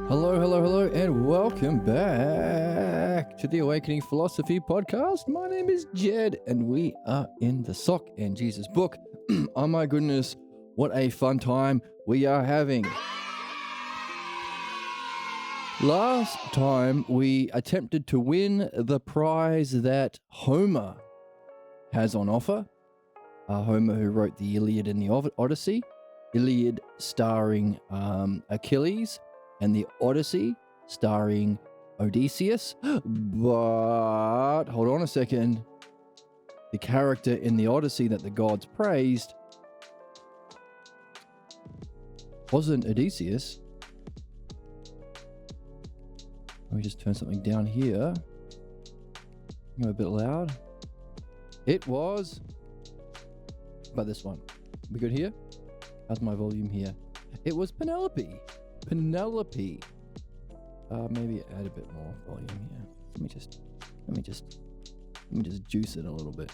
Hello, hello, hello, and welcome back to the Awakening Philosophy Podcast. My name is Jed, and we are in the Sock and Jesus book. Oh my goodness, what a fun time we are having. Last time we attempted to win the prize that Homer has on offer. Homer, who wrote the Iliad and the Odyssey. Iliad starring Achilles, and the Odyssey starring Odysseus. But hold on a second. The character in the Odyssey that the gods praised wasn't Odysseus. Let me just turn something down here. Go a bit loud. It was... How about this one? We good here? How's my volume here? It was Penelope. Maybe add a bit more volume here. Let me just juice it a little bit.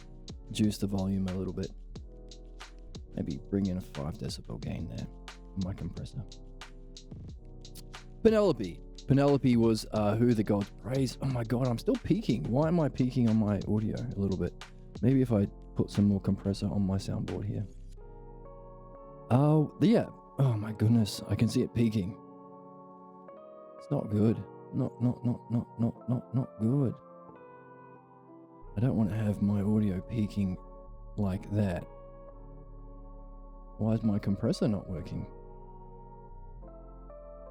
Juice the volume a little bit. Maybe bring in a 5 decibel gain there on my compressor. Penelope was who the gods praised. Oh my god, I'm still peaking. Why am I peaking on my audio a little bit? Maybe if I put some more compressor on my soundboard here. Oh yeah. Oh my goodness, I can see it peaking. It's not good. Not good. I don't want to have my audio peaking like that. Why is my compressor not working?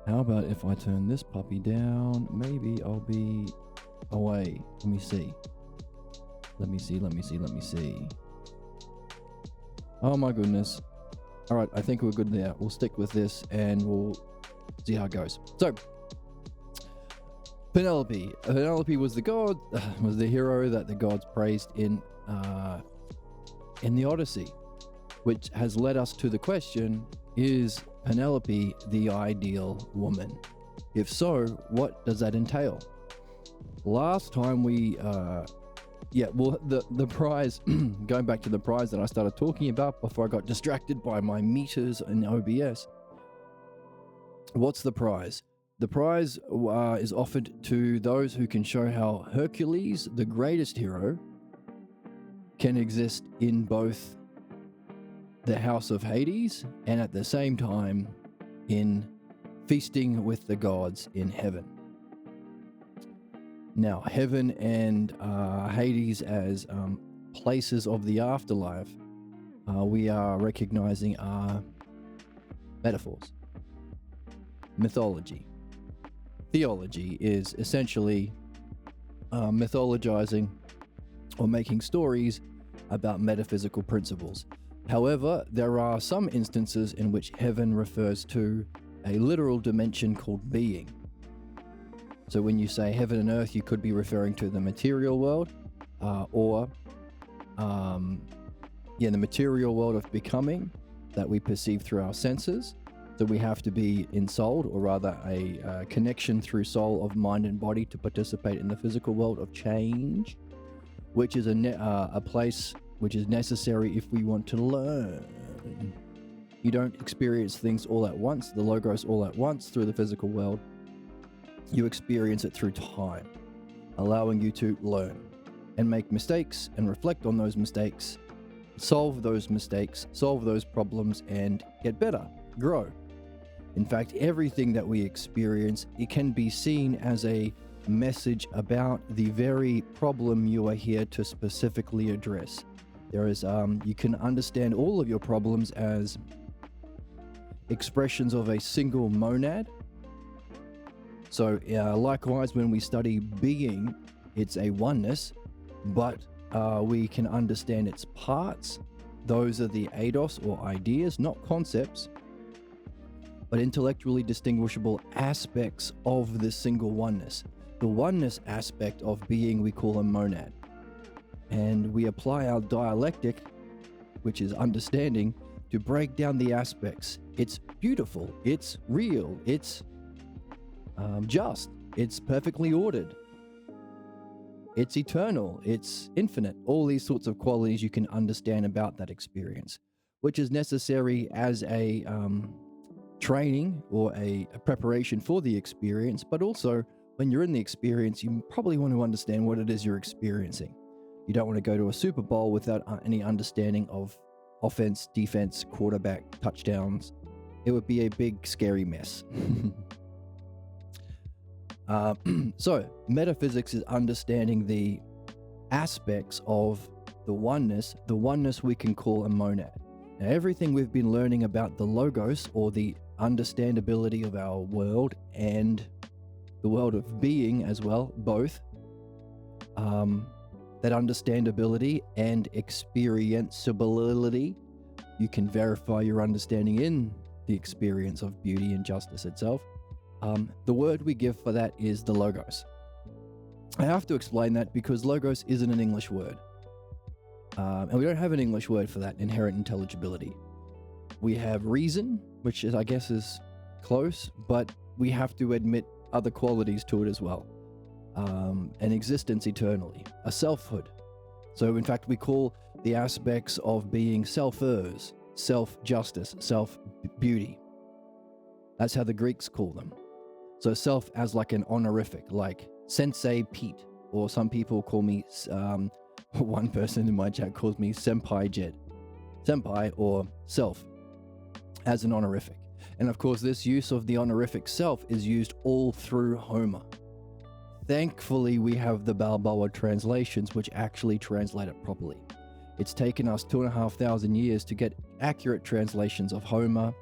How about if I turn this puppy down? Maybe I'll be away. Let me see. Oh my goodness. All right, I think we're good there. We'll stick with this and we'll see how it goes. So, Penelope was the hero that the gods praised in the Odyssey, which has led us to the question: is Penelope the ideal woman? If so, what does that entail? Last time we the prize, going back to the prize that I started talking about before I got distracted by my meters in OBS. What's the prize? The prize is offered to those who can show how Hercules, the greatest hero, can exist in both the house of Hades and at the same time in feasting with the gods in heaven. Now, heaven and Hades as places of the afterlife, we are recognizing are metaphors. Mythology. Theology is essentially mythologizing or making stories about metaphysical principles. However, there are some instances in which heaven refers to a literal dimension called being. So when you say heaven and earth, you could be referring to the material world, or the material world of becoming that we perceive through our senses. So we have to be ensouled, or rather a connection through soul of mind and body to participate in the physical world of change, which is a place which is necessary if we want to learn. You don't experience things all at once, the logos all at once through the physical world. You experience it through time, allowing you to learn and make mistakes and reflect on those mistakes, solve those mistakes, solve those problems, and get better, grow. In fact, everything that we experience, it can be seen as a message about the very problem you are here to specifically address. There is, you can understand all of your problems as expressions of a single monad. So likewise, when we study being, it's a oneness, but we can understand its parts. Those are the eidos, or ideas, not concepts, but intellectually distinguishable aspects of this single oneness. The oneness aspect of being we call a monad. And we apply our dialectic, which is understanding, to break down the aspects. It's beautiful, it's real, it's just, it's perfectly ordered, it's eternal, it's infinite. All these sorts of qualities you can understand about that experience, which is necessary as a training or a preparation for the experience, but also when you're in the experience, you probably want to understand what it is you're experiencing. You don't want to go to a Super Bowl without any understanding of offense, defense, quarterback, touchdowns. It would be a big, scary mess. So, metaphysics is understanding the aspects of the oneness we can call a monad. Now, everything we've been learning about the logos, or the understandability of our world and the world of being as well, both, that understandability and experienceability, you can verify your understanding in the experience of beauty and justice itself. The word we give for that is the logos. I have to explain that because logos isn't an English word. And we don't have an English word for that, inherent intelligibility. We have reason, which is, I guess, is close, but we have to admit other qualities to it as well. An existence eternally, a selfhood. So in fact, we call the aspects of being selfers, self-justice, self-beauty. That's how the Greeks call them. So self as like an honorific, like Sensei Pete, or some people call me, one person in my chat calls me Senpai Jed. Senpai, or self, as an honorific. And of course, this use of the honorific self is used all through Homer. Thankfully, we have the Balboa translations, which actually translate it properly. It's taken us 2,500 years to get accurate translations of Homer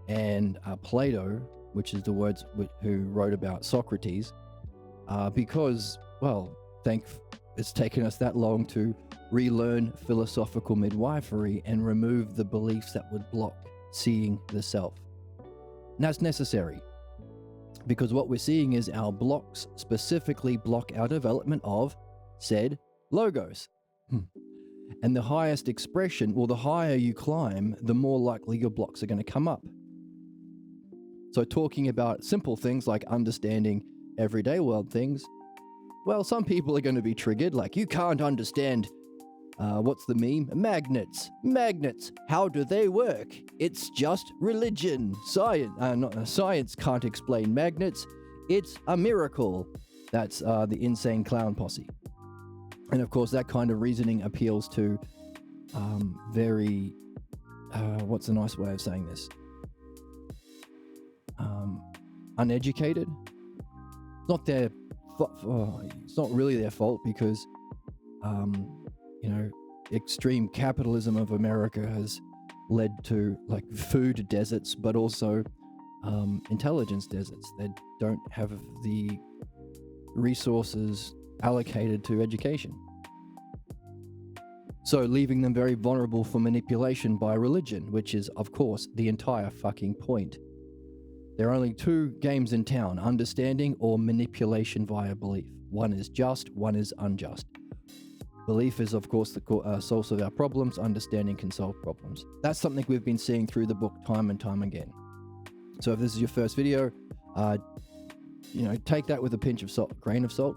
and Plato, which is the words who wrote about Socrates, because, well, it's taken us that long to relearn philosophical midwifery and remove the beliefs that would block seeing the self. And that's necessary, because what we're seeing is our blocks specifically block our development of said logos. And the highest expression, or the higher you climb, the more likely your blocks are going to come up. So talking about simple things like understanding everyday world things, well, some people are going to be triggered, like, you can't understand, what's the meme? Magnets. How do they work? It's just religion. Science can't explain magnets. It's a miracle. That's the insane clown posse. And of course, that kind of reasoning appeals to very, what's a nice way of saying this? Uneducated. It's not really their fault, because extreme capitalism of America has led to like food deserts, but also intelligence deserts. They don't have the resources allocated to education, so leaving them very vulnerable for manipulation by religion, which is, of course, the entire fucking point. There are only two games in town: understanding or manipulation via belief. One is just, one is unjust. Belief is, of course, the source of our problems. Understanding can solve problems. That's something we've been seeing through the book time and time again. So if this is your first video, take that with a pinch of salt, grain of salt,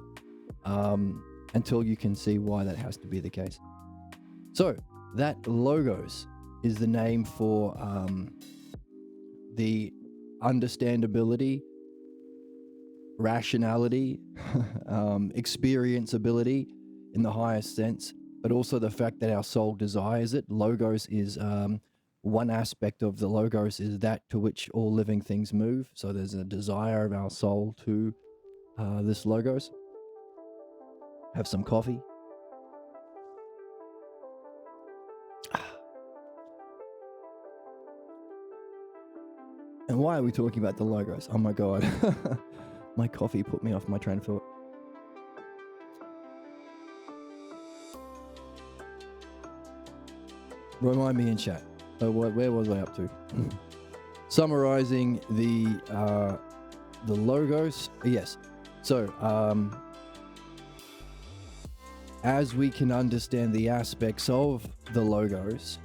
until you can see why that has to be the case. So that logos is the name for the understandability, rationality, experienceability in the highest sense, but also the fact that our soul desires it. Logos is one aspect of the logos is that to which all living things move. So there's a desire of our soul to this logos. Have some coffee. And why are we talking about the logos? Oh my god. My coffee put me off my train of thought. Remind me in chat. Where was I up to? Summarizing the logos. Yes. So, as we can understand the aspects of the logos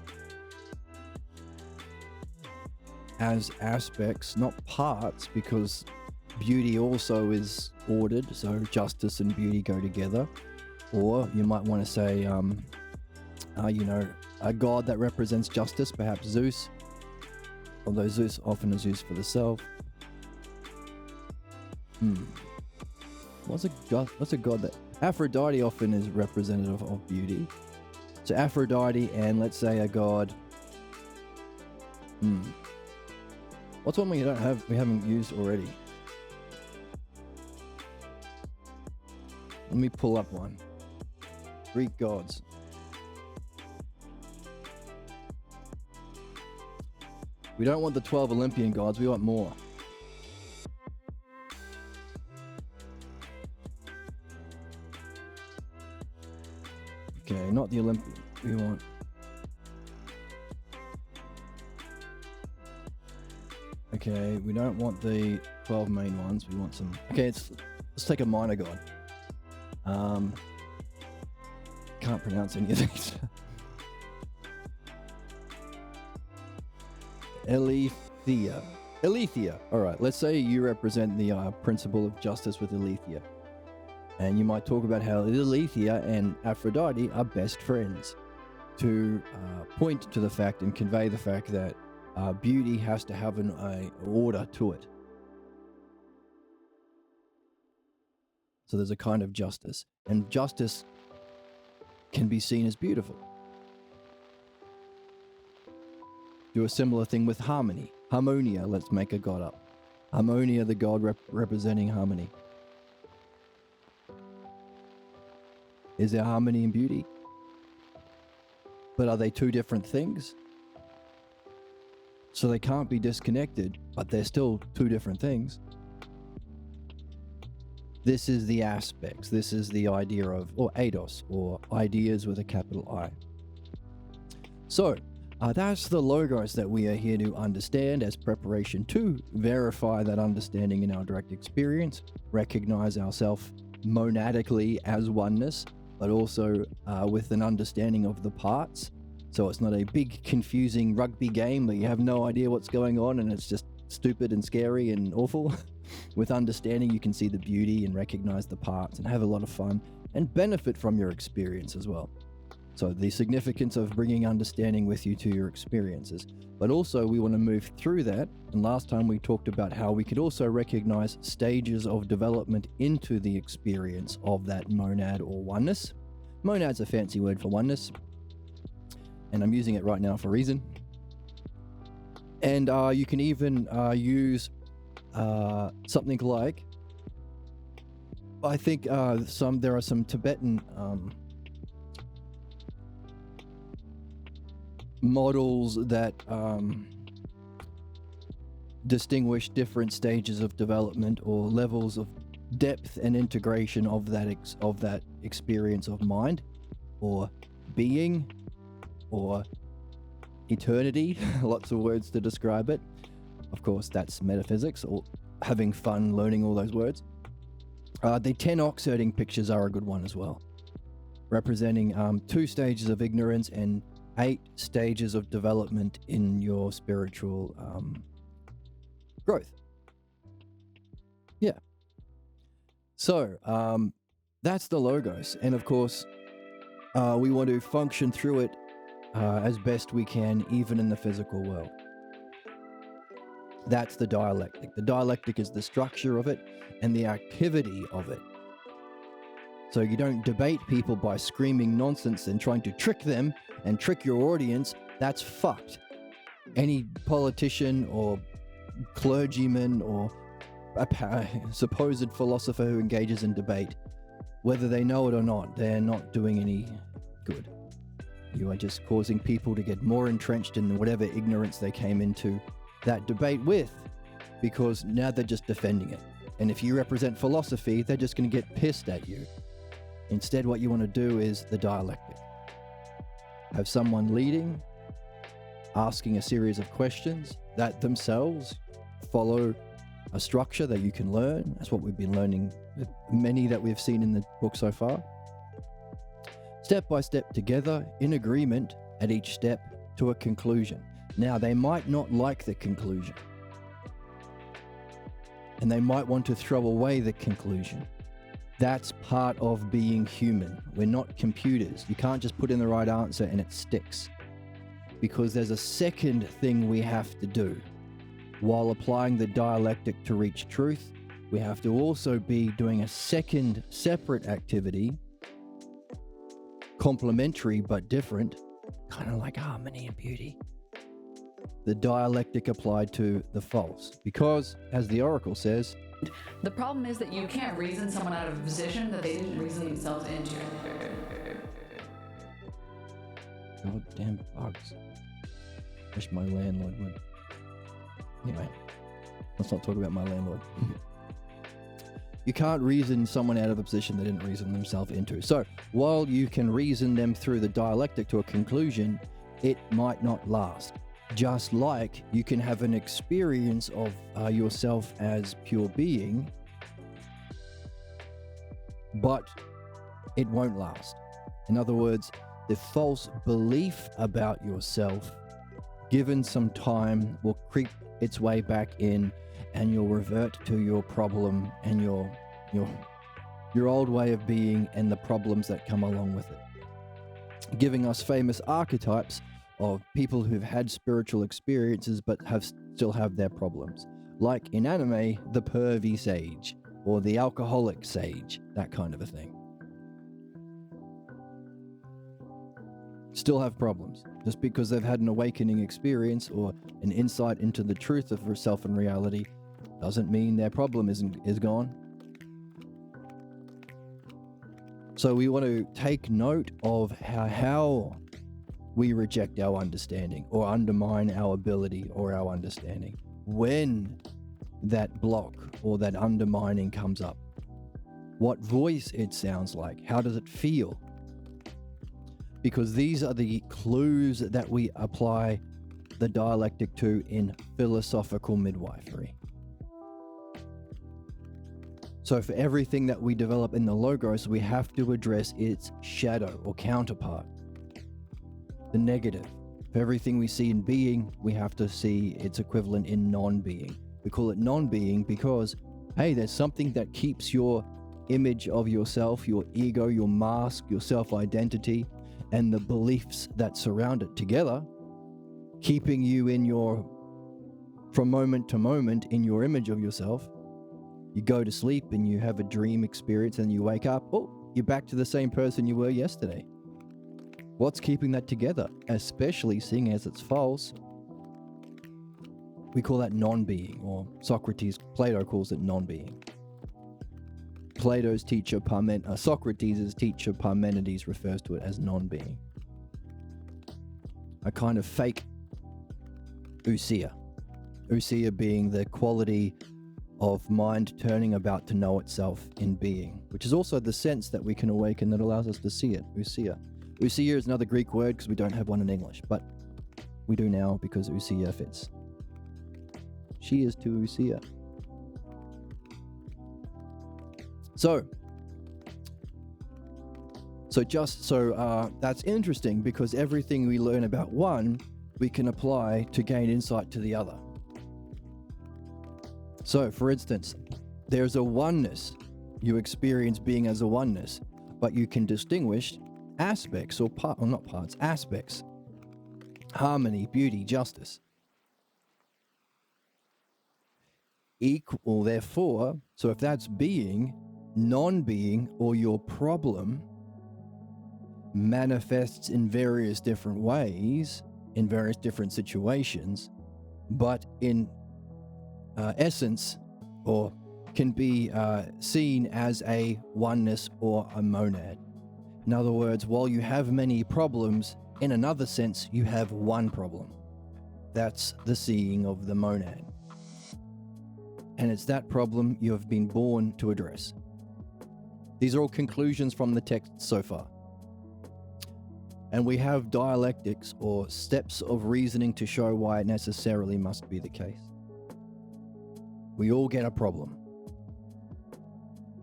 as aspects, not parts, because beauty also is ordered, so justice and beauty go together. Or you might want to say, a god that represents justice, perhaps Zeus, although Zeus often is used for the self. What's a god that... Aphrodite often is representative of beauty. So Aphrodite and let's say a god... What's one we haven't used already? Let me pull up one. Greek gods. We don't want the 12 Olympian gods, we want more. Okay, not the Olympian. We want... Okay, we don't want the 12 main ones, we want some... Okay, let's take a minor god. Can't pronounce any of these. Aletheia. Alright, let's say you represent the principle of justice with Aletheia. And you might talk about how Aletheia and Aphrodite are best friends. To point to the fact and convey the fact that beauty has to have an order to it. So there's a kind of justice. And justice can be seen as beautiful. Do a similar thing with harmony. Harmonia, let's make a god up. Harmonia, the god representing harmony. Is there harmony and beauty? But are they two different things? So they can't be disconnected, but they're still two different things. This is the aspects. This is the idea of, or eidos, or ideas with a capital I. So, that's the logos that we are here to understand as preparation to verify that understanding in our direct experience, recognize ourselves monadically as oneness, but also with an understanding of the parts. So it's not a big confusing rugby game where you have no idea what's going on and it's just stupid and scary and awful. With understanding, you can see the beauty and recognize the parts and have a lot of fun and benefit from your experience as well. So the significance of bringing understanding with you to your experiences. But also we want to move through that. And last time we talked about how we could also recognize stages of development into the experience of that monad or oneness. Monad's a fancy word for oneness. And I'm using it right now for a reason. And you can even use something like, I think there are some Tibetan models that distinguish different stages of development or levels of depth and integration of that experience of mind or being or eternity. Lots of words to describe it. Of course, that's metaphysics, or having fun learning all those words. The 10 oxherding pictures are a good one as well, representing 2 stages of ignorance and 8 stages of development in your spiritual growth. Yeah. So that's the logos. And of course, we want to function through it as best we can, even in the physical world. That's the dialectic. The dialectic is the structure of it and the activity of it. So you don't debate people by screaming nonsense and trying to trick them and trick your audience. That's fucked. Any politician or clergyman or a supposed philosopher who engages in debate, whether they know it or not, they're not doing any good. You are just causing people to get more entrenched in whatever ignorance they came into that debate with, because now they're just defending it. And if you represent philosophy, they're just going to get pissed at you. Instead, what you want to do is the dialectic. Have someone leading, asking a series of questions that themselves follow a structure that you can learn. That's what we've been learning, many that we've seen in the book so far. Step by step together, in agreement at each step to a conclusion. Now, they might not like the conclusion, and they might want to throw away the conclusion. That's part of being human. We're not computers. You can't just put in the right answer and it sticks. Because there's a second thing we have to do. while applying the dialectic to reach truth, we have to also be doing a second separate activity, complementary but different, kind of like harmony and beauty. The dialectic applied to the false. Because, as the oracle says, the problem is that you can't reason someone out of a position that they didn't reason themselves into. goddamn bugs. Wish my landlord would. Anyway, let's not talk about my landlord. You can't reason someone out of a position they didn't reason themselves into. So, while you can reason them through the dialectic to a conclusion, it might not last. Just like you can have an experience of yourself as pure being, but it won't last. In other words, the false belief about yourself, given some time, will creep its way back in, and you'll revert to your problem and your old way of being and the problems that come along with it. Giving us famous archetypes of people who've had spiritual experiences but still have their problems. Like in anime, the pervy sage or the alcoholic sage, that kind of a thing. Still have problems. Just because they've had an awakening experience or an insight into the truth of self and reality doesn't mean their problem is gone. So we want to take note of how we reject our understanding or undermine our ability or our understanding when that block or that undermining comes up. What voice it sounds like, how does it feel? Because these are the clues that we apply the dialectic to in philosophical midwifery. So for everything that we develop in the Logos, we have to address its shadow or counterpart, the negative. For everything we see in being, we have to see its equivalent in non-being. We call it non-being because, hey, there's something that keeps your image of yourself, your ego, your mask, your self-identity, and the beliefs that surround it together, keeping you from moment to moment in your image of yourself. You go to sleep and you have a dream experience and you wake up, oh, you're back to the same person you were yesterday. What's keeping that together? Especially seeing as it's false. We call that non-being, or Plato calls it non-being. Plato's teacher Socrates' teacher Parmenides refers to it as non-being. A kind of fake ousia. Ousia being the quality of mind turning about to know itself in being, which is also the sense that we can awaken that allows us to see it, ousia. Ousia is another Greek word because we don't have one in English, but we do now because ousia fits. She is to ousia. So that's interesting because everything we learn about one, we can apply to gain insight to the other. So, for instance, there's a oneness. You experience being as a oneness, but you can distinguish aspects aspects. Harmony, beauty, justice. Equal, therefore, so if that's being, non-being or your problem manifests in various different ways, in various different situations, but in essence, or can be seen as a oneness or a monad. In other words, while you have many problems, in another sense, you have one problem. That's the seeing of the monad. And it's that problem you have been born to address. These are all conclusions from the text so far. And we have dialectics or steps of reasoning to show why it necessarily must be the case. We all get a problem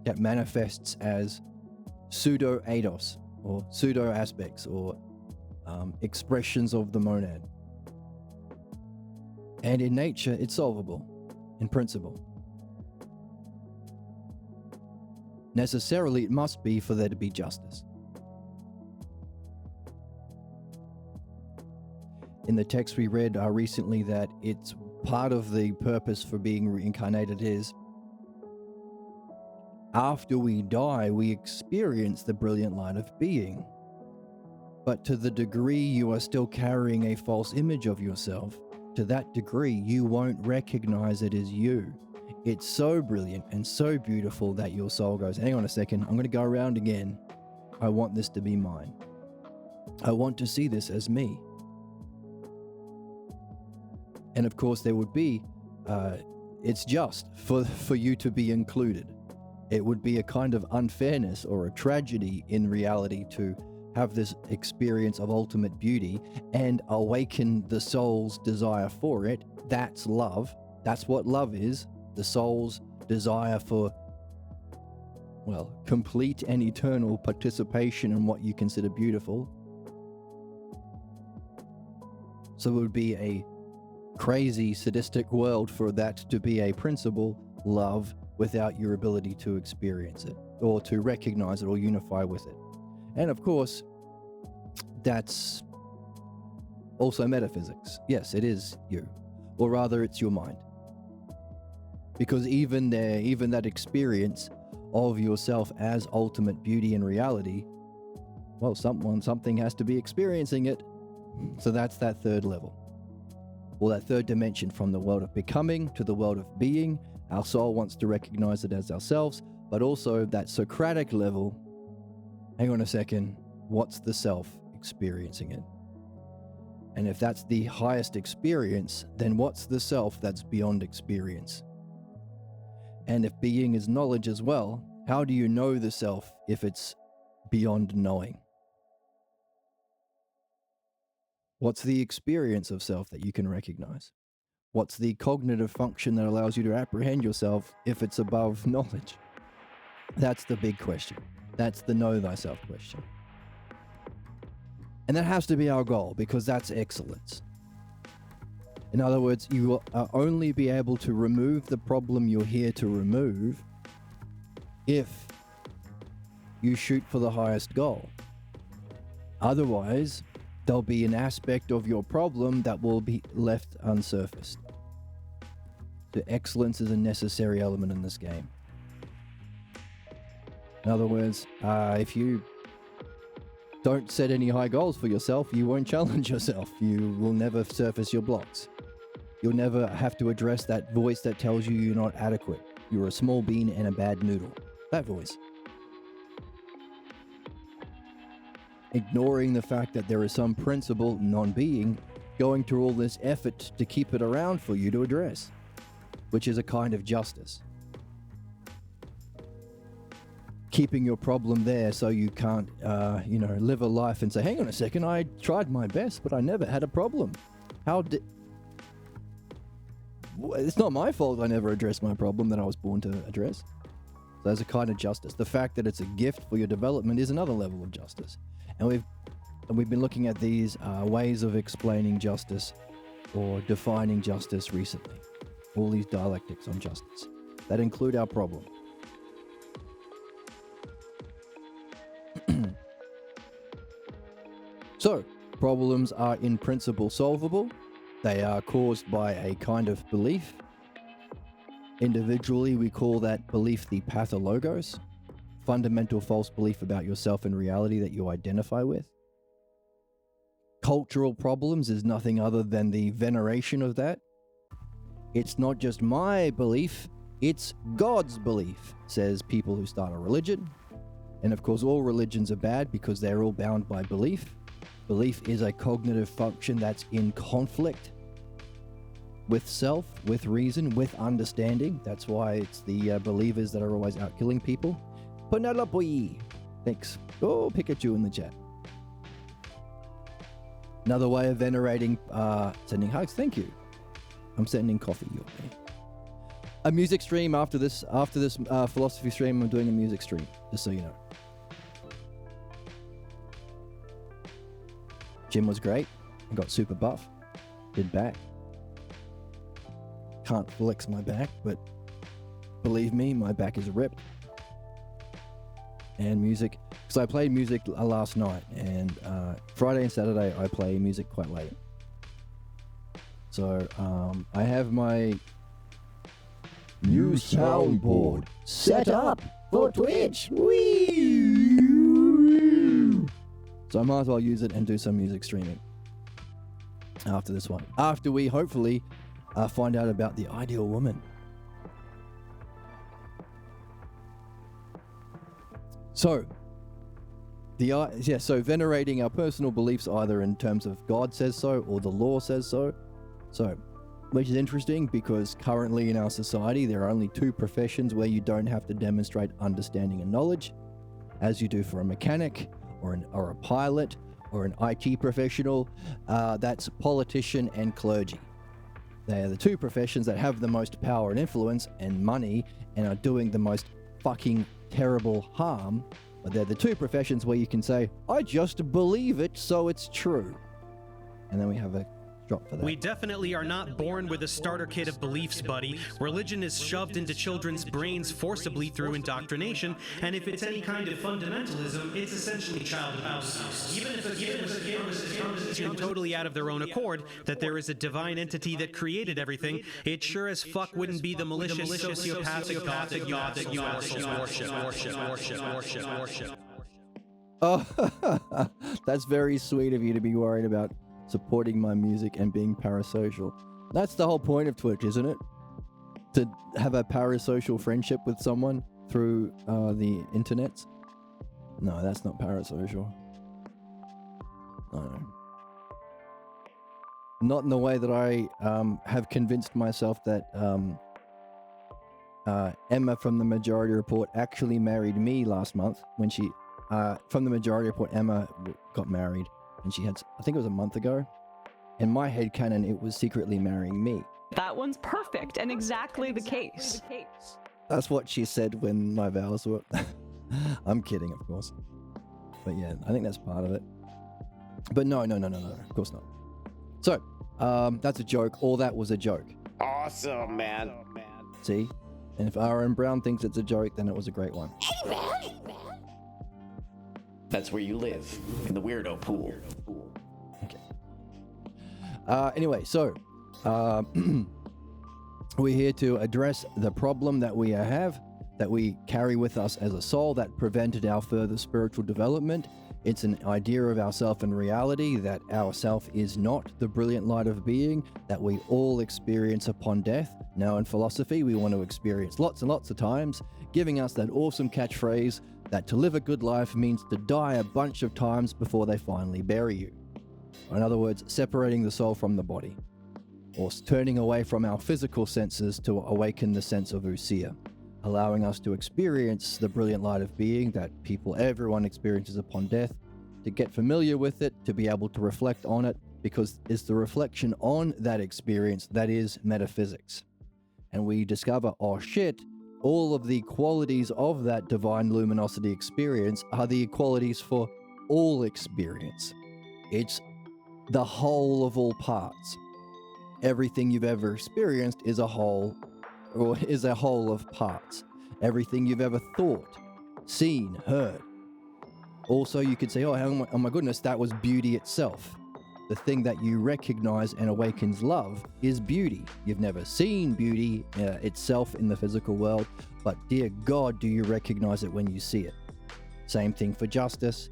that manifests as pseudo-eidos or pseudo-aspects or expressions of the monad. And in nature, it's solvable, in principle. Necessarily, it must be for there to be justice. In the text we read recently that it's part of the purpose for being reincarnated is after we die, we experience the brilliant light of being. But to the degree you are still carrying a false image of yourself, to that degree, you won't recognize it as you. It's so brilliant and so beautiful that your soul goes, hang on a second, I'm going to go around again. I want this to be mine. I want to see this as me. And of course, there would be, it's just for you to be included. It would be a kind of unfairness or a tragedy in reality to have this experience of ultimate beauty and awaken the soul's desire for it. That's love. That's what love is. The soul's desire for, well, complete and eternal participation in what you consider beautiful. So it would be a crazy, sadistic world for that to be a principle, love, without your ability to experience it or to recognize it or unify with it. And of course, that's also metaphysics. Yes, it is you, or rather it's your mind. Because even that experience of yourself as ultimate beauty and reality, well, something has to be experiencing it. So that's that third level. Or that third dimension, from the world of becoming to the world of being. Our soul wants to recognize it as ourselves, but also that Socratic level. Hang on a second, what's the self experiencing it? And if that's the highest experience, then what's the self that's beyond experience? And if being is knowledge as well, how do you know the self if it's beyond knowing? What's the experience of self that you can recognize? What's the cognitive function that allows you to apprehend yourself if it's above knowledge? That's the big question. That's the know thyself question. And that has to be our goal, because that's excellence. In other words, you will only be able to remove the problem you're here to remove if you shoot for the highest goal. Otherwise, there'll be an aspect of your problem that will be left unsurfaced. So excellence is a necessary element in this game. In other words, if you don't set any high goals for yourself, you won't challenge yourself. You will never surface your blocks. You'll never have to address that voice that tells you you're not adequate. You're a small bean and a bad noodle. That voice. Ignoring the fact that there is some principle, non-being, going through all this effort to keep it around for you to address, which is a kind of justice. Keeping your problem there so you can't, live a life and say, hang on a second, I tried my best, but I never had a problem. It's not my fault I never addressed my problem that I was born to address. So there's a kind of justice. The fact that it's a gift for your development is another level of justice. And we've been looking at these ways of explaining justice or defining justice recently. All these dialectics on justice that include our problem. So, problems are in principle solvable. They are caused by a kind of belief. Individually, we call that belief the pathologos, fundamental false belief about yourself and reality that you identify with. Cultural problems is nothing other than the veneration of that. It's not just my belief, it's God's belief, says people who start a religion. And of course, all religions are bad because they're all bound by belief. Belief is a cognitive function that's in conflict with self, with reason, with understanding. That's why it's the believers that are always out killing people. Penelope! Thanks. Oh, Pikachu in the chat. Another way of venerating, sending hugs. Thank you. I'm sending coffee your way. A music stream after this philosophy stream. I'm doing a music stream, just so you know. Gym was great. I got super buff. Did back. Can't flex my back, but believe me, my back is ripped. And music, because I played music last night, and Friday and Saturday I play music quite late. So I have my new soundboard set up for Twitch. Whee! So I might as well use it and do some music streaming after this one. After we hopefully find out about the ideal woman. So, so venerating our personal beliefs either in terms of God says so or the law says so. So, which is interesting because currently in our society there are only two professions where you don't have to demonstrate understanding and knowledge, as you do for a mechanic or a pilot or an IT professional. That's politician and clergy. They are the two professions that have the most power and influence and money and are doing the most fucking terrible harm. But they're the two professions where you can say, I just believe it, so it's true. And then we have a drop for that. We definitely are not born with a starter kit of beliefs, buddy. Religion is shoved into children's brains forcibly through indoctrination, and if it's any kind of fundamentalism, it's essentially child abuse. Even if a kid was totally out of their own accord that there is a divine entity that created everything, it sure as fuck wouldn't be the malicious sociopathic gothic god that you worship. Oh, that's very sweet of you to be worried about supporting my music and being parasocial. That's the whole point of Twitch, isn't it? To have a parasocial friendship with someone through the internet. No, that's not parasocial. No. Not in the way that I have convinced myself that Emma from the Majority Report actually married me last month when she, from the Majority Report, Emma got married. And she had, I think it was a month ago. In my headcanon, it was secretly marrying me. That one's perfect and exactly the case. That's what she said when my vows were... I'm kidding, of course. But yeah, I think that's part of it. But no, of course not. So, that's a joke. All that was a joke. Awesome, man. See? And if Aaron Brown thinks it's a joke, then it was a great one. Hey, man. That's where you live, in the weirdo pool. Okay. Anyway, so we're here to address the problem that we have, that we carry with us as a soul that prevented our further spiritual development. It's an idea of ourself and reality, that our self is not the brilliant light of being that we all experience upon death. Now in philosophy, we want to experience lots and lots of times, giving us that awesome catchphrase that to live a good life means to die a bunch of times before they finally bury you. In other words, separating the soul from the body, or turning away from our physical senses to awaken the sense of Usia, allowing us to experience the brilliant light of being that everyone experiences upon death, to get familiar with it, to be able to reflect on it, because it's the reflection on that experience that is metaphysics. And we discover, oh shit, all of the qualities of that divine luminosity experience are the qualities for all experience. It's the whole of all parts. Everything you've ever experienced is a whole, or is a whole of parts. Everything you've ever thought, seen, heard. Also, you could say, oh my goodness, that was beauty itself. The thing that you recognize and awakens love is beauty. You've never seen beauty itself in the physical world, but dear God, do you recognize it when you see it? Same thing for justice.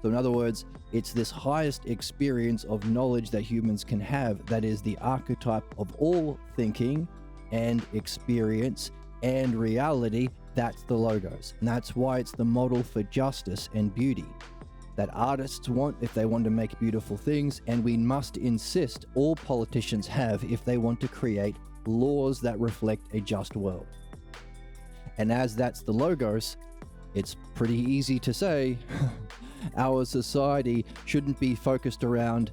So in other words, it's this highest experience of knowledge that humans can have that is the archetype of all thinking and experience and reality. That's the Logos. And that's why it's the model for justice and beauty that artists want if they want to make beautiful things, and we must insist all politicians have if they want to create laws that reflect a just world. And as that's the Logos, it's pretty easy to say our society shouldn't be focused around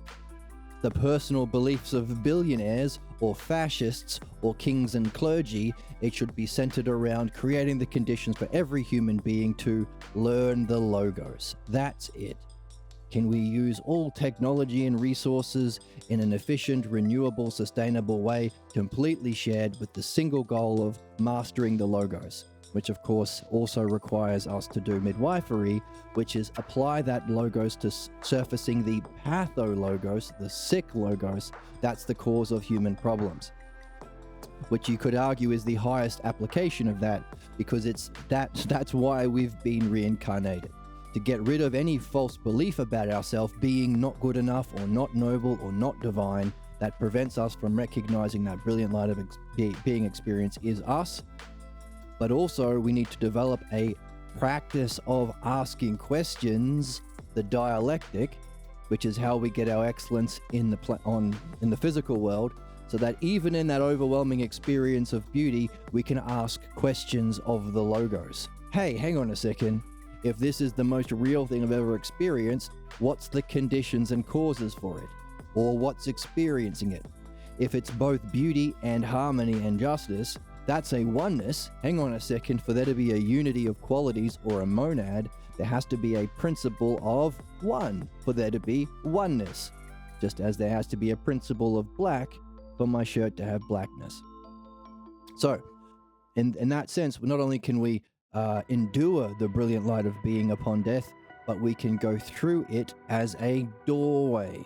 the personal beliefs of billionaires or fascists or kings and clergy. It should be centered around creating the conditions for every human being to learn the Logos. That's it. Can we use all technology and resources in an efficient, renewable, sustainable way, completely shared with the single goal of mastering the Logos? which of course also requires us to do midwifery, which is apply that logos to surfacing the pathologos, the sick logos, that's the cause of human problems. Which you could argue is the highest application of that, because that's why we've been reincarnated. To get rid of any false belief about ourselves being not good enough or not noble or not divine that prevents us from recognizing that brilliant light of being experience is us. But also we need to develop a practice of asking questions, the dialectic, which is how we get our excellence in the physical world, so that even in that overwhelming experience of beauty, we can ask questions of the logos. Hey, hang on a second. If this is the most real thing I've ever experienced, what's the conditions and causes for it? Or what's experiencing it? If it's both beauty and harmony and justice, that's a oneness. Hang on a second. For there to be a unity of qualities or a monad, there has to be a principle of one for there to be oneness. Just as there has to be a principle of black for my shirt to have blackness. So, in that sense, not only can we endure the brilliant light of being upon death, but we can go through it as a doorway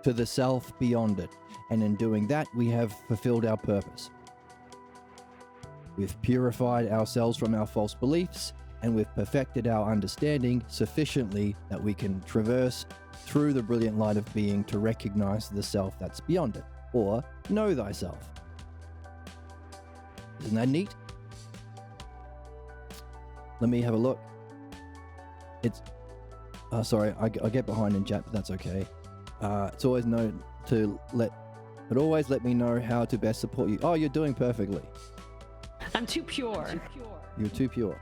to the self beyond it. And in doing that, we have fulfilled our purpose. We've purified ourselves from our false beliefs, and we've perfected our understanding sufficiently that we can traverse through the brilliant light of being to recognize the self that's beyond it, or know thyself. Isn't that neat? Let me have a look. It's sorry, I get behind in chat, but that's okay. It's always always let me know how to best support you. Oh, you're doing perfectly. I'm too pure. You're too pure.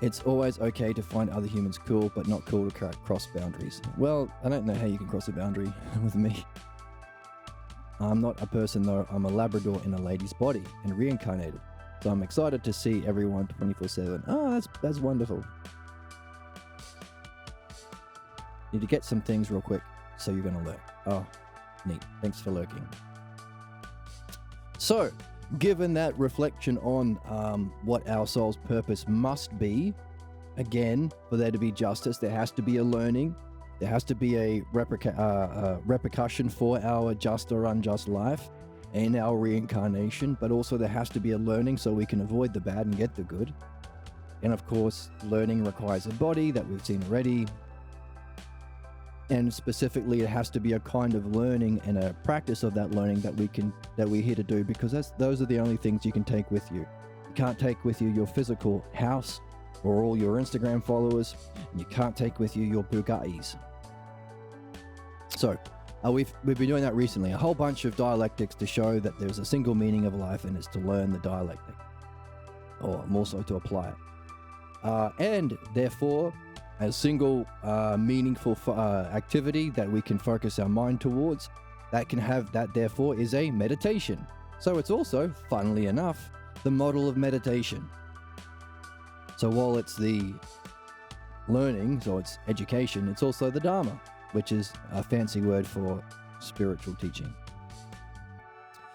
It's always okay to find other humans cool, but not cool to cross boundaries. Well, I don't know how you can cross a boundary with me. I'm not a person though. I'm a Labrador in a lady's body and reincarnated. So I'm excited to see everyone 24/7. Oh, that's wonderful. Need to get some things real quick, so you're gonna lurk. Oh, neat. Thanks for lurking. So, given that reflection on what our soul's purpose must be, again, for there to be justice, there has to be a learning. There has to be a repercussion for our just or unjust life and our reincarnation, but also there has to be a learning so we can avoid the bad and get the good. And of course, learning requires a body that we've seen already. And specifically, it has to be a kind of learning and a practice of that learning that we're here to do, because those are the only things you can take with you. You can't take with you your physical house or all your Instagram followers, and you can't take with you your Bugattis. So, we've been doing that recently, a whole bunch of dialectics to show that there's a single meaning of life, and it's to learn the dialectic, or more so to apply it. And therefore, a single meaningful activity that we can focus our mind towards, that therefore is a meditation. So it's also, funnily enough, the model of meditation. So while it's the learning, so it's education, it's also the Dharma, which is a fancy word for spiritual teaching.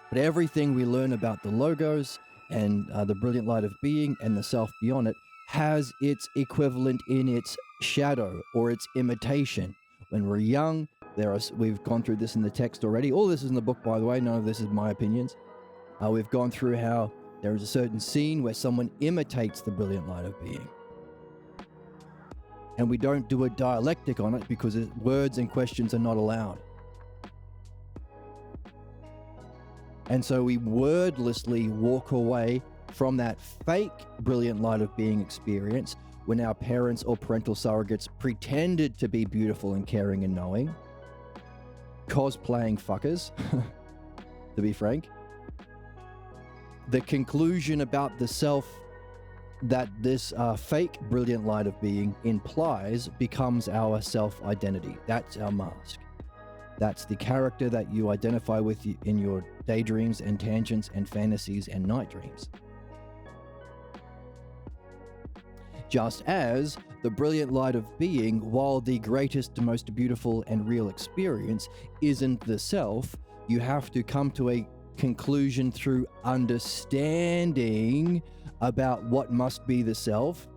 But everything we learn about the logos and the brilliant light of being and the self beyond it has its equivalent in its shadow or its imitation. When we're young, we've gone through this in the text already. All this is in the book, by the way. None of this is my opinions. We've gone through how there is a certain scene where someone imitates the brilliant light of being. And we don't do a dialectic on it because words and questions are not allowed. And so we wordlessly walk away from that fake brilliant light of being experience when our parents or parental surrogates pretended to be beautiful and caring and knowing, cosplaying fuckers, to be frank. The conclusion about the self that this fake brilliant light of being implies becomes our self-identity. That's our mask. That's the character that you identify with in your daydreams and tangents and fantasies and night dreams. Just as the brilliant light of being, while the greatest, most beautiful and real experience isn't the self, you have to come to a conclusion through understanding about what must be the self.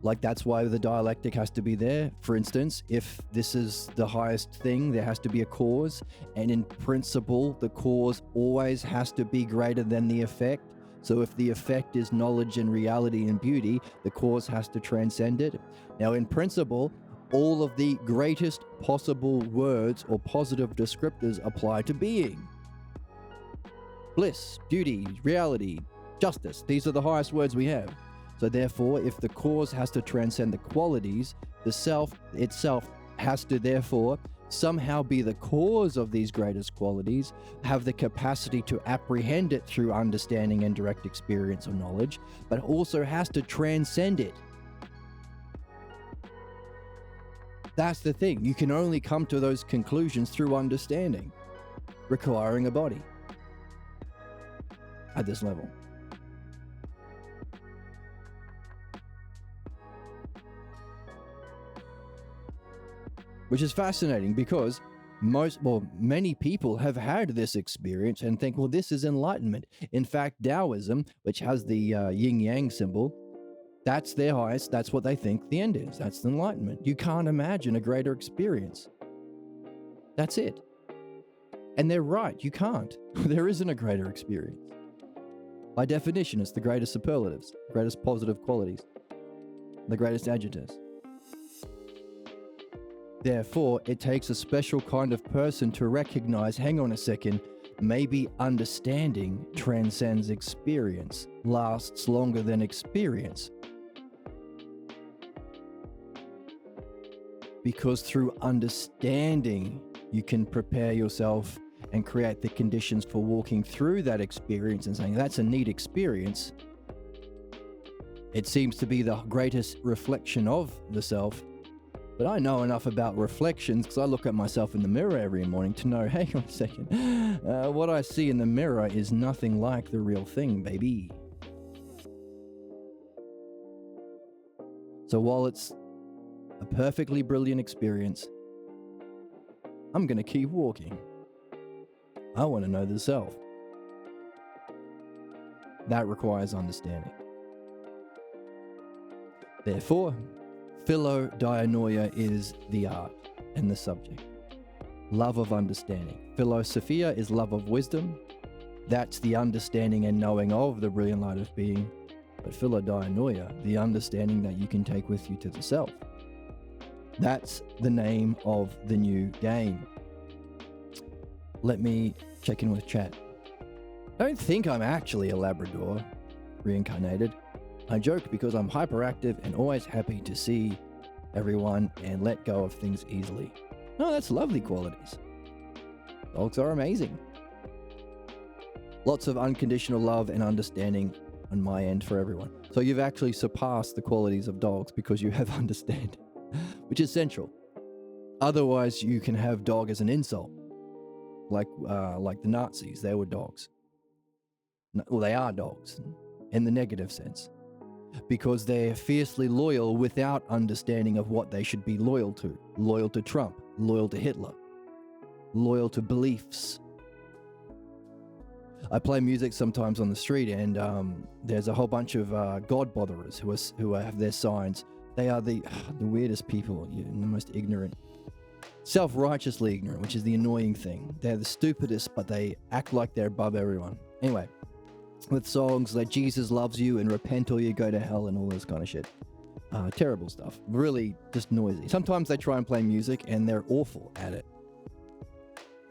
Like, that's why the dialectic has to be there. For instance, if this is the highest thing, there has to be a cause. And in principle, the cause always has to be greater than the effect. So if the effect is knowledge and reality and beauty, the cause has to transcend it. Now, in principle, all of the greatest possible words or positive descriptors apply to being. Bliss, beauty, reality, justice. These are the highest words we have. So therefore, if the cause has to transcend the qualities, the self itself has to therefore somehow be the cause of these greatest qualities, have the capacity to apprehend it through understanding and direct experience or knowledge, but also has to transcend it. That's the thing. You can only come to those conclusions through understanding, requiring a body at this level. Which is fascinating because many people have had this experience and think, well, this is enlightenment. In fact, Taoism, which has the yin-yang symbol, that's their highest, that's what they think the end is. That's enlightenment. You can't imagine a greater experience. That's it. And they're right, you can't. There isn't a greater experience. By definition, it's the greatest superlatives, greatest positive qualities, the greatest adjectives. Therefore, it takes a special kind of person to recognize, hang on a second, maybe understanding transcends experience, lasts longer than experience. Because through understanding, you can prepare yourself and create the conditions for walking through that experience and saying, that's a neat experience. It seems to be the greatest reflection of the self. But I know enough about reflections because I look at myself in the mirror every morning to know, hang on a second, what I see in the mirror is nothing like the real thing, baby. So while it's a perfectly brilliant experience, I'm going to keep walking. I want to know the self. That requires understanding. Therefore, philodianoia is the art and the subject. Love of understanding. Philosophia is love of wisdom. That's the understanding and knowing of the brilliant light of being. But philodianoia, the understanding that you can take with you to the self. That's the name of the new game. Let me check in with chat. I don't think I'm actually a Labrador reincarnated. I joke because I'm hyperactive and always happy to see everyone and let go of things easily. No, that's lovely qualities. Dogs are amazing. Lots of unconditional love and understanding on my end for everyone. So you've actually surpassed the qualities of dogs because you have understanding, which is central. Otherwise, you can have dog as an insult. Like the Nazis, they were dogs. Well, they are dogs in the negative sense. Because they're fiercely loyal without understanding of what they should be loyal to. Loyal to Trump, loyal to Hitler, loyal to beliefs. I play music sometimes on the street and there's a whole bunch of God botherers who have their signs. They are the weirdest people, the most ignorant. Self-righteously ignorant, which is the annoying thing. They're the stupidest, but they act like they're above everyone. Anyway. With songs like Jesus Loves You and Repent or You Go to Hell and all this kind of shit. Terrible stuff. Really just noisy. Sometimes they try and play music and they're awful at it.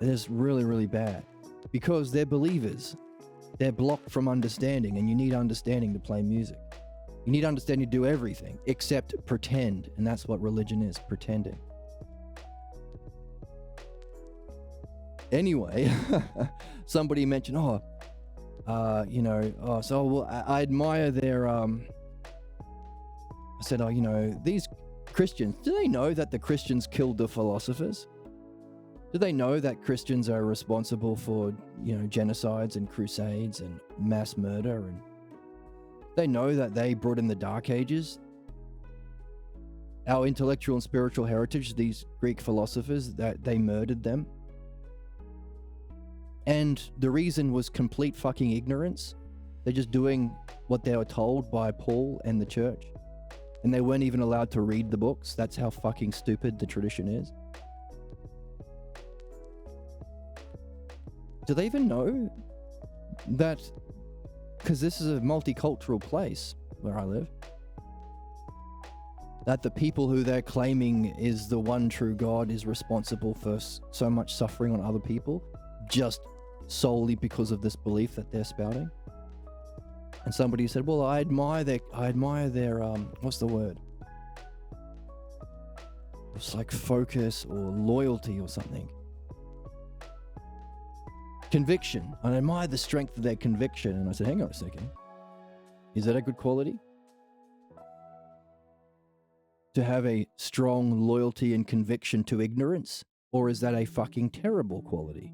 It's really, really bad. Because they're believers. They're blocked from understanding and you need understanding to play music. You need understanding to do everything except pretend. And that's what religion is, pretending. Anyway, somebody mentioned, I admire their, I said, these Christians, do they know that the Christians killed the philosophers? Do they know that Christians are responsible for, genocides and crusades and mass murder? And they know that they brought in the Dark Ages? Our intellectual and spiritual heritage, these Greek philosophers, that they murdered them? And the reason was complete fucking ignorance. They're just doing what they were told by Paul and the church. And they weren't even allowed to read the books. That's how fucking stupid the tradition is. Do they even know that? Because this is a multicultural place where I live. That the people who they're claiming is the one true God is responsible for so much suffering on other people, just solely because of this belief that they're spouting. And somebody said, well, I admire their what's the word? It's like focus or loyalty or something. Conviction. I admire the strength of their conviction. And I said, hang on a second. Is that a good quality? To have a strong loyalty and conviction to ignorance? Or is that a fucking terrible quality?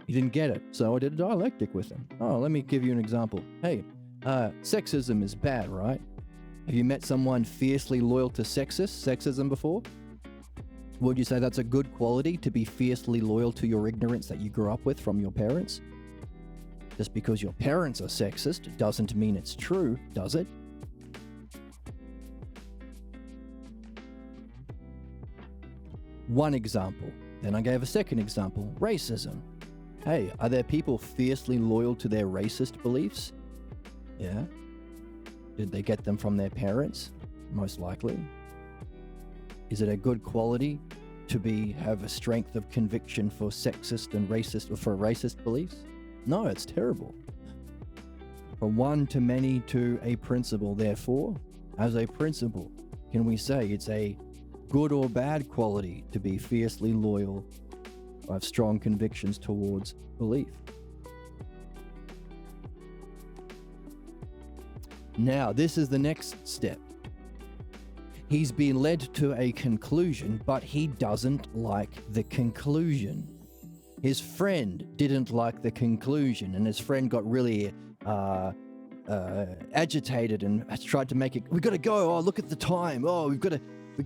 He didn't get it, so I did a dialectic with him. Oh, let me give you an example. Hey, sexism is bad, right? Have you met someone fiercely loyal to sexism before? Would you say that's a good quality, to be fiercely loyal to your ignorance that you grew up with from your parents? Just because your parents are sexist doesn't mean it's true, does it? One example. Then I gave a second example, racism. Hey, are there people fiercely loyal to their racist beliefs? Yeah. Did they get them from their parents? Most likely. Is it a good quality to have a strength of conviction for sexist and racist, or for racist beliefs? No, it's terrible. From one to many to a principle, therefore, as a principle, can we say it's a good or bad quality to be fiercely loyal, have strong convictions towards belief? Now, this is the next step. He's been led to a conclusion, but he doesn't like the conclusion. His friend didn't like the conclusion, and his friend got really agitated and tried to make it, we gotta go, oh, look at the time, oh, we've got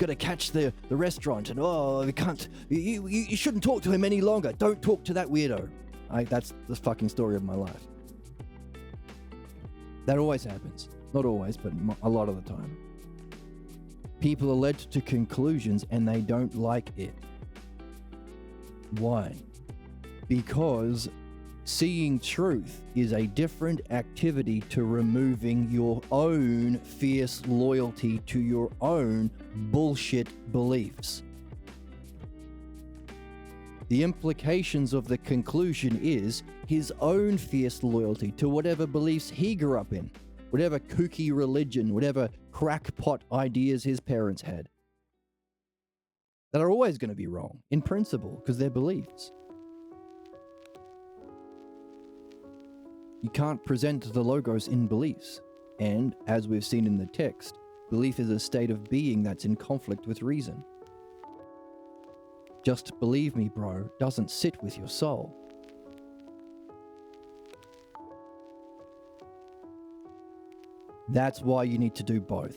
to catch the restaurant, and oh, we can't, you shouldn't talk to him any longer, don't talk to that weirdo. That's the fucking story of my life. That always happens. Not always, but a lot of the time. People are led to conclusions and they don't like it. Why? Because seeing truth is a different activity to removing your own fierce loyalty to your own bullshit beliefs. The implications of the conclusion is his own fierce loyalty to whatever beliefs he grew up in, whatever kooky religion, whatever crackpot ideas his parents had, that are always going to be wrong in principle because they're beliefs. You can't present the logos in beliefs. And as we've seen in the text, belief is a state of being that's in conflict with reason. Just believe me, bro, doesn't sit with your soul. That's why you need to do both.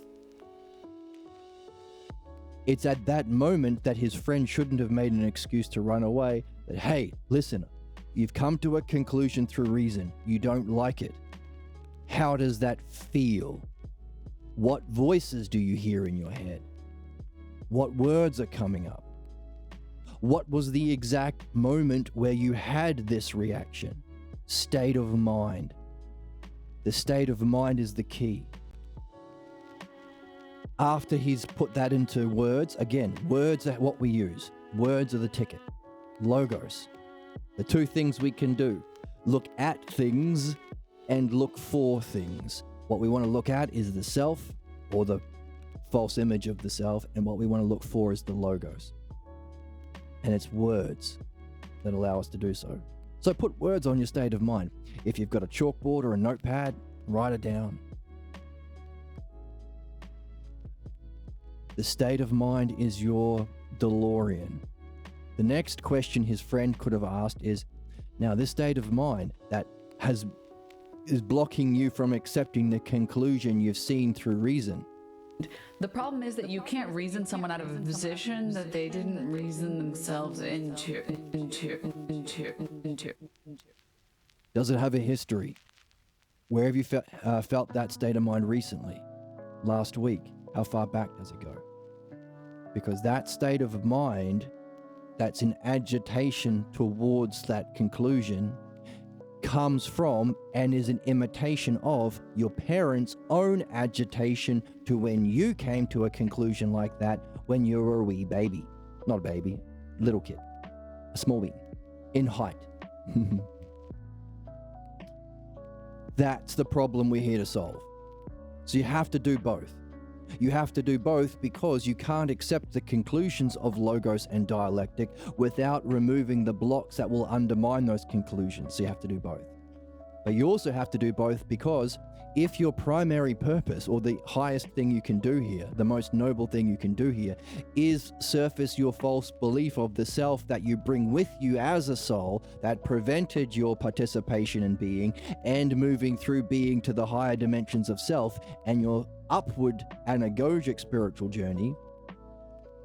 It's at that moment that his friend shouldn't have made an excuse to run away. That, hey, listen, you've come to a conclusion through reason. You don't like it. How does that feel? What voices do you hear in your head? What words are coming up? What was the exact moment where you had this reaction? State of mind. The state of mind is the key. After he's put that into words, again, words are what we use. Words are the ticket. Logos. The two things we can do. Look at things and look for things. What we want to look at is the self, or the false image of the self, and what we want to look for is the logos. And it's words that allow us to do so. So put words on your state of mind. If you've got a chalkboard or a notepad, write it down. The state of mind is your DeLorean. The next question his friend could have asked is, now this state of mind that is blocking you from accepting the conclusion you've seen through reason. The problem is that you can't reason someone out of a position that they didn't reason themselves into. Does it have a history? Where have you felt that state of mind recently? Last week? How far back does it go? Because that state of mind that's in agitation towards that conclusion comes from and is an imitation of your parents' own agitation to when you came to a conclusion like that when you were a wee baby. Not a baby, little kid. A small being. In height. That's the problem we're here to solve. So you have to do both. You have to do both because you can't accept the conclusions of logos and dialectic without removing the blocks that will undermine those conclusions. So you have to do both. But you also have to do both because if your primary purpose, or the highest thing you can do here, the most noble thing you can do here, is surface your false belief of the self that you bring with you as a soul that prevented your participation in being and moving through being to the higher dimensions of self and your upward anagogic spiritual journey,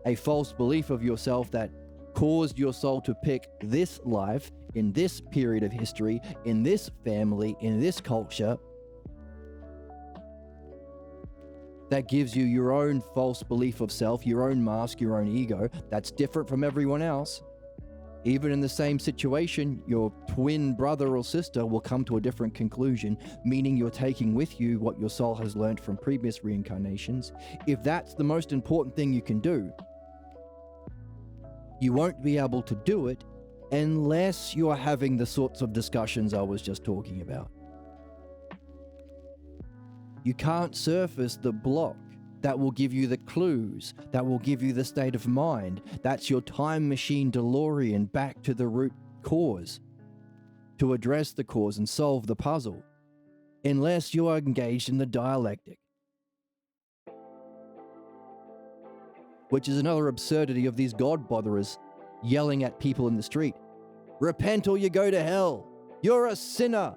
a false belief of yourself that caused your soul to pick this life in this period of history, in this family, in this culture, that gives you your own false belief of self, your own mask, your own ego, that's different from everyone else. Even in the same situation, your twin brother or sister will come to a different conclusion, meaning you're taking with you what your soul has learned from previous reincarnations. If that's the most important thing you can do, you won't be able to do it unless you are having the sorts of discussions I was just talking about. You can't surface the block that will give you the clues, that will give you the state of mind. That's your time machine DeLorean back to the root cause, to address the cause and solve the puzzle, unless you are engaged in the dialectic. Which is another absurdity of these God botherers yelling at people in the street. Repent or you go to hell. You're a sinner.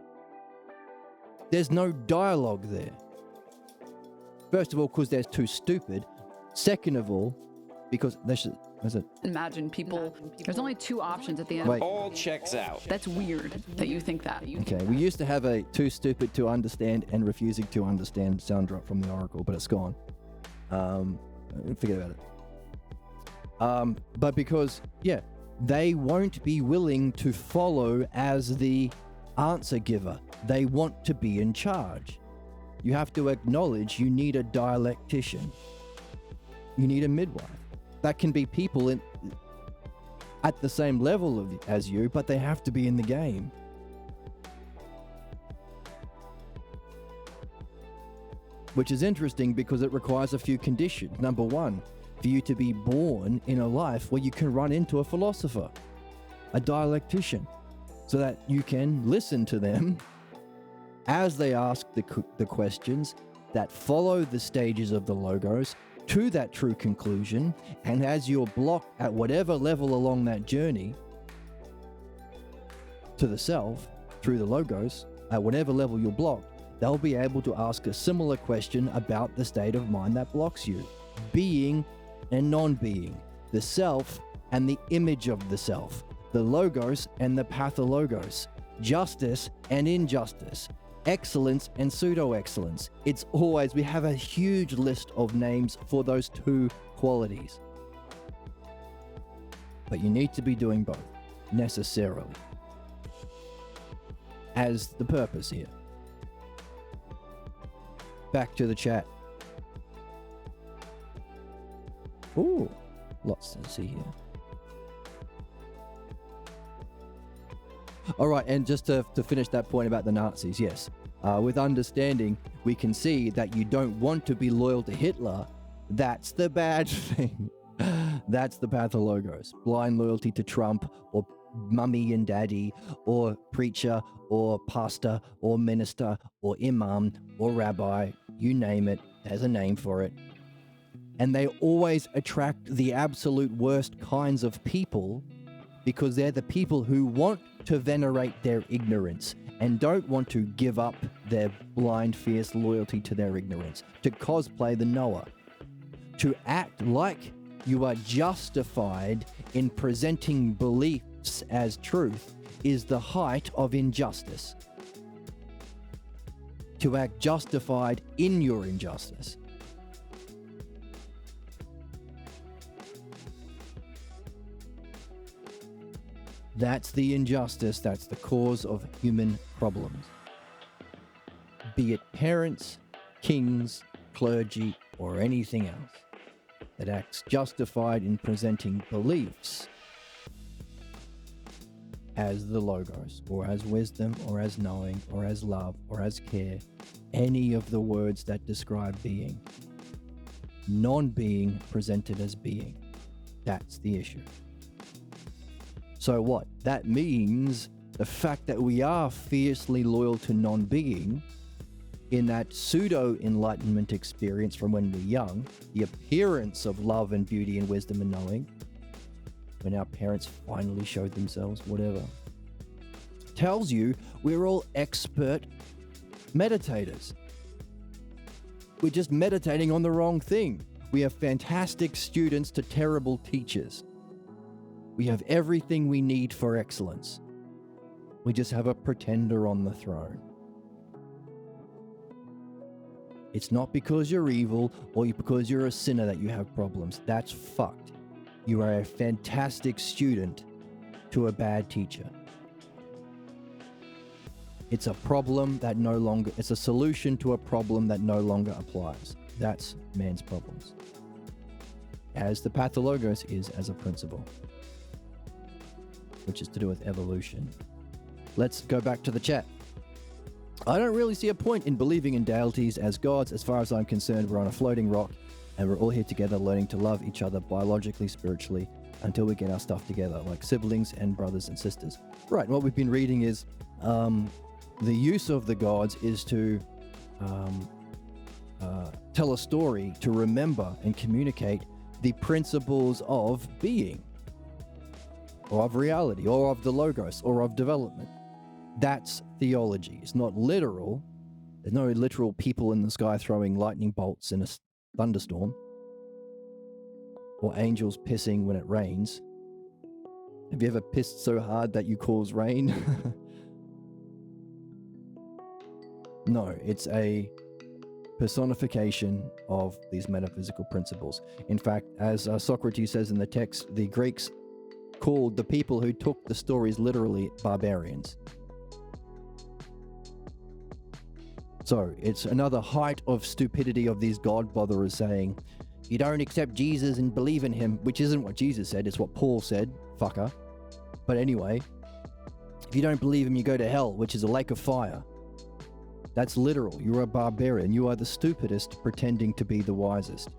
There's no dialogue there. First of all, because they're too stupid. Second of all, because Imagine people. There's only two options at the end. Wait. All checks out. That's weird that you think that. Okay, we used to have a too stupid to understand and refusing to understand sound drop from the Oracle, but it's gone. Forget about it. But because, they won't be willing to follow as the answer giver. They want to be in charge. You have to acknowledge you need a dialectician. You need a midwife. That can be people at the same level as you, but they have to be in the game. Which is interesting because it requires a few conditions. Number one, for you to be born in a life where you can run into a philosopher, a dialectician, so that you can listen to them as they ask the questions that follow the stages of the logos to that true conclusion. And as you're blocked at whatever level along that journey to the self, through the logos, at whatever level you're blocked, they'll be able to ask a similar question about the state of mind that blocks you. Being and non-being, the self and the image of the self, the logos and the pathologos, justice and injustice, excellence and pseudo-excellence. It's always, we have a huge list of names for those two qualities. But you need to be doing both, necessarily, as the purpose here. Back to the chat. Ooh, lots to see here. All right, and just to finish that point about the Nazis, yes. With understanding, we can see that you don't want to be loyal to Hitler. That's the bad thing. That's the pathologos. Blind loyalty to Trump or mummy and daddy or preacher or pastor or minister or imam or rabbi, you name it, there's a name for it. And they always attract the absolute worst kinds of people because they're the people who want to venerate their ignorance and don't want to give up their blind, fierce loyalty to their ignorance, to cosplay the knower, to act like you are justified in presenting beliefs as truth is the height of injustice. To act justified in your injustice. That's the injustice, that's the cause of human problems. Be it parents, kings, clergy, or anything else that acts justified in presenting beliefs as the logos, or as wisdom, or as knowing, or as love, or as care, any of the words that describe being. Non-being presented as being. That's the issue. So what? That means the fact that we are fiercely loyal to non-being in that pseudo-enlightenment experience from when we're young, the appearance of love and beauty and wisdom and knowing, when our parents finally showed themselves, whatever, tells you we're all expert meditators. We're just meditating on the wrong thing. We have fantastic students to terrible teachers. We have everything we need for excellence. We just have a pretender on the throne. It's not because you're evil or because you're a sinner that you have problems. That's fucked. You are a fantastic student to a bad teacher. It's a problem that no longer, it's a solution to a problem that no longer applies. That's man's problems. As the pathologos is as a principle, which is to do with evolution. Let's go back to the chat. I don't really see a point in believing in deities as gods. As far as I'm concerned, we're on a floating rock and we're all here together learning to love each other biologically, spiritually, until we get our stuff together, like siblings and brothers and sisters. Right, and what we've been reading is the use of the gods is to tell a story, to remember and communicate the principles of being, or of reality, or of the logos, or of development. That's theology. It's not literal. There's no literal people in the sky throwing lightning bolts in a thunderstorm, or angels pissing when it rains. Have you ever pissed so hard that you cause rain? No, it's a personification of these metaphysical principles. In fact, as Socrates says in the text, the Greeks called the people who took the stories literally barbarians. So it's another height of stupidity of these God botherers saying, you don't accept Jesus and believe in him, which isn't what Jesus said, it's what Paul said, fucker. But anyway, if you don't believe him, you go to hell, which is a lake of fire. That's literal. You're a barbarian. You are the stupidest pretending to be the wisest.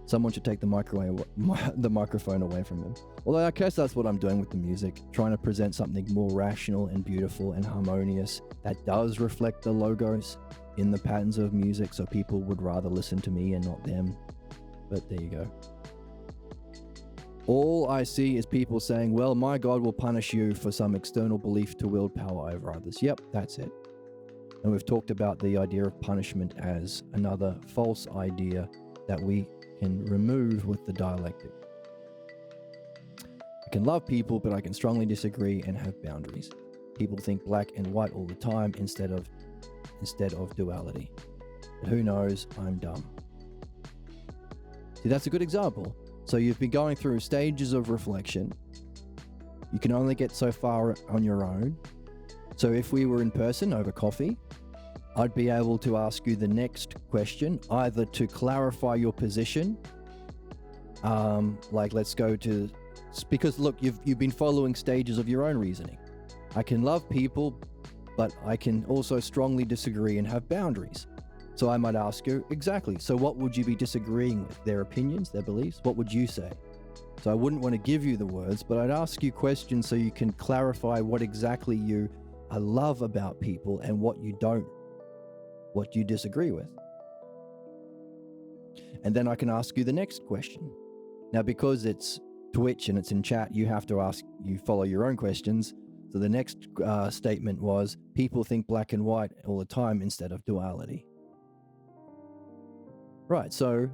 Someone should take the microphone away from him. Although I guess that's what I'm doing with the music, trying to present something more rational and beautiful and harmonious that does reflect the logos in the patterns of music, so people would rather listen to me and not them. But there you go. All I see is people saying, well, my God will punish you for some external belief to wield power over others. Yep, that's it. And we've talked about the idea of punishment as another false idea that we can remove with the dialectic. I can love people, but I can strongly disagree and have boundaries. People think black and white all the time instead of duality. But who knows? I'm dumb. See, that's a good example. So you've been going through stages of reflection. You can only get so far on your own. So if we were in person over coffee, I'd be able to ask you the next question, either to clarify your position, like let's go to, because look, you've been following stages of your own reasoning. I can love people, but I can also strongly disagree and have boundaries. So I might ask you, exactly, so what would you be disagreeing with? Their opinions, their beliefs? What would you say? So I wouldn't want to give you the words, but I'd ask you questions so you can clarify what exactly you love about people and what you don't, what you disagree with. And then I can ask you the next question. Now, because it's Twitch and it's in chat, you have to follow your own questions. So the next statement was, people think black and white all the time instead of duality. Right, so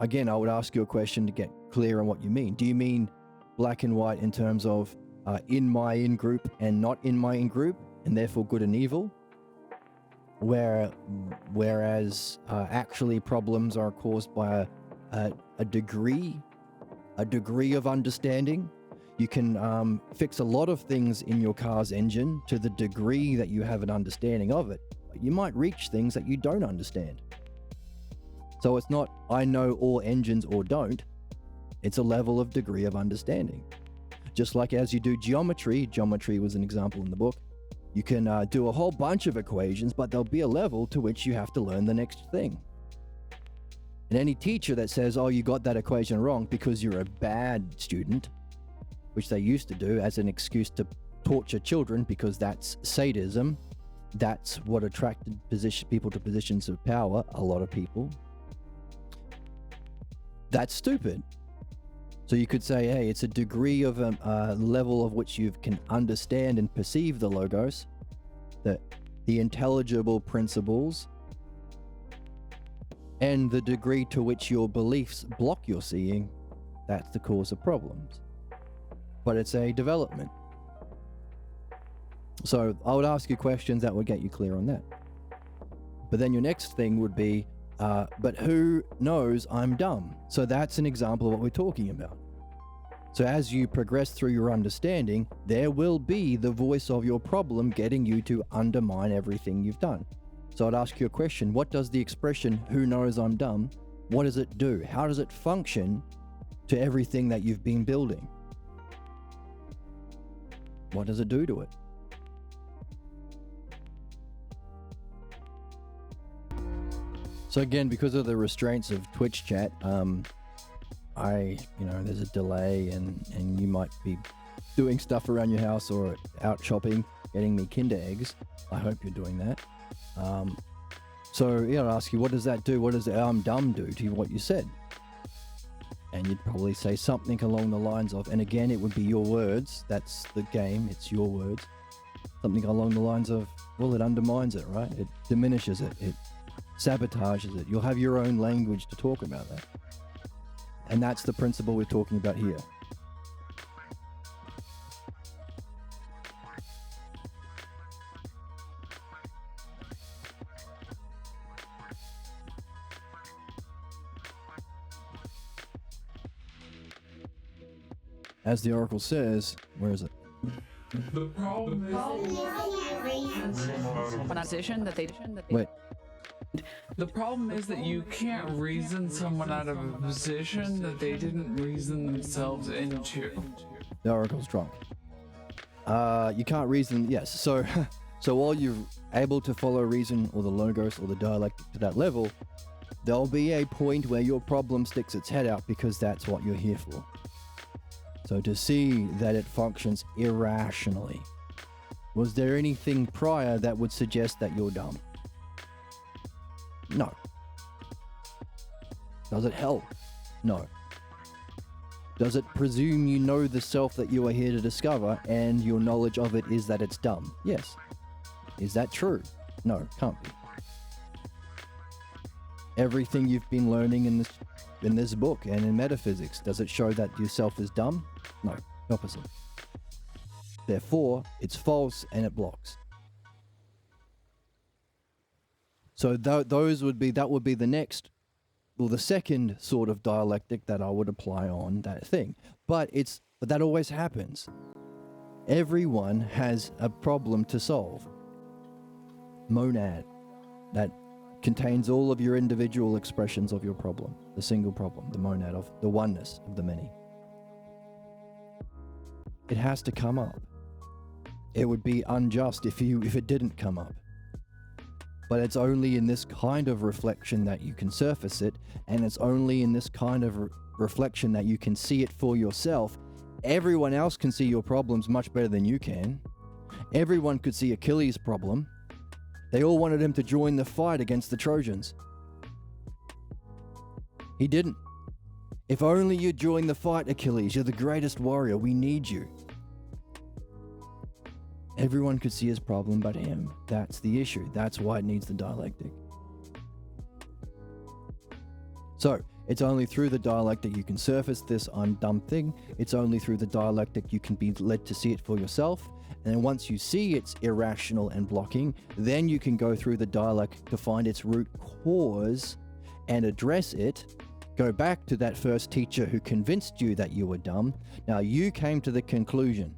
again, I would ask you a question to get clear on what you mean. Do you mean black and white in terms of in my in group and not in my in group, and therefore good and evil? Whereas actually problems are caused by a degree of understanding. You can fix a lot of things in your car's engine to the degree that you have an understanding of it. But you might reach things that you don't understand. So it's not I know all engines or don't. It's a level of degree of understanding. Just like as you do geometry was an example in the book, you can do a whole bunch of equations, but there'll be a level to which you have to learn the next thing. And any teacher that says, oh, you got that equation wrong because you're a bad student, which they used to do as an excuse to torture children because that's sadism, that's what attracted people to positions of power, a lot of people. That's stupid. So you could say, hey, it's a degree of a level of which you can understand and perceive the logos, the intelligible principles, and the degree to which your beliefs block your seeing. That's the cause of problems. But it's a development. So I would ask you questions that would get you clear on that. But then your next thing would be, but who knows I'm dumb? So that's an example of what we're talking about. So as you progress through your understanding, there will be the voice of your problem getting you to undermine everything you've done. So I'd ask you a question. What does the expression, who knows I'm dumb, what does it do? How does it function to everything that you've been building? What does it do to it? So again, because of the restraints of Twitch chat, there's a delay and you might be doing stuff around your house or out shopping, getting me Kinder eggs. I hope you're doing that. I'll ask you, what does that do? What does I'm dumb do to what you said? And you'd probably say something along the lines of, and again, it would be your words. That's the game. It's your words. Something along the lines of, well, it undermines it, right? It diminishes it. It sabotages it. You'll have your own language to talk about that. And that's the principle we're talking about here. As the Oracle says, where is it? The problem is Wait. The problem is that you can't reason someone out of a position that they didn't reason themselves into. The Oracle's drunk. You can't reason, yes. So while you're able to follow reason or the logos or the dialectic to that level, there'll be a point where your problem sticks its head out because that's what you're here for. So to see that it functions irrationally. Was there anything prior that would suggest that you're dumb? No. Does it help? No. Does it presume you know the self that you are here to discover and your knowledge of it is that it's dumb? Yes. Is that true? No, can't be. Everything you've been learning in this book and in metaphysics, does it show that yourself is dumb? No, the opposite. Therefore, it's false and it blocks. So that would be the next, well, the second sort of dialectic that I would apply on that thing. But that always happens. Everyone has a problem to solve. Monad, that contains all of your individual expressions of your problem, the single problem, the monad of the oneness of the many. It has to come up. It would be unjust if it didn't come up. But it's only in this kind of reflection that you can surface it, and it's only in this kind of reflection that you can see it for yourself. Everyone else can see your problems much better than you can. Everyone could see Achilles' problem. They all wanted him to join the fight against the Trojans. He didn't. If only you join the fight, Achilles. You're the greatest warrior. We need you. Everyone could see his problem but him. That's the issue. That's why it needs the dialectic. So, It's only through the dialectic you can surface this I'm dumb thing. It's only through the dialectic you can be led to see it for yourself. And then once you see it's irrational and blocking, then you can go through the dialectic to find its root cause and address it. Go back to that first teacher who convinced you that you were dumb. Now you came to the conclusion.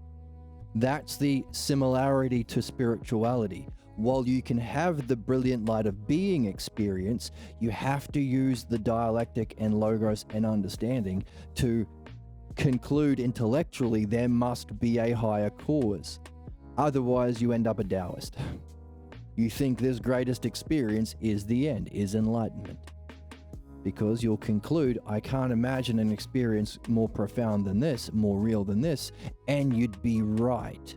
That's the similarity to spirituality. While you can have the brilliant light of being experience, you have to use the dialectic and logos and understanding to conclude intellectually there must be a higher cause. Otherwise, you end up a Taoist. You think this greatest experience is the end, is enlightenment. Because you'll conclude, I can't imagine an experience more profound than this, more real than this, and you'd be right.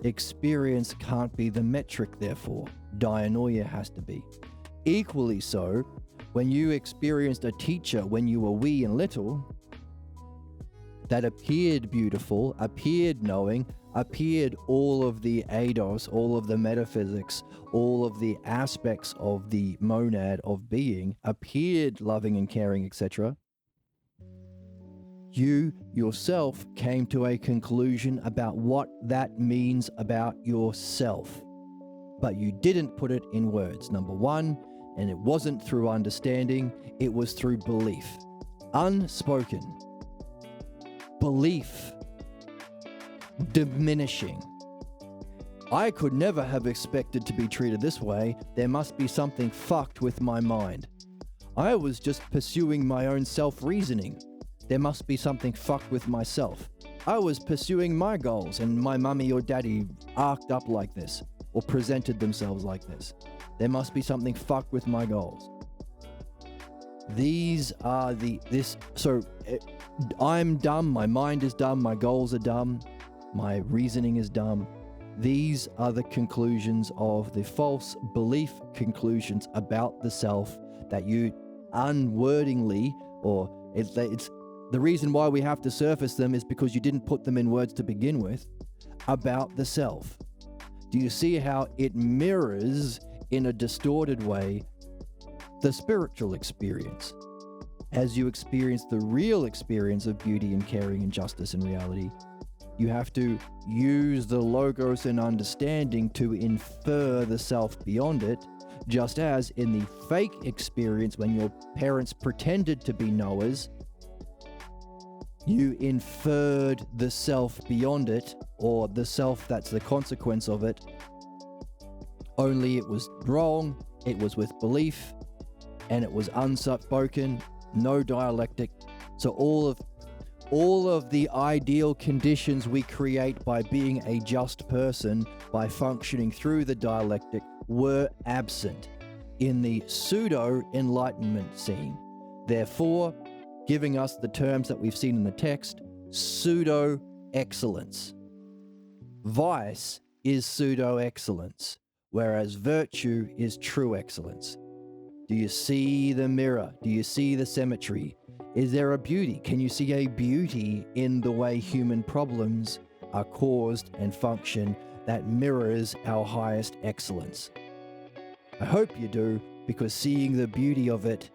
Experience can't be the metric, therefore. Dianoia has to be. Equally so, when you experienced a teacher when you were wee and little, that appeared beautiful, appeared knowing, appeared all of the eidos, all of the metaphysics, all of the aspects of the monad of being, appeared loving and caring, etc. You yourself came to a conclusion about what that means about yourself. But you didn't put it in words, number one, and it wasn't through understanding, it was through belief. Unspoken. Belief. Diminishing. I could never have expected to be treated this way. There must be something fucked with my mind. I was just pursuing my own self-reasoning. There must be something fucked with myself. I was pursuing my goals and my mummy or daddy arced up like this or presented themselves like this. There must be something fucked with my goals. I'm dumb, my mind is dumb, my goals are dumb, my reasoning is dumb. These are the conclusions of the false belief conclusions about the self that you unwordingly, or it's the reason why we have to surface them is because you didn't put them in words to begin with, about the self. Do you see how it mirrors in a distorted way the spiritual experience? As you experience the real experience of beauty and caring and justice and reality, you have to use the logos and understanding to infer the self beyond it, just as in the fake experience when your parents pretended to be knowers, you inferred the self beyond it, or the self that's the consequence of it, only it was wrong, it was with belief, and it was unspoken, no dialectic. So all of the ideal conditions we create by being a just person, by functioning through the dialectic, were absent in the pseudo-enlightenment scene. Therefore, giving us the terms that we've seen in the text, pseudo-excellence. Vice is pseudo-excellence, whereas virtue is true excellence. Do you see the mirror? Do you see the symmetry? Is there a beauty? Can you see a beauty in the way human problems are caused and function that mirrors our highest excellence? I hope you do, because seeing the beauty of it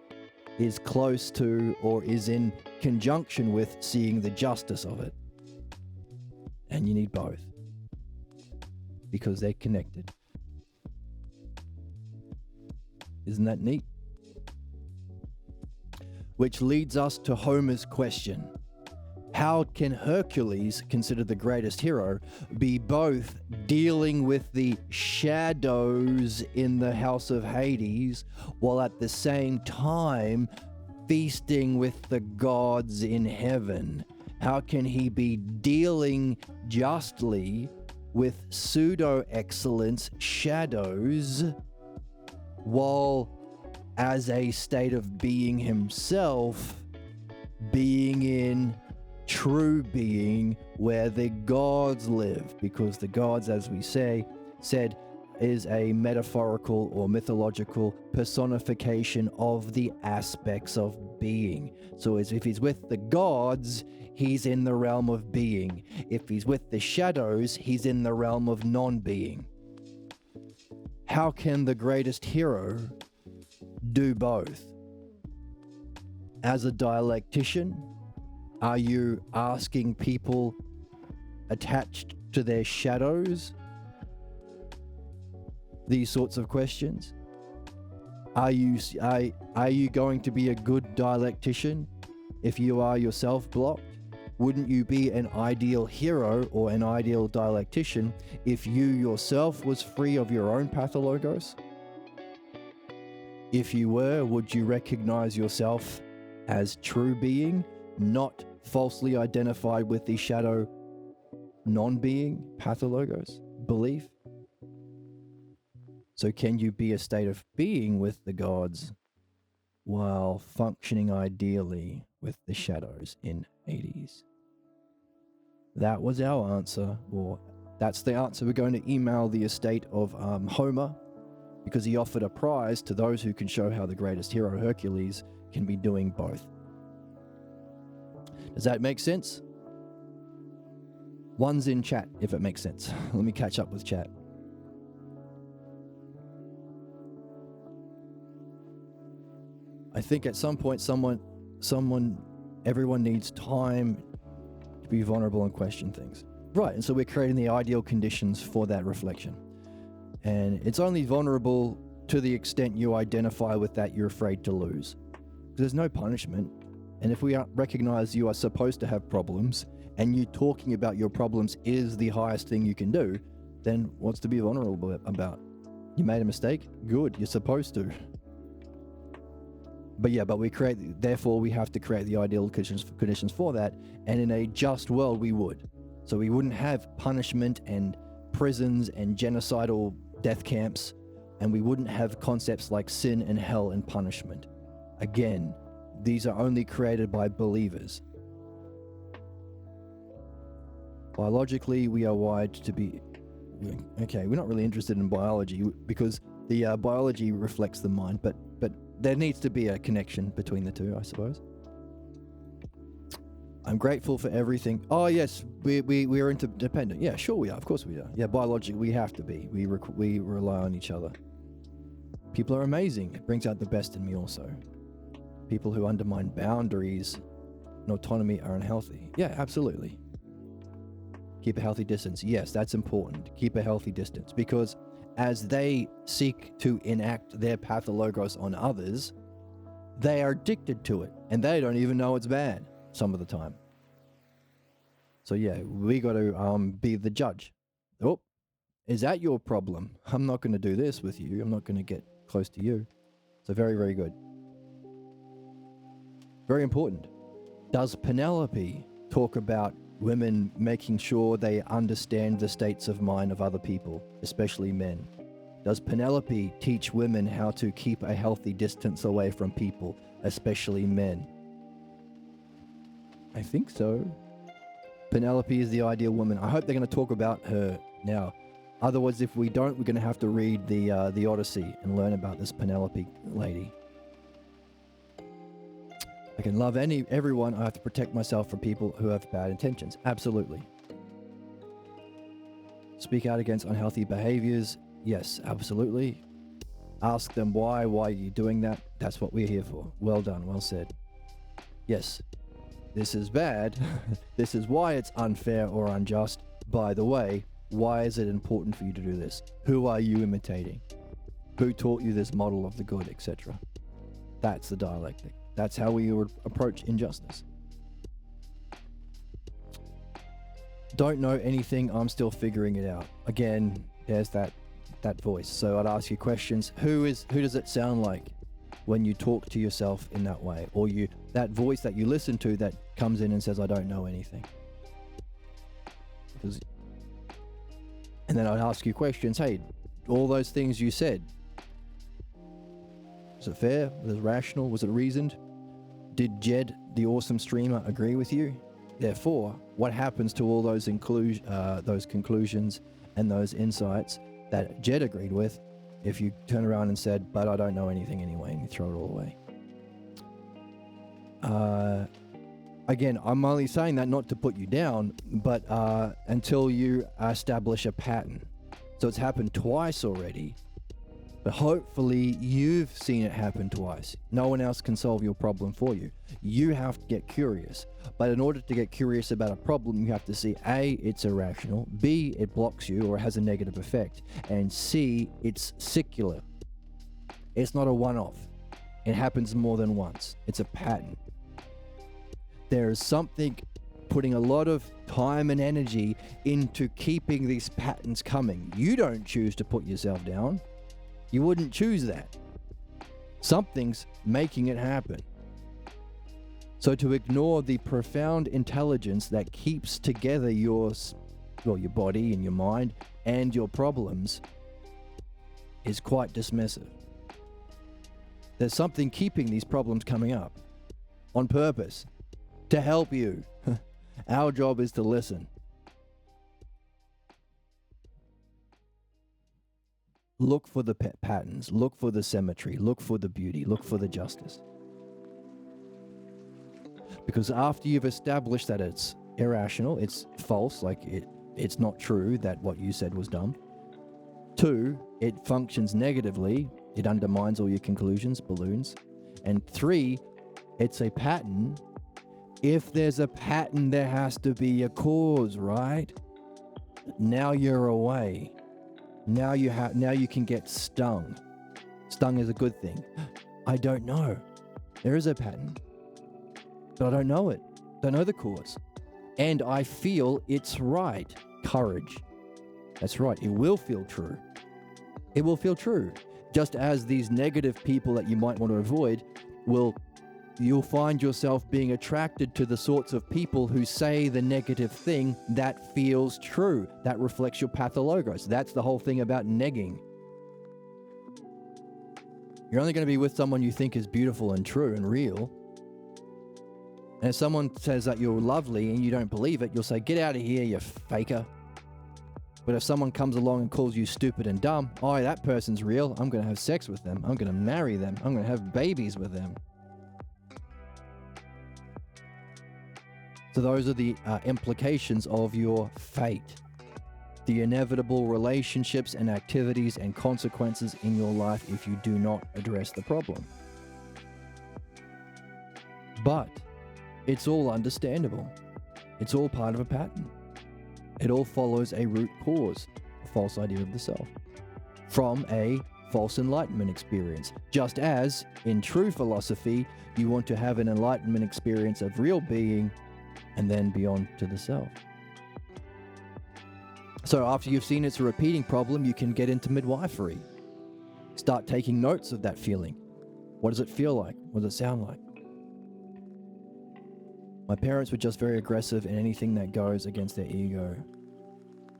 is close to or is in conjunction with seeing the justice of it. And you need both, because they're connected. Isn't that neat? Which leads us to Homer's question. How can Hercules, considered the greatest hero, be both dealing with the shadows in the house of Hades, while at the same time feasting with the gods in heaven? How can he be dealing justly with pseudo-excellence shadows, while as a state of being himself, being in true being where the gods live? Because the gods, as we said, is a metaphorical or mythological personification of the aspects of being. So as if he's with the gods, he's in the realm of being. If he's with the shadows, he's in the realm of non-being. How can the greatest hero do both? as a dialectician, are you asking people attached to their shadows these sorts of questions? Are you going to be a good dialectician if you are yourself blocked? Wouldn't you be an ideal hero or an ideal dialectician if you yourself was free of your own pathologos? If you were, would you recognize yourself as true being, not falsely identified with the shadow non-being pathologos belief? So can you be a state of being with the gods while functioning ideally with the shadows in Hades? That was our answer, or that's the answer we're going to email the estate of Homer, because he offered a prize to those who can show how the greatest hero, Hercules, can be doing both. Does that make sense? One's in chat, if it makes sense. Let me catch up with chat. I think at some point everyone needs time to be vulnerable and question things. Right, and so we're creating the ideal conditions for that reflection. And it's only vulnerable to the extent you identify with that you're afraid to lose. There's no punishment. And if we recognize you are supposed to have problems, and you talking about your problems is the highest thing you can do, then what's to be vulnerable about? You made a mistake? Good, you're supposed to. But therefore we have to create the ideal conditions for that, and in a just world we would. So we wouldn't have punishment and prisons and genocidal death camps, and we wouldn't have concepts like sin and hell and punishment. Again, these are only created by believers. Biologically, we are wired to be... Okay, we're not really interested in biology because the biology reflects the mind, but there needs to be a connection between the two, I suppose. I'm grateful for everything. Oh yes, we are interdependent. Yeah, sure we are. Of course we are. Yeah, biologically we have to be. We rely on each other. People are amazing. It brings out the best in me also. People who undermine boundaries and autonomy are unhealthy. Yeah, absolutely. Keep a healthy distance. Yes, that's important. Keep a healthy distance, because as they seek to enact their pathologos on others, they are addicted to it, and they don't even know it's bad some of the time. So yeah, we got to be the judge. Oh, is that your problem? I'm not going to do this with you. I'm not going to get close to you. So very, very good. Very important. Does Penelope talk about women making sure they understand the states of mind of other people, especially men? Does Penelope teach women how to keep a healthy distance away from people, especially men? I think so. Penelope is the ideal woman. I hope they're going to talk about her now. Otherwise, if we don't, we're going to have to read the Odyssey and learn about this Penelope lady. I can love everyone. I have to protect myself from people who have bad intentions. Absolutely. Speak out against unhealthy behaviors. Yes, absolutely. Ask them why are you doing that? That's what we're here for. Well done, well said. Yes, this is bad. This is why it's unfair or unjust. By the way, why is it important for you to do this? Who are you imitating? Who taught you this model of the good, etc.? That's the dialectic. That's how we would approach injustice. Don't know anything, I'm still figuring it out. Again, there's that voice. So I'd ask you questions. Who does it sound like when you talk to yourself in that way? Or that voice that you listen to that comes in and says, I don't know anything. And then I'd ask you questions. Hey, all those things you said, was it fair? Was it rational? Was it reasoned? Did Jed, the awesome streamer, agree with you? Therefore, what happens to all those conclusions and those insights that Jed agreed with if you turn around and said, but I don't know anything anyway, and you throw it all away? Again, I'm only saying that not to put you down, but until you establish a pattern. So it's happened twice already. But hopefully you've seen it happen twice. No one else can solve your problem for you. You have to get curious. But in order to get curious about a problem, you have to see A, it's irrational, B, it blocks you or has a negative effect, and C, it's secular. It's not a one-off. It happens more than once. It's a pattern. There is something putting a lot of time and energy into keeping these patterns coming. You don't choose to put yourself down. You wouldn't choose that. Something's making it happen. So to ignore the profound intelligence that keeps together your body and your mind and your problems is quite dismissive. There's something keeping these problems coming up on purpose to help you. Our job is to listen. Look for the patterns, look for the symmetry, look for the beauty, look for the justice. Because after you've established that it's irrational, it's false, like it's not true that what you said was dumb. 2, it functions negatively, it undermines all your conclusions, balloons. And 3, it's a pattern. If there's a pattern, there has to be a cause, right? Now you're away. Now you can get stung. Stung is a good thing. I don't know. There is a pattern, but I don't know it. Don't know the cause. And I feel it's right. Courage. That's right. It will feel true. It will feel true. Just as these negative people that you might want to avoid you'll find yourself being attracted to the sorts of people who say the negative thing that feels true. That reflects your pathologos. That's the whole thing about negging. You're only going to be with someone you think is beautiful and true and real. And if someone says that you're lovely and you don't believe it, you'll say, get out of here, you faker. But if someone comes along and calls you stupid and dumb, oh, that person's real. I'm going to have sex with them. I'm going to marry them. I'm going to have babies with them. So those are the implications of your fate. The inevitable relationships and activities and consequences in your life if you do not address the problem. But it's all understandable. It's all part of a pattern. It all follows a root cause, a false idea of the self, from a false enlightenment experience. Just as in true philosophy, you want to have an enlightenment experience of real being and then beyond to the self. So after you've seen it's a repeating problem, you can get into midwifery. Start taking notes of that feeling. What does it feel like? What does it sound like? My parents were just very aggressive, and anything that goes against their ego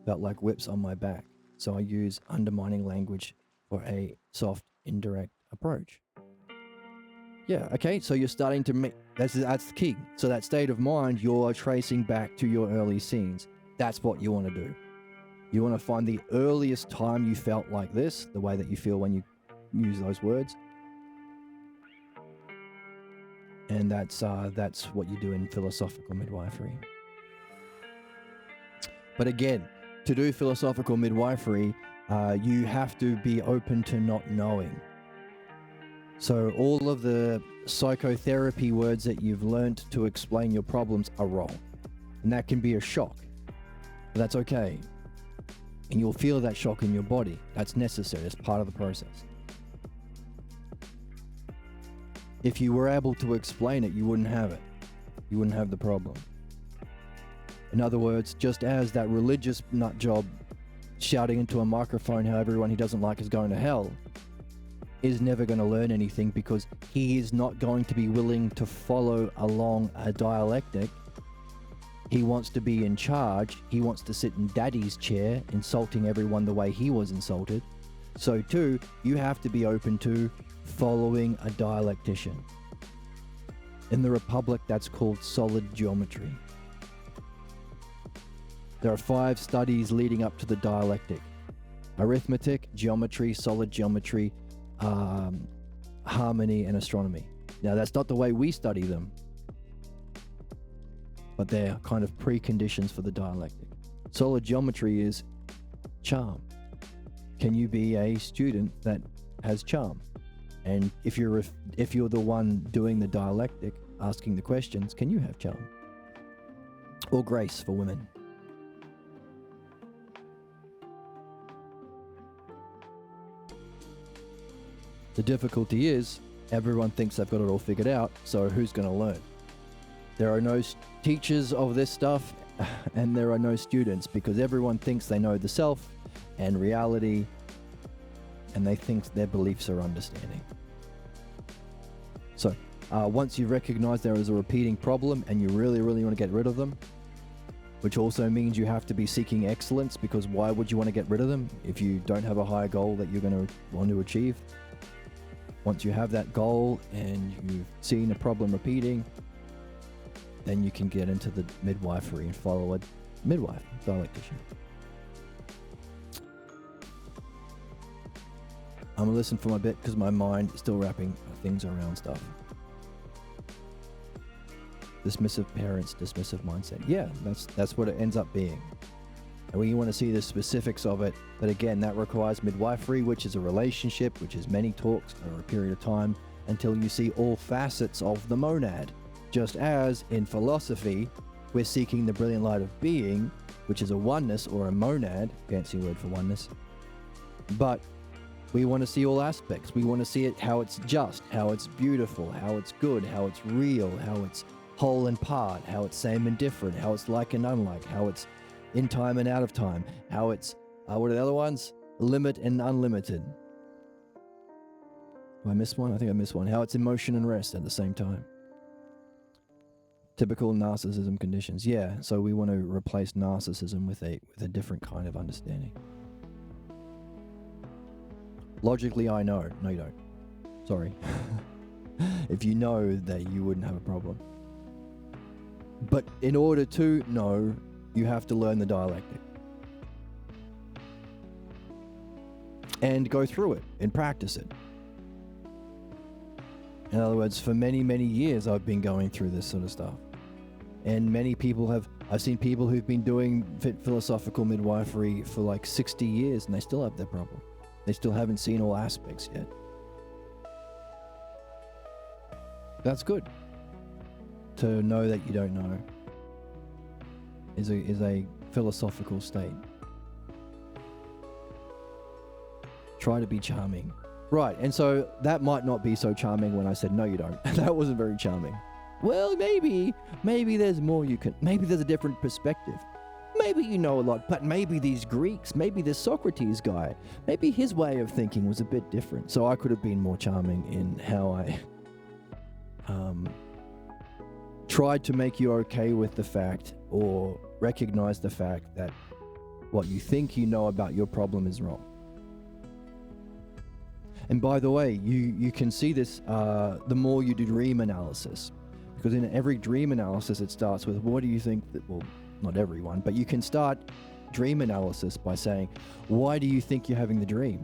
felt like whips on my back. So I use undermining language for a soft, indirect approach. Yeah, okay, so you're starting to make, that's the key. So that state of mind, you're tracing back to your early scenes. That's what you want to do. You want to find the earliest time you felt like this, the way that you feel when you use those words. And that's what you do in philosophical midwifery. But again, to do philosophical midwifery, you have to be open to not knowing. So all of the psychotherapy words that you've learned to explain your problems are wrong. And that can be a shock. But that's okay. And you'll feel that shock in your body. That's necessary. It's part of the process. If you were able to explain it, you wouldn't have it. You wouldn't have the problem. In other words, just as that religious nut job shouting into a microphone how everyone he doesn't like is going to hell is never going to learn anything, because he is not going to be willing to follow along a dialectic. He wants to be in charge. He wants to sit in daddy's chair, insulting everyone the way he was insulted. So too, you have to be open to following a dialectician. In the Republic, that's called solid geometry. There are 5 studies leading up to the dialectic: arithmetic, geometry, solid geometry, harmony, and astronomy. Now, that's not the way we study them, but they're kind of preconditions for the dialectic. Solid geometry is charm. Can you be a student that has charm. And if you're the one doing the dialectic, asking the questions, can you have charm? Or grace for women? The difficulty is, everyone thinks they've got it all figured out, so who's going to learn? There are no teachers of this stuff, and there are no students, because everyone thinks they know the self and reality, and they think their beliefs are understanding. So, once you recognize there is a repeating problem and you really, really want to get rid of them, which also means you have to be seeking excellence, because why would you want to get rid of them if you don't have a higher goal that you're going to want to achieve? Once you have that goal and you've seen a problem repeating, then you can get into the midwifery and follow a midwife, dialectician. I'm gonna listen for my bit because my mind is still wrapping things around stuff. Dismissive parents, dismissive mindset. Yeah, that's what it ends up being. And we want to see the specifics of it, but again, that requires midwifery, which is a relationship, which is many talks over a period of time until you see all facets of the monad. Just as in philosophy, we're seeking the brilliant light of being, which is a oneness or a monad, fancy word for oneness. But we want to see all aspects. We want to see it how it's just, how it's beautiful, how it's good, how it's real, how it's whole and part, how it's same and different, how it's like and unlike, how it's in time and out of time, how it's, what are the other ones? Limit and unlimited. Did I miss one? I think I missed one. How it's emotion and rest at the same time. Typical narcissism conditions. Yeah, so we want to replace narcissism with a different kind of understanding. Logically, I know. No, you don't. Sorry. If you know, that you wouldn't have a problem. But in order to know, you have to learn the dialectic. And go through it and practice it. In other words, for many, many years, I've been going through this sort of stuff. And many people I've seen people who've been doing philosophical midwifery for like 60 years and they still have that problem. They still haven't seen all aspects yet. That's good. To know that you don't know is a philosophical state. Try to be charming. Right, and so that might not be so charming when I said, no, you don't. That wasn't very charming. Well, maybe there's more you can, maybe there's a different perspective. Maybe you know a lot, but maybe these Greeks, maybe this Socrates guy, maybe his way of thinking was a bit different. So I could have been more charming in how I tried to make you okay with the fact or recognize the fact that what you think you know about your problem is wrong. And by the way, you can see this the more you do dream analysis. Because in every dream analysis, it starts with, what do you think that, well, not everyone, but you can start dream analysis by saying, why do you think you're having the dream?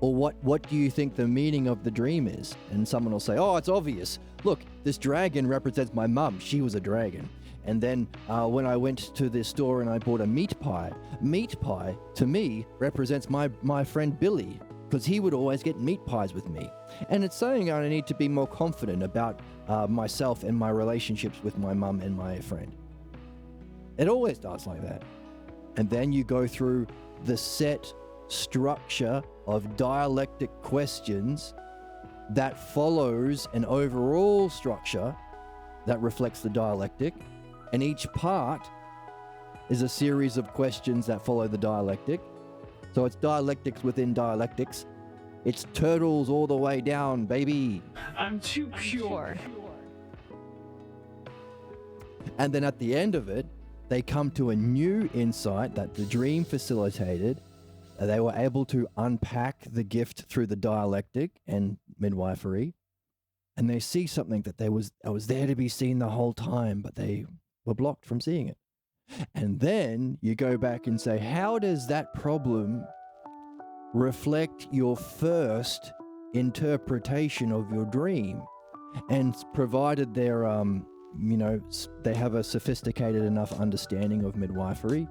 Or what do you think the meaning of the dream is? And someone will say, oh, it's obvious. Look, this dragon represents my mum. She was a dragon. And then when I went to the store and I bought a meat pie to me represents my friend Billy, because he would always get meat pies with me. And it's saying I need to be more confident about myself and my relationships with my mum and my friend. It always starts like that. And then you go through the set structure of dialectic questions that follows an overall structure that reflects the dialectic. And each part is a series of questions that follow the dialectic. So it's dialectics within dialectics. It's turtles all the way down, baby. I'm too pure. And then at the end of it, they come to a new insight that the dream facilitated. They were able to unpack the gift through the dialectic and midwifery. And they see something that was there to be seen the whole time, but they were blocked from seeing it. And then you go back and say, how does that problem reflect your first interpretation of your dream? And provided they're, they have a sophisticated enough understanding of midwifery,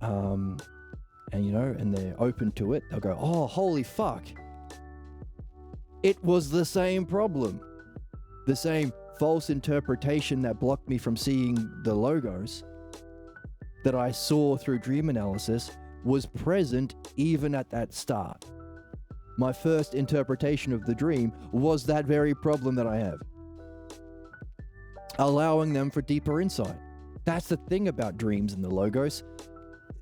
and they're open to it, they'll go, oh, holy fuck. It was the same problem. The same false interpretation that blocked me from seeing the logos that I saw through dream analysis was present even at that start. My first interpretation of the dream was that very problem that I have, allowing them for deeper insight. That's the thing about dreams and the logos.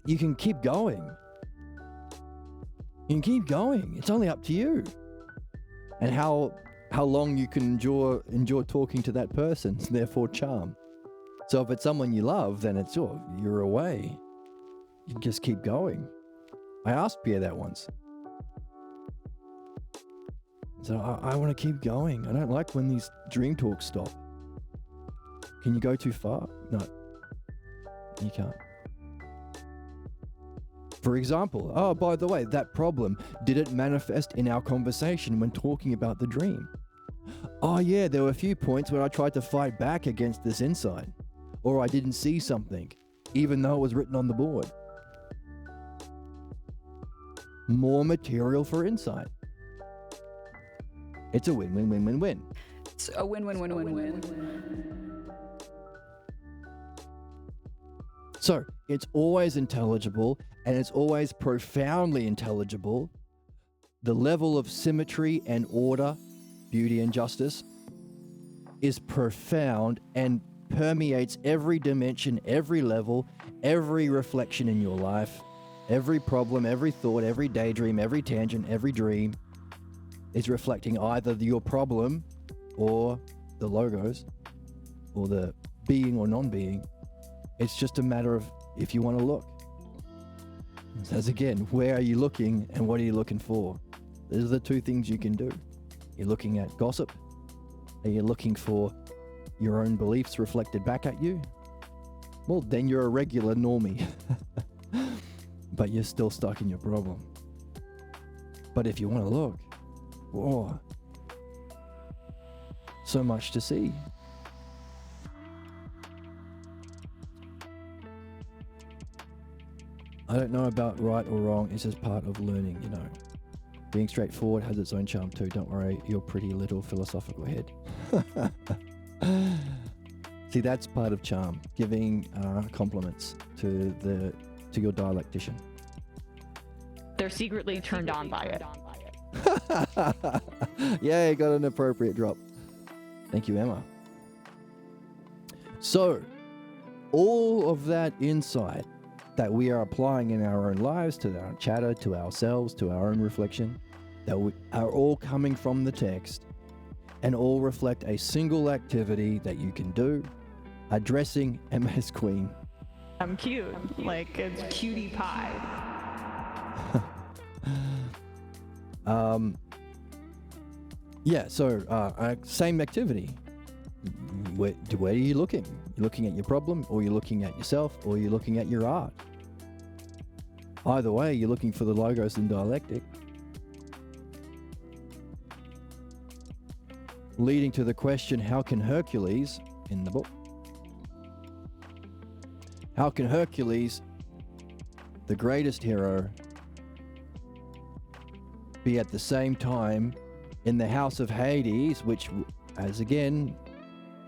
You can keep going. You can keep going. It's only up to you. And how long you can endure talking to that person, therefore charm. So if it's someone you love, then it's you're away. You can just keep going. I asked Pierre that once. So I want to keep going. I don't like when these dream talks stop. Can you go too far? No, you can't. For example, oh, by the way, that problem, did it manifest in our conversation when talking about the dream? Oh yeah, there were a few points where I tried to fight back against this insight, or I didn't see something, even though it was written on the board. More material for insight. It's a win-win-win-win-win. It's a win-win-win-win-win. So it's always intelligible, and it's always profoundly intelligible. The level of symmetry and order, beauty and justice, is profound and permeates every dimension, every level, every reflection in your life, every problem, every thought, every daydream, every tangent, every dream is reflecting either your problem or the logos or the being or non-being. It's just a matter of if you want to look. As again, where are you looking and what are you looking for? Those are the two things you can do. You're looking at gossip. Are you looking for your own beliefs reflected back at you? Well, then you're a regular normie. But you're still stuck in your problem. But if you want to look, whoa, so much to see. I don't know about right or wrong. It's just part of learning, you know. Being straightforward has its own charm too. Don't worry, your pretty little philosophical head. See, that's part of charm. Giving compliments to your dialectician. They're secretly turned on by it. Yeah, you got an appropriate drop. Thank you, Emma. So, all of that insight that we are applying in our own lives, to our chatter, to ourselves, to our own reflection, that we are all coming from the text and all reflect a single activity that you can do, addressing MS Queen. I'm cute. Like it's cutie pie. Same activity. Where are you looking? You're looking at your problem, or you're looking at yourself, or you're looking at your art. Either way, you're looking for the logos in dialectic. Leading to the question, how can Hercules, in the book, how can Hercules, the greatest hero, be at the same time in the house of Hades, which, as again,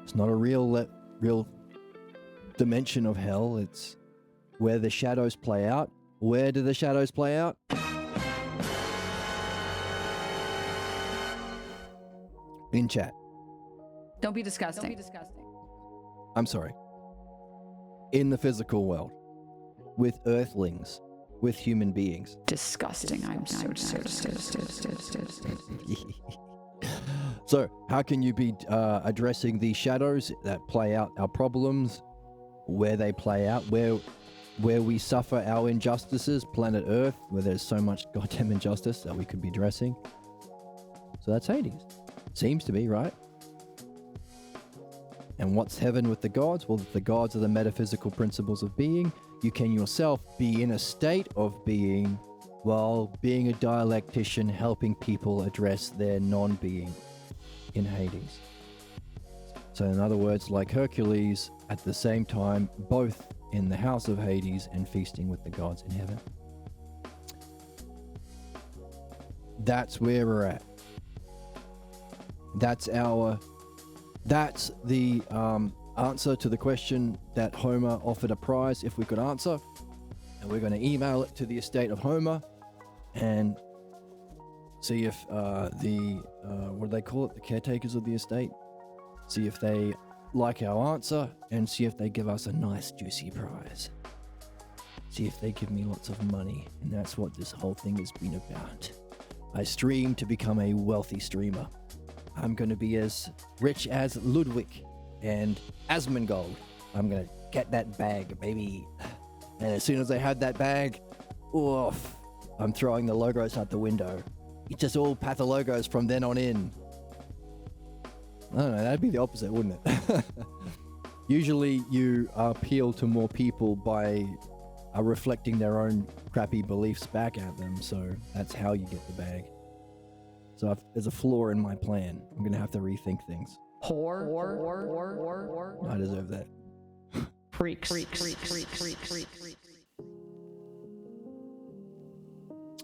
it's not a real dimension of hell. It's where the shadows play out. Where do the shadows play out? In chat. Don't be disgusting. I'm sorry. In the physical world. With earthlings. With human beings. Disgusting. I'm so disgusted. So, how can you be addressing the shadows that play out our problems, where they play out, where we suffer our injustices, planet Earth, where there's so much goddamn injustice that we could be addressing? So that's Hades. Seems to be, right? And what's heaven with the gods? Well, the gods are the metaphysical principles of being. You can yourself be in a state of being while being a dialectician, helping people address their non-being in Hades. So in other words, like Hercules, at the same time, both in the house of Hades and feasting with the gods in heaven. That's where we're at. That's the answer to the question that Homer offered a prize if we could answer. And we're going to email it to the estate of Homer and see if what do they call it? The caretakers of the estate. See if they like our answer and see if they give us a nice juicy prize. See if they give me lots of money. And that's what this whole thing has been about. I stream to become a wealthy streamer. I'm going to be as rich as Ludwig and Asmongold. I'm going to get that bag, baby. And as soon as I have that bag, oof, I'm throwing the logos out the window. It's just all pathologos from then on in. I don't know, that'd be the opposite, wouldn't it? Usually you appeal to more people by reflecting their own crappy beliefs back at them, so that's how you get the bag. So there's a flaw in my plan. I'm going to have to rethink things. I deserve that. Freaks.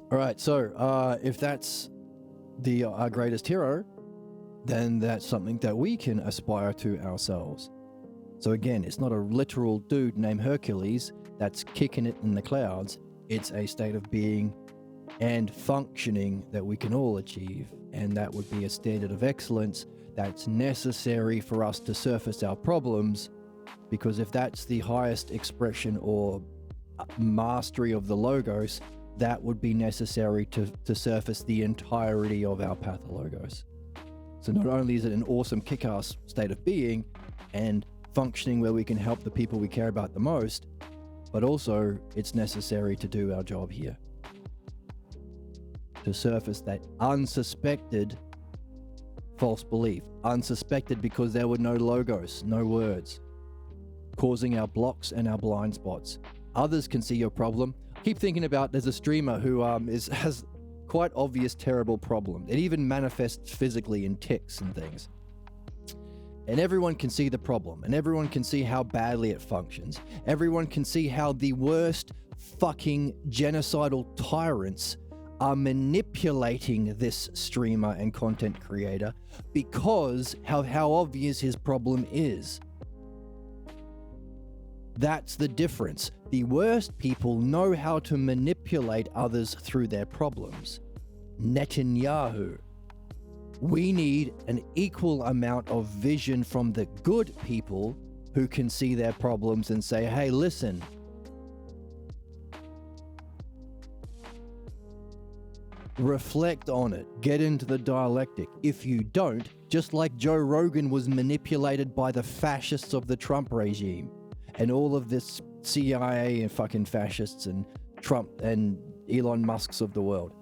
All right, so if that's our greatest hero, then that's something that we can aspire to ourselves. So again, it's not a literal dude named Hercules that's kicking it in the clouds. It's a state of being and functioning that we can all achieve, and that would be a standard of excellence that's necessary for us to surface our problems, because if that's the highest expression or mastery of the logos, that would be necessary to surface the entirety of our pathologos. So not only is it an awesome kick-ass state of being and functioning where we can help the people we care about the most, but also it's necessary to do our job here. To surface that unsuspected false belief. Unsuspected because there were no logos, no words, causing our blocks and our blind spots. Others can see your problem. Keep thinking about there's a streamer who has quite obvious terrible problem. It even manifests physically in tics and things. And everyone can see the problem, and everyone can see how badly it functions. Everyone can see how the worst fucking genocidal tyrants are manipulating this streamer and content creator because how obvious his problem is. That's the difference. The worst people know how to manipulate others through their problems. Netanyahu. We need an equal amount of vision from the good people who can see their problems and say, hey, listen, reflect on it, get into the dialectic. If you don't, just like Joe Rogan was manipulated by the fascists of the Trump regime and all of this CIA and fucking fascists and Trump and Elon Musks of the world.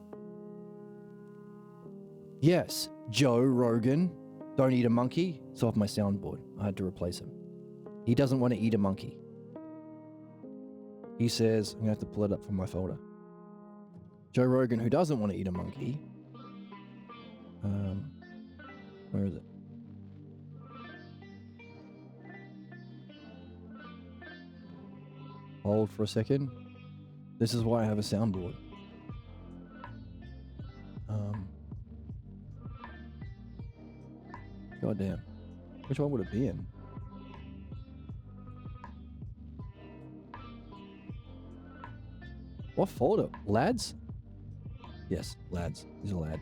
Yes, Joe Rogan, don't eat a monkey. It's off my soundboard. I had to replace him. He doesn't want to eat a monkey. He says, I'm going to have to pull it up from my folder. Joe Rogan, who doesn't want to eat a monkey. Where is it? Hold for a second. This is why I have a soundboard. Goddamn. Which one would it be in? What folder? Lads? Yes, lads. He's a lad.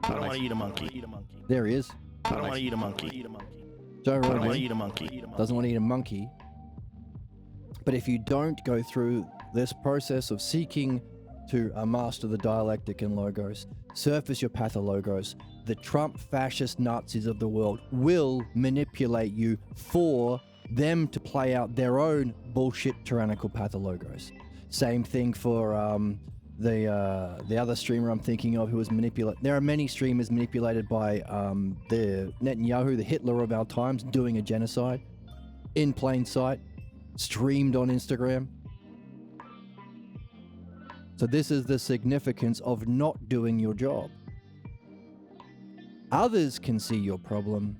I don't want to eat a monkey. There he is. I don't want to eat a monkey. Joe I don't want to Rogan eat a monkey. doesn't want to eat a monkey. But if you don't go through this process of seeking to master the dialectic and logos, surface your pathologos, the Trump fascist Nazis of the world will manipulate you for them to play out their own bullshit tyrannical pathologos. Same thing for the other streamer I'm thinking of who was manipulated. There are many streamers manipulated by the Netanyahu, the Hitler of our times, doing a genocide in plain sight, streamed on Instagram. So this is the significance of not doing your job. Others can see your problem,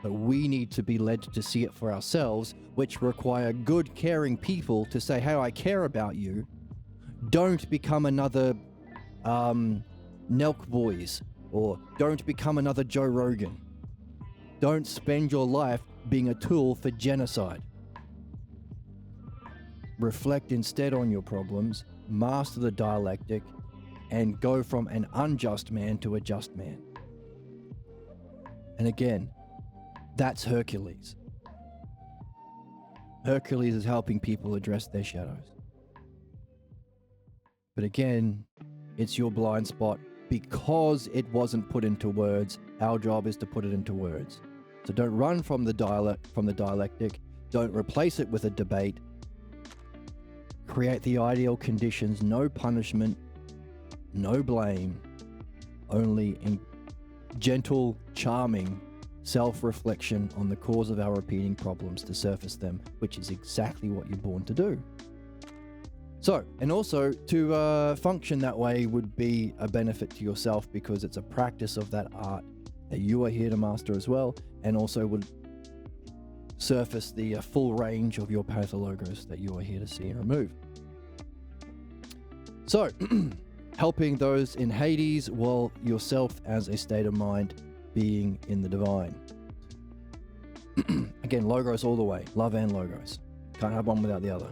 but we need to be led to see it for ourselves, which require good, caring people to say, hey, I care about you. Don't become another Nelk Boys Or don't become another Joe Rogan. Don't spend your life being a tool for genocide. Reflect instead on your problems, master the dialectic, and go from an unjust man to a just man. And again, that's Hercules. Hercules is helping people address their shadows. But again, it's your blind spot because it wasn't put into words. Our job is to put it into words. So don't run from the dialectic. Don't replace it with a debate. Create the ideal conditions, no punishment, no blame, only in gentle, charming self-reflection on the cause of our repeating problems to surface them, which is exactly what you're born to do. So, and also to function that way would be a benefit to yourself because it's a practice of that art that you are here to master as well, and also would surface the full range of your pathologos that you are here to see and remove. So, helping those in Hades while yourself as a state of mind being in the divine. Again, logos all the way. Love and logos. Can't have one without the other.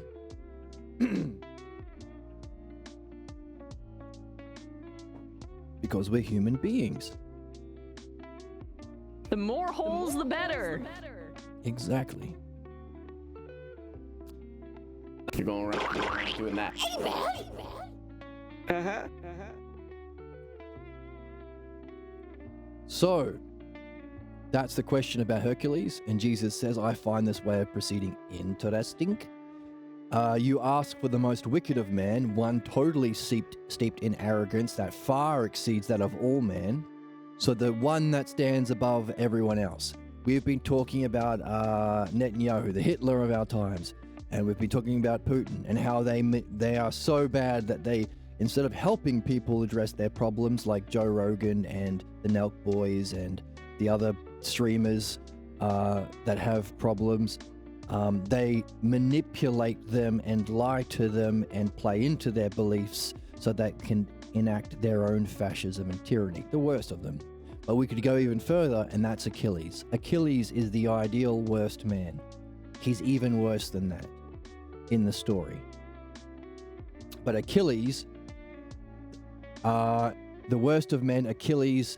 Because we're human beings. The more holes, the better. Exactly. You're going around doing that. So, that's the question about Hercules, and Jesus says, I find this way of proceeding interesting. You ask for the most wicked of man, one totally steeped in arrogance that far exceeds that of all men, so the one that stands above everyone else. We've been talking about Netanyahu, the Hitler of our times, and we've been talking about Putin and how they are so bad that they, instead of helping people address their problems like Joe Rogan and the Nelk Boys and the other streamers that have problems, they manipulate them and lie to them and play into their beliefs so that can enact their own fascism and tyranny, the worst of them. But we could go even further, and that's Achilles. Achilles is the ideal worst man. He's even worse than that in the story. But Achilles, the worst of men, Achilles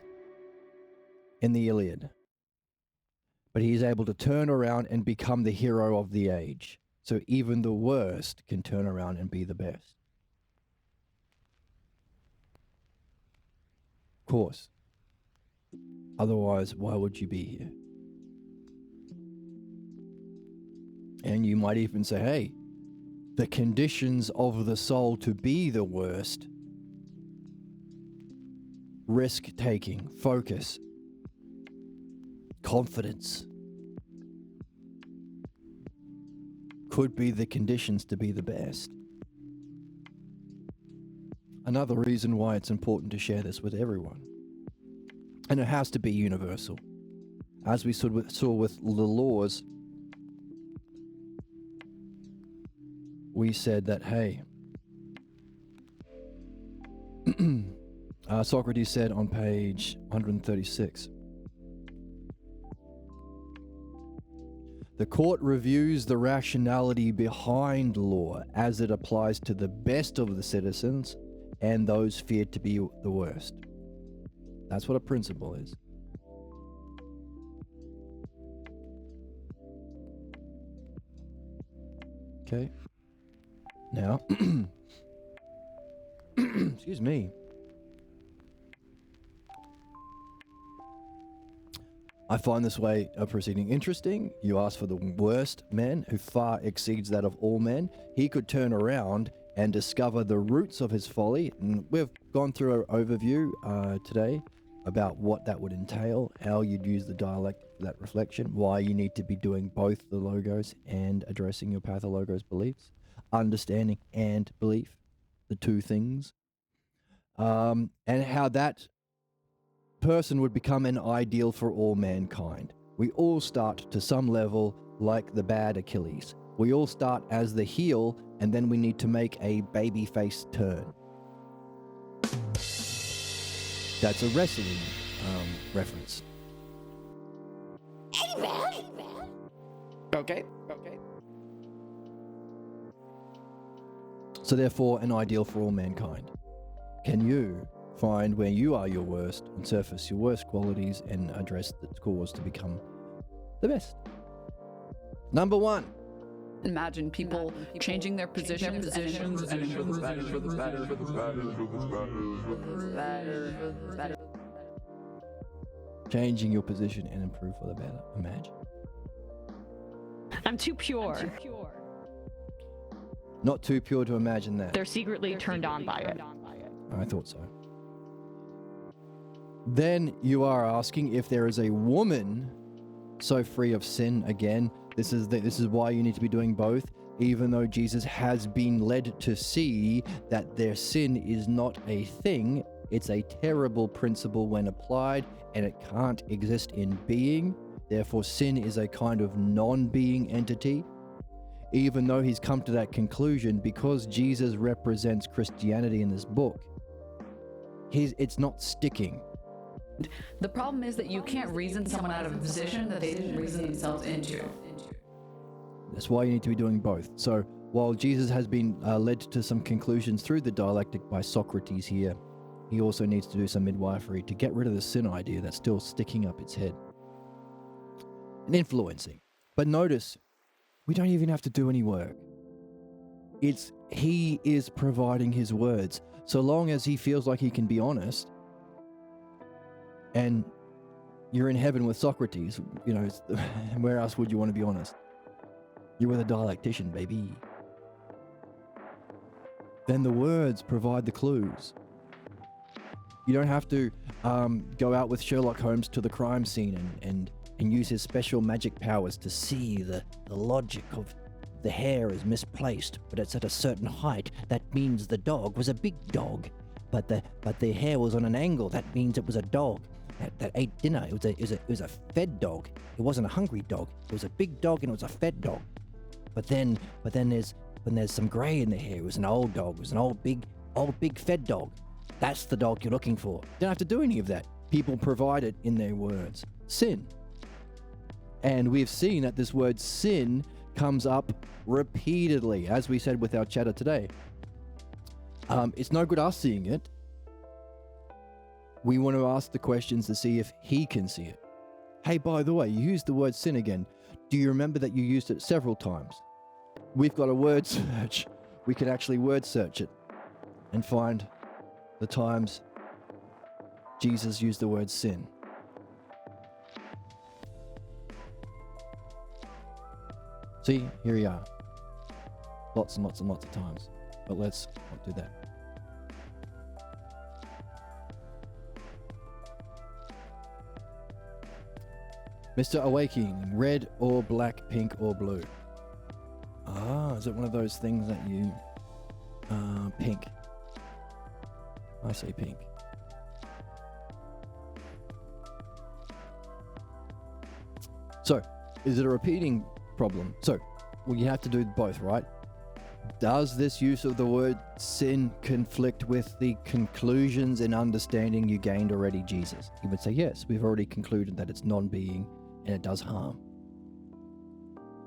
in the Iliad. But he's able to turn around and become the hero of the age. So even the worst can turn around and be the best. Of course. Otherwise, why would you be here? And you might even say, hey, the conditions of the soul to be the worst: risk-taking, focus, confidence, could be the conditions to be the best. Another reason why it's important to share this with everyone. And it has to be universal. As we saw with the laws, we said that, hey, Socrates said on page 136, the court reviews the rationality behind law as it applies to the best of the citizens and those feared to be the worst. That's what a principle is. Okay. Now, excuse me. I find this way of proceeding interesting. You ask for the worst man who far exceeds that of all men. He could turn around and discover the roots of his folly. And we've gone through an overview today about what that would entail, how you'd use the dialect for that reflection, why you need to be doing both the logos and addressing your pathologos beliefs, understanding and belief, the two things, and how that person would become an ideal for all mankind. We all start to some level like the bad Achilles. We all start as the heel, and then we need to make a baby face turn. That's a wrestling reference. Okay. So therefore, an ideal for all mankind. Can you find where you are your worst and surface your worst qualities and address the cause to become the best? Number 1. Imagine people changing their positions Positions and for the better, for the better, for the better. Changing your position and improve for the better. Imagine. I'm too pure. Not too pure to imagine that. They're secretly turned on by it. I thought so. Then you are asking if there is a woman so free of sin. Again, this is why you need to be doing both, even though Jesus has been led to see that their sin is not a thing. It's a terrible principle when applied, and it can't exist in being. Therefore, sin is a kind of non-being entity. Even though he's come to that conclusion, because Jesus represents Christianity in this book, it's not sticking. The problem is that you can't reason someone out of a position that they didn't reason themselves into. That's why you need to be doing both. So while Jesus has been led to some conclusions through the dialectic by Socrates here, he also needs to do some midwifery to get rid of the sin idea that's still sticking up its head and influencing. But notice, we don't even have to do any work. He is providing his words. So long as he feels like he can be honest, and you're in heaven with Socrates, where else would you want to be honest? You're with a dialectician, baby. Then the words provide the clues. You don't have to go out with Sherlock Holmes to the crime scene and use his special magic powers to see the logic of the hair is misplaced, but it's at a certain height. That means the dog was a big dog, but the hair was on an angle. That means it was a dog that ate dinner. It was a fed dog. It wasn't a hungry dog. It was a big dog and it was a fed dog. But then there's some gray in the hair. It was an old dog. It was an old big fed dog. That's the dog you're looking for. You don't have to do any of that. People provide it in their words. Sin. And we've seen that this word sin comes up repeatedly, as we said with our chatter today. It's no good us seeing it. We want to ask the questions to see if he can see it. Hey, by the way, you used the word sin again. Do you remember that you used it several times? We've got a word search. We can actually word search it and find the times Jesus used the word sin. See, here we are. Lots and lots and lots of times. But let's not do that. Mr. Awakening, red or black, pink or blue? Is it one of those things that you... pink. I say pink. So, is it a repeating problem? So, you have to do both, right? Does this use of the word sin conflict with the conclusions and understanding you gained already, Jesus? He would say, yes, we've already concluded that it's non-being and it does harm.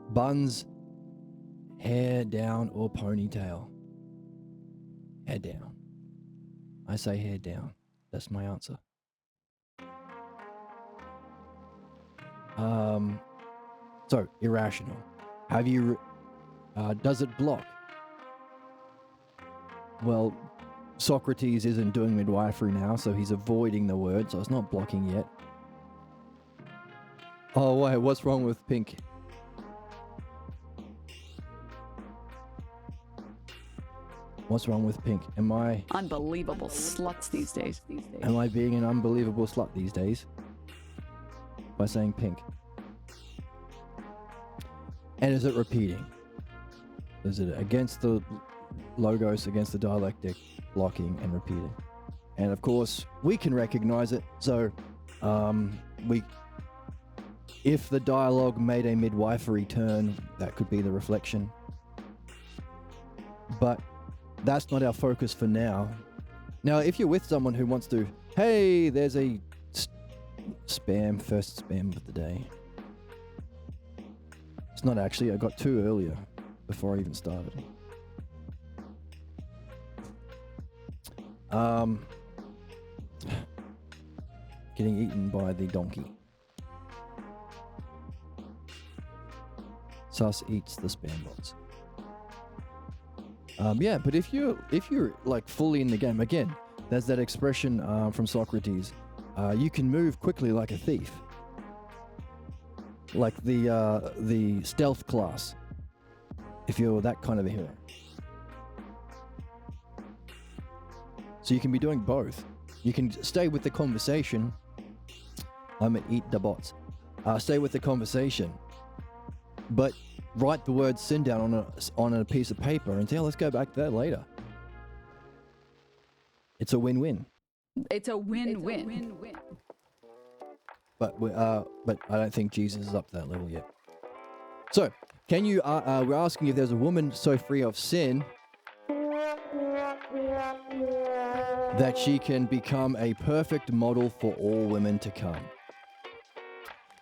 Buns, hair down or ponytail? Hair down. I say hair down. That's my answer. So, irrational. Have you... does it block? Well, Socrates isn't doing midwifery now, so he's avoiding the word, so it's not blocking yet. Oh, wait, what's wrong with pink? What's wrong with pink? Am I... Unbelievable sluts these days. Am I being an unbelievable slut these days? By saying pink. And is it repeating? Is it against the logos, against the dialectic, blocking and repeating? And of course, we can recognize it. So, if the dialogue made a midwifery turn, that could be the reflection. But that's not our focus for now. Now, if you're with someone who wants to Hey, there's a first spam of the day. It's not actually, I got 2 earlier before I even started. Getting eaten by the donkey. Sus eats the spam bots. Yeah, but if you're like fully in the game, again, there's that expression from Socrates. You can move quickly like a thief, like the stealth class. If you're that kind of a hero, so you can be doing both. You can stay with the conversation. I'm gonna eat the bots. Stay with the conversation, but write the word sin down on a piece of paper and say, oh, let's go back to that later. It's a win-win. It's a win-win. But I don't think Jesus is up to that level yet. So, can you? We're asking if there's a woman so free of sin that she can become a perfect model for all women to come.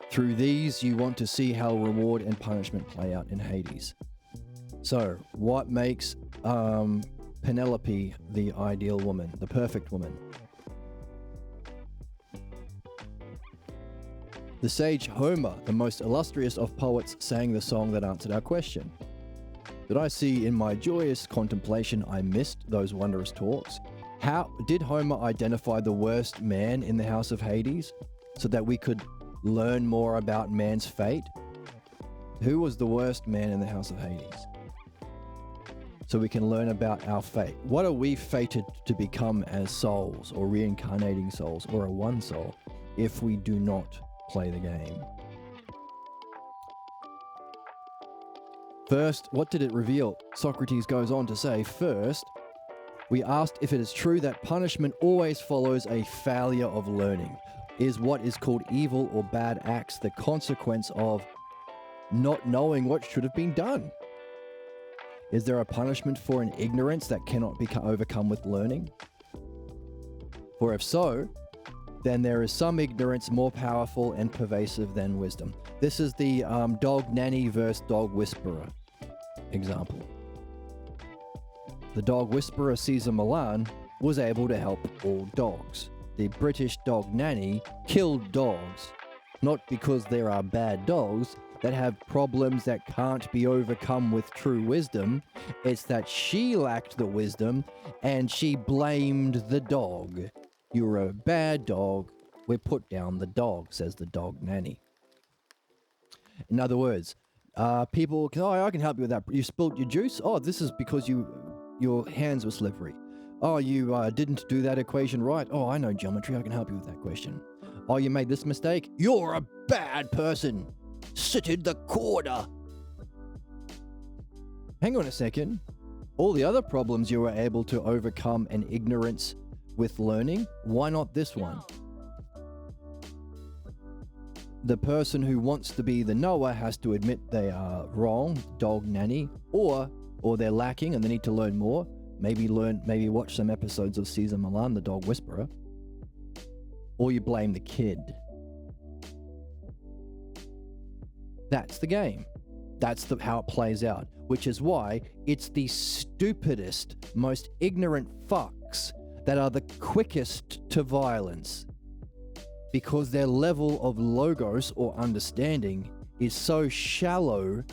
Through these, you want to see how reward and punishment play out in Hades. So, what makes Penelope the ideal woman, the perfect woman? The sage Homer, the most illustrious of poets, sang the song that answered our question. Did I see in my joyous contemplation I missed those wondrous talks? How did Homer identify the worst man in the house of Hades so that we could learn more about man's fate? Who was the worst man in the house of Hades? So we can learn about our fate. What are we fated to become as souls, or reincarnating souls, or a one soul, if we do not play the game? First, what did it reveal? Socrates goes on to say, first, we asked if it is true that punishment always follows a failure of learning. Is what is called evil or bad acts the consequence of not knowing what should have been done? Is there a punishment for an ignorance that cannot be overcome with learning? For if so, then there is some ignorance more powerful and pervasive than wisdom. This is the dog nanny versus dog whisperer example. The dog whisperer Caesar Milan was able to help all dogs. The British dog nanny killed dogs, not because there are bad dogs that have problems that can't be overcome with true wisdom. It's that she lacked the wisdom and she blamed the dog. You're a bad dog. We put down the dog, says the dog nanny. In other words, people can, I can help you with that. You spilt your juice? Oh, this is because your hands were slippery. Oh, you didn't do that equation right? Oh, I know geometry. I can help you with that question. Oh, you made this mistake? You're a bad person. Sit in the corner. Hang on a second. All the other problems you were able to overcome and ignorance with learning, why not this one? The person who wants to be the knower has to admit they are wrong, dog nanny, or they're lacking and they need to learn more. Maybe watch some episodes of Caesar Milan, the dog whisperer. Or you blame the kid. That's the game. That's how it plays out, which is why it's the stupidest, most ignorant fucks that are the quickest to violence, because their level of logos or understanding is so shallow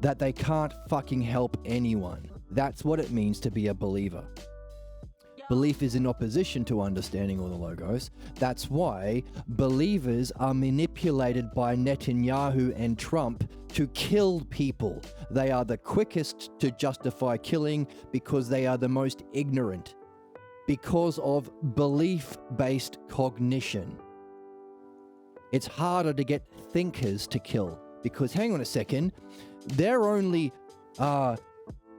that they can't fucking help anyone. That's what it means to be a believer. Belief is in opposition to understanding all the logos. That's why believers are manipulated by Netanyahu and Trump to kill people. They are the quickest to justify killing because they are the most ignorant, because of belief-based cognition. It's harder to get thinkers to kill because, hang on a second, they're only,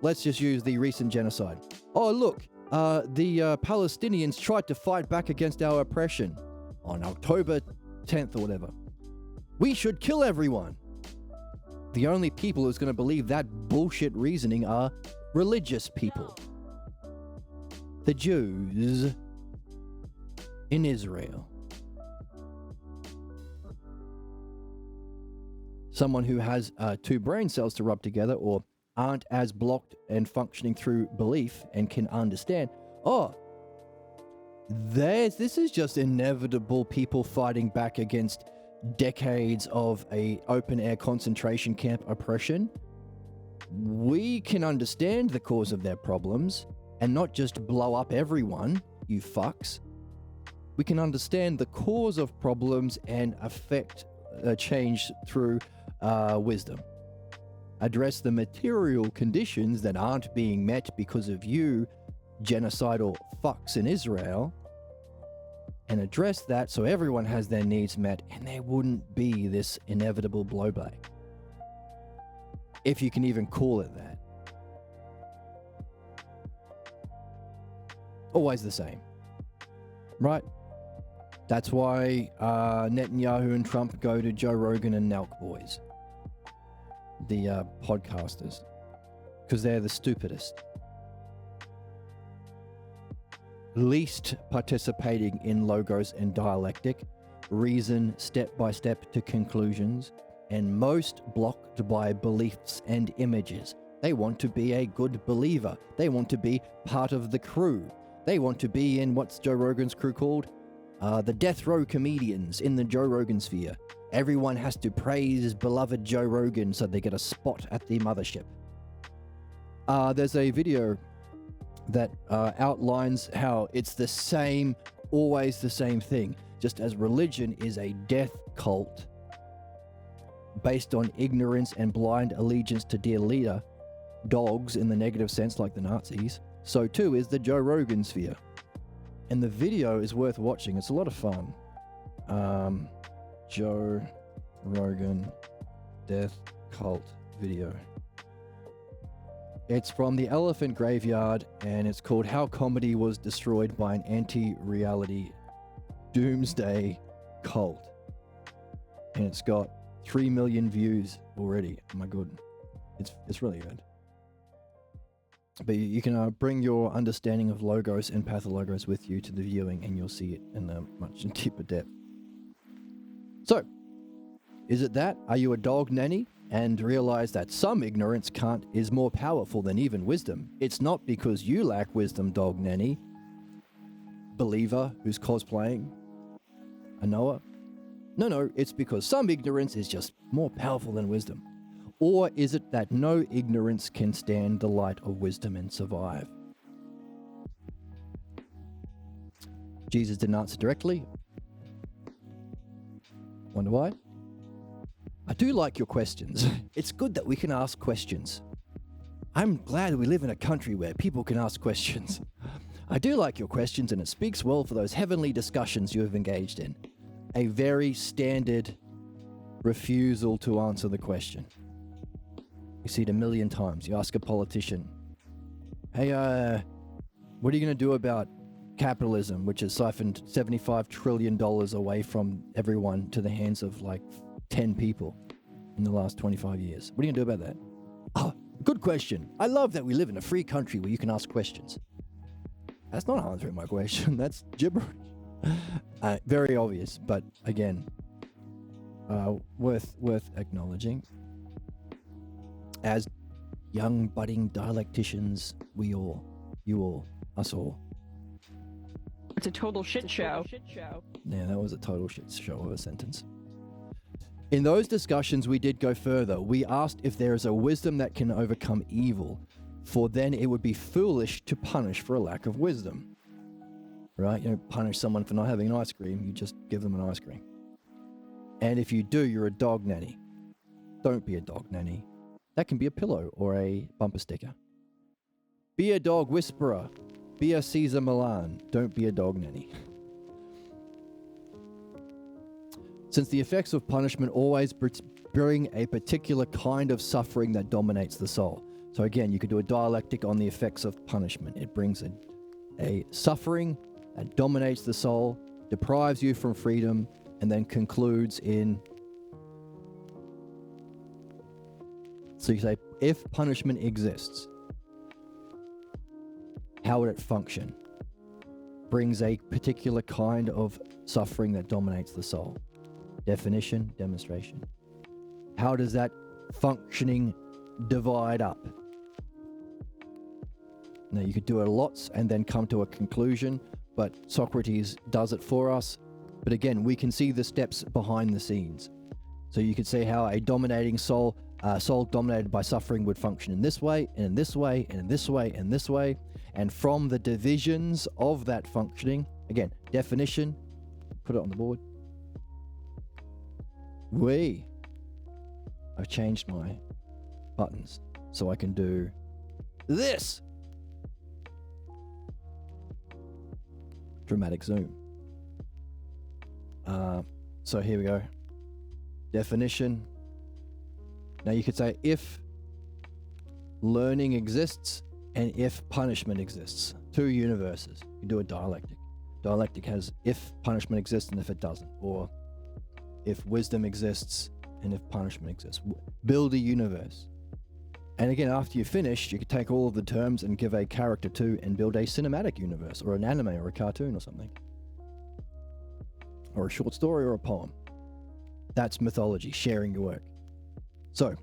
let's just use the recent genocide. Oh, look, the Palestinians tried to fight back against our oppression on October 10th or whatever. We should kill everyone. The only people who's going to believe that bullshit reasoning are religious people. The Jews. in Israel, someone who has two brain cells to rub together or aren't as blocked and functioning through belief and can understand, this is just inevitable people fighting back against decades of a open air concentration camp oppression. We can understand the cause of their problems and not just blow up everyone, you fucks. We can understand the cause of problems and affect change through wisdom. Address the material conditions that aren't being met because of you genocidal fucks in Israel, and address that so everyone has their needs met and there wouldn't be this inevitable blowback. If you can even call it that. Always the same. Right? That's why Netanyahu and Trump go to Joe Rogan and Nelk Boys, the podcasters, because they're the stupidest. Least participating in logos and dialectic, reason step by step to conclusions, and most blocked by beliefs and images. They want to be a good believer. They want to be part of the crew. They want to be in what's Joe Rogan's crew called? The death row comedians in the Joe Rogan sphere. Everyone has to praise beloved Joe Rogan so they get a spot at the mothership. There's a video that outlines how it's the same, always the same thing. Just as religion is a death cult based on ignorance and blind allegiance to dear leader, dogs in the negative sense like the Nazis, so too is the Joe Rogan sphere. And the video is worth watching. It's a lot of fun. Joe Rogan death cult video. It's from the Elephant Graveyard, and it's called How Comedy Was Destroyed by an Anti-Reality Doomsday Cult. And it's got 3 million views already. Oh my god. It's really good. But you can bring your understanding of logos and pathologos with you to the viewing, and you'll see it in a much deeper depth. So, is it that? Are you a dog nanny? And realize that some ignorance is more powerful than even wisdom. It's not because you lack wisdom, dog nanny, believer who's cosplaying a Noah. No, it's because some ignorance is just more powerful than wisdom. Or is it that no ignorance can stand the light of wisdom and survive? Jesus didn't answer directly. Wonder why? I do like your questions. It's good that we can ask questions. I'm glad we live in a country where people can ask questions. I do like your questions, and it speaks well for those heavenly discussions you have engaged in. A very standard refusal to answer the question. You see it a million times. You ask a politician, hey, what are you going to do about capitalism, which has siphoned $75 trillion away from everyone to the hands of like 10 people in the last 25 years. What are you going to do about that? Oh, good question. I love that we live in a free country where you can ask questions. That's not answering my question. That's gibberish. Very obvious, but again, worth acknowledging. As young budding dialecticians, you all, us all. It's a total shit show. Yeah, that was a total shit show of a sentence. In those discussions, we did go further. We asked if there is a wisdom that can overcome evil, for then it would be foolish to punish for a lack of wisdom. Right? You don't punish someone for not having an ice cream, you just give them an ice cream. And if you do, you're a dog nanny. Don't be a dog nanny. That can be a pillow or a bumper sticker. Be a dog whisperer. Be a Caesar Milan. Don't be a dog nanny. Since the effects of punishment always bring a particular kind of suffering that dominates the soul. So again, you could do a dialectic on the effects of punishment. It brings a suffering that dominates the soul, deprives you from freedom, and then concludes in... So you say, if punishment exists, how would it function? brings a particular kind of suffering that dominates the soul. Definition, demonstration. How does that functioning divide up? Now, you could do it lots and then come to a conclusion, but Socrates does it for us. But again, we can see the steps behind the scenes. So you could see how a dominating soul, soul dominated by suffering, would function in this way, and in this way, and in this way, and this way. And from the divisions of that functioning, again, definition, put it on the board. I've changed my buttons so I can do this. Dramatic zoom. So here we go. Definition. Now you could say if learning exists and if punishment exists. Two universes. You do a dialectic. Dialectic has if punishment exists and if it doesn't. Or if wisdom exists and if punishment exists. Build a universe. And again, after you're finished, you could take all of the terms and give a character to and build a cinematic universe, or an anime, or a cartoon, or something. Or a short story, or a poem. That's mythology, sharing your work. So,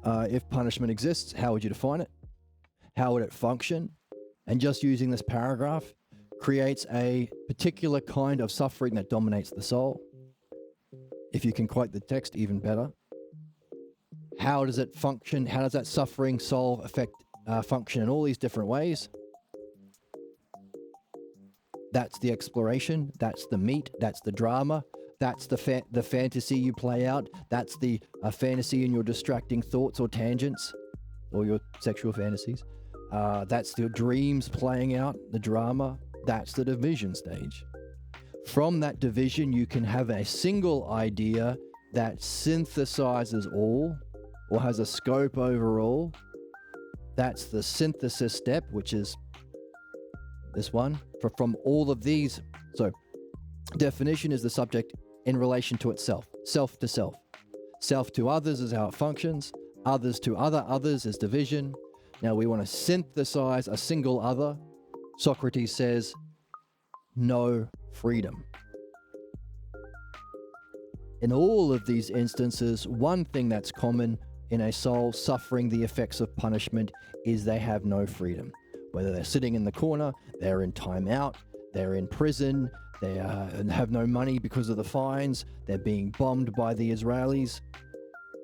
if punishment exists, how would you define it? How would it function? And just using this paragraph creates a particular kind of suffering that dominates the soul. If you can quote the text, even better. How does it function? How does that suffering soul function in all these different ways? That's the exploration. That's the meat. That's the drama. That's the fantasy you play out. That's the fantasy in your distracting thoughts or tangents, or your sexual fantasies. That's the dreams playing out, the drama. That's the division stage. From that division, you can have a single idea that synthesizes all, or has a scope overall. That's the synthesis step, which is this one. From all of these, so definition is the subject in relation to itself, self to self. Self to others is how it functions. Others to others is division. Now we want to synthesize a single other. Socrates says, no freedom. In all of these instances, one thing that's common in a soul suffering the effects of punishment is they have no freedom. Whether they're sitting in the corner, they're in timeout, they're in prison, they have no money because of the fines, they're being bombed by the Israelis,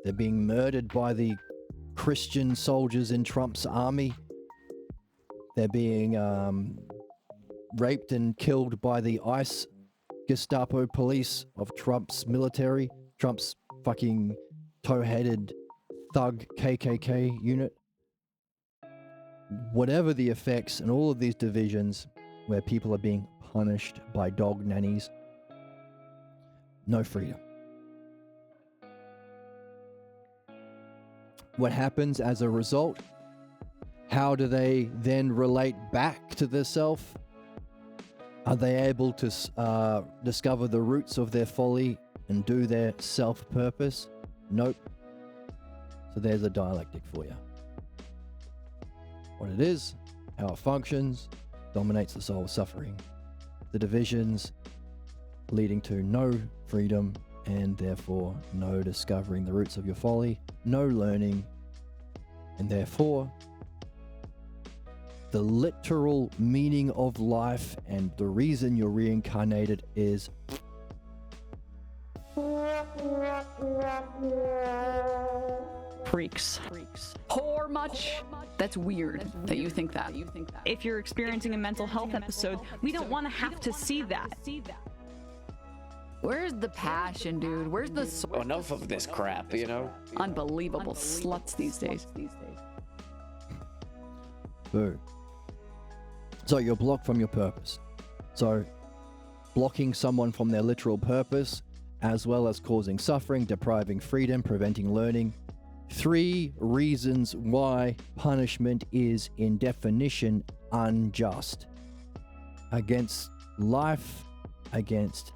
they're being murdered by the Christian soldiers in Trump's army, they're being raped and killed by the ICE Gestapo police of Trump's military, Trump's fucking toe-headed thug KKK unit. Whatever the effects and all of these divisions where people are being punished by dog nannies, no freedom. What happens as a result? How do they then relate back to the self? Are they able to discover the roots of their folly and do their self-purpose? Nope. So there's a dialectic for you. What it is, how it functions, dominates the soul with suffering. The divisions leading to no freedom and therefore no discovering the roots of your folly, no learning, and therefore the literal meaning of life and the reason you're reincarnated is Freaks. Whore much? That's weird that you think that. If you're experiencing a mental health episode, we don't want to have to see that. Where's the passion, dude? Where's the Enough of this crap, you know? unbelievable sluts these days? boo. So you're blocked from your purpose. So blocking someone from their literal purpose, as well as causing suffering, depriving freedom, preventing learning. 3 reasons why punishment is, in definition, unjust. Against life, against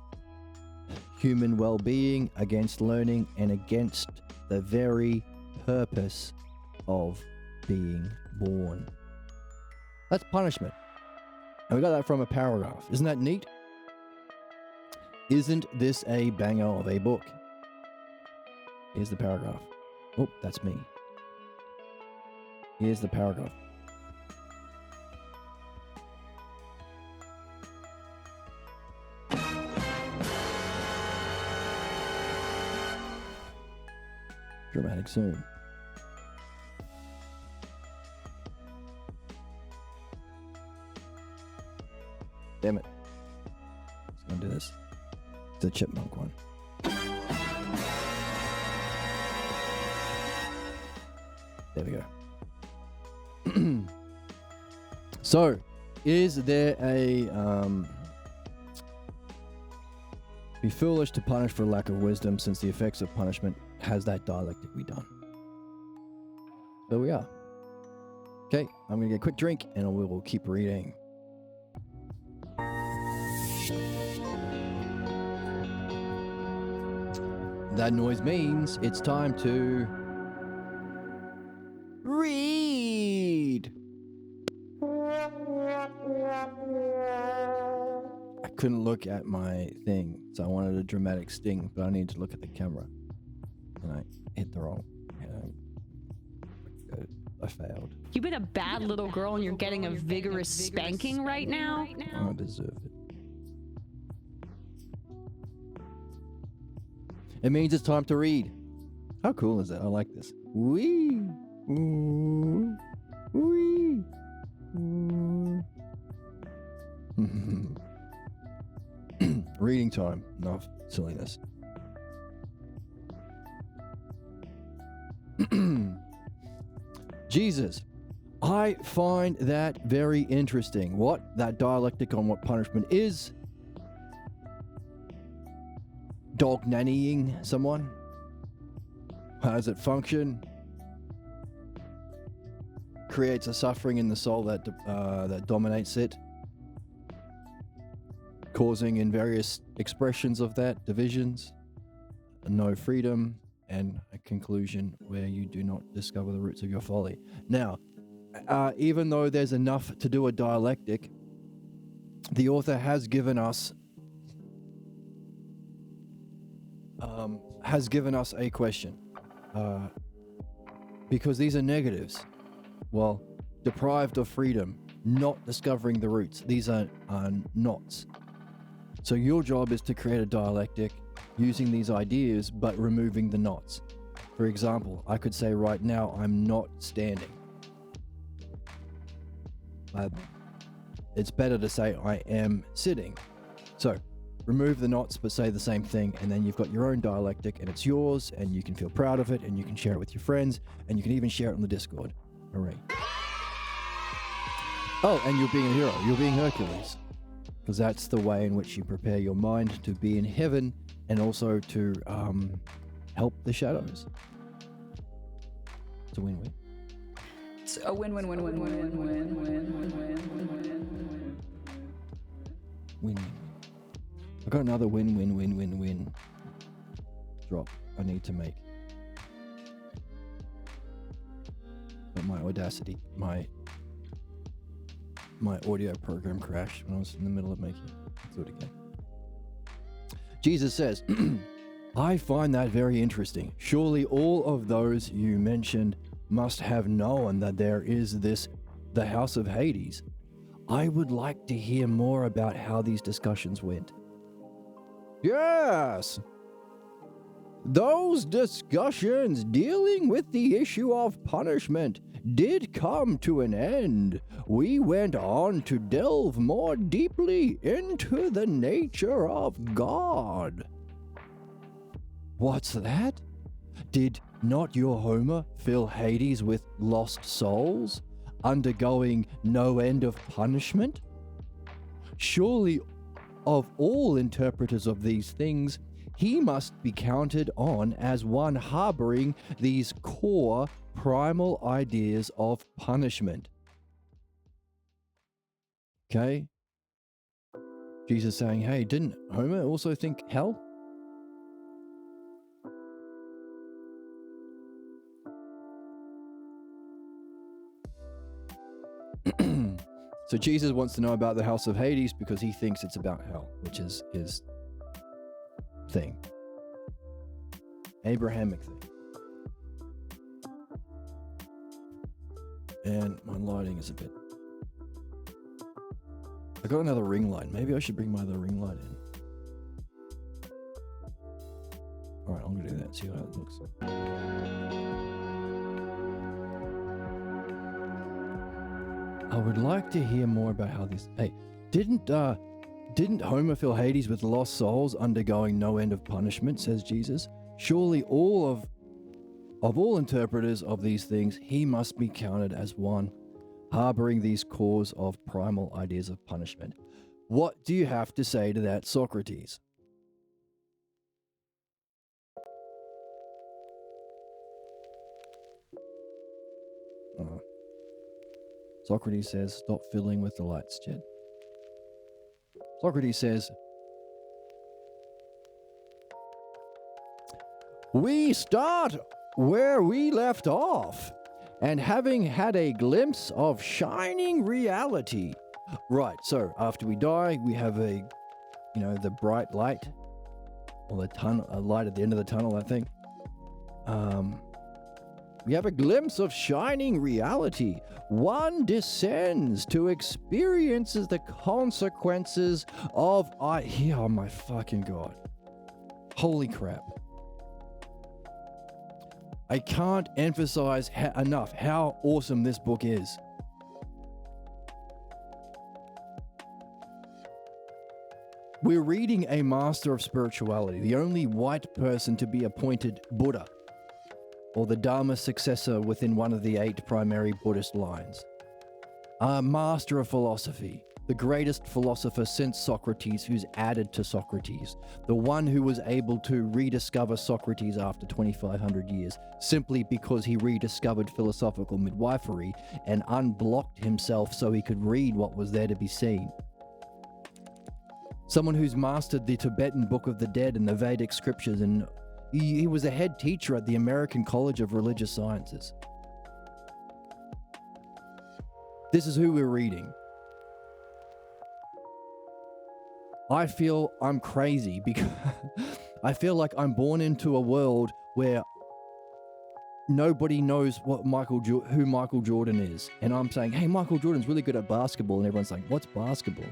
human well-being, against learning, and against the very purpose of being born. That's punishment. And we got that from a paragraph. Isn't that neat? Isn't this a banger of a book? Here's the paragraph. Oh, that's me. Here's the paragraph. Dramatic soon. Damn it. Let's go do this. It's a chipmunk one. There we go. So, is there a be foolish to punish for lack of wisdom, since the effects of punishment has that dialectically done? There we are. Okay, I'm gonna get a quick drink and we will keep reading. That noise means it's time to read. I couldn't look at my thing, so I wanted a dramatic sting, but I needed to look at the camera. And I hit the wrong. I failed. You've been a bad little girl and you're getting a vigorous spanking right now? I deserve it. It means it's time to read. How cool is that? I like this. Wee. Ooh. Wee. Ooh. Reading time. Enough silliness. Jesus. I find that very interesting. What? That dialectic on what punishment is. Dog nannying someone? How does it function? Creates a suffering in the soul that dominates it, causing in various expressions of that divisions, no freedom, and a conclusion where you do not discover the roots of your folly. Now, even though there's enough to do a dialectic, the author has given us a question, because these are negatives. Well, deprived of freedom, not discovering the roots. These are knots. So your job is to create a dialectic using these ideas, but removing the knots. For example, I could say right now, I'm not standing. It's better to say I am sitting. So remove the knots, but say the same thing, and then you've got your own dialectic, and it's yours, and you can feel proud of it, and you can share it with your friends, and you can even share it on the Discord. Hooray. Oh, and you're being a hero. You're being Hercules. Because that's the way in which you prepare your mind to be in heaven, and also to help the shadows. It's a win-win. It's a win-win-win-win-win-win-win-win-win-win-win-win. Win-win. I got another win-win-win-win-win drop I need to make. But my Audacity, my audio program crashed when I was in the middle of making it. Let's do it again. Jesus says, I find that very interesting. Surely all of those you mentioned must have known that there is the house of Hades. I would like to hear more about how these discussions went. Yes! Those discussions dealing with the issue of punishment did come to an end. We went on to delve more deeply into the nature of God. What's that? Did not your Homer fill Hades with lost souls, undergoing no end of punishment? Surely, of all interpreters of these things, he must be counted on as one harboring these core primal ideas of punishment. Okay? Jesus saying, hey, didn't Homer also think hell? So Jesus wants to know about the house of Hades because he thinks it's about hell, which is his thing. Abrahamic thing. And my lighting is a bit... I got another ring light. Maybe I should bring my other ring light in. Alright, I'm gonna do that, see how it looks. I would like to hear more about how this... Hey, didn't Homer fill Hades with lost souls undergoing no end of punishment, says Jesus? Surely of all interpreters of these things, he must be counted as one, harboring these cores of primal ideas of punishment. What do you have to say to that, Socrates? Socrates says, stop fiddling with the lights, Jed. Socrates says, we start where we left off, and having had a glimpse of shining reality. Right, so after we die, we have the bright light, or the tunnel, a light at the end of the tunnel, I think. We have a glimpse of shining reality. One descends to experiences the consequences of oh my fucking God. Holy crap. I can't emphasize enough how awesome this book is. We're reading a master of spirituality, the only white person to be appointed Buddha, or the Dharma successor within one of the 8 primary Buddhist lines. A master of philosophy, the greatest philosopher since Socrates, who's added to Socrates, the one who was able to rediscover Socrates after 2,500 years, simply because he rediscovered philosophical midwifery and unblocked himself so he could read what was there to be seen. Someone who's mastered the Tibetan Book of the Dead and the Vedic scriptures, and he was a head teacher at the American College of Religious Sciences. This is who we're reading. I feel I'm crazy because I feel like I'm born into a world where nobody knows who Michael Jordan is. And I'm saying, hey, Michael Jordan's really good at basketball. And everyone's like, what's basketball?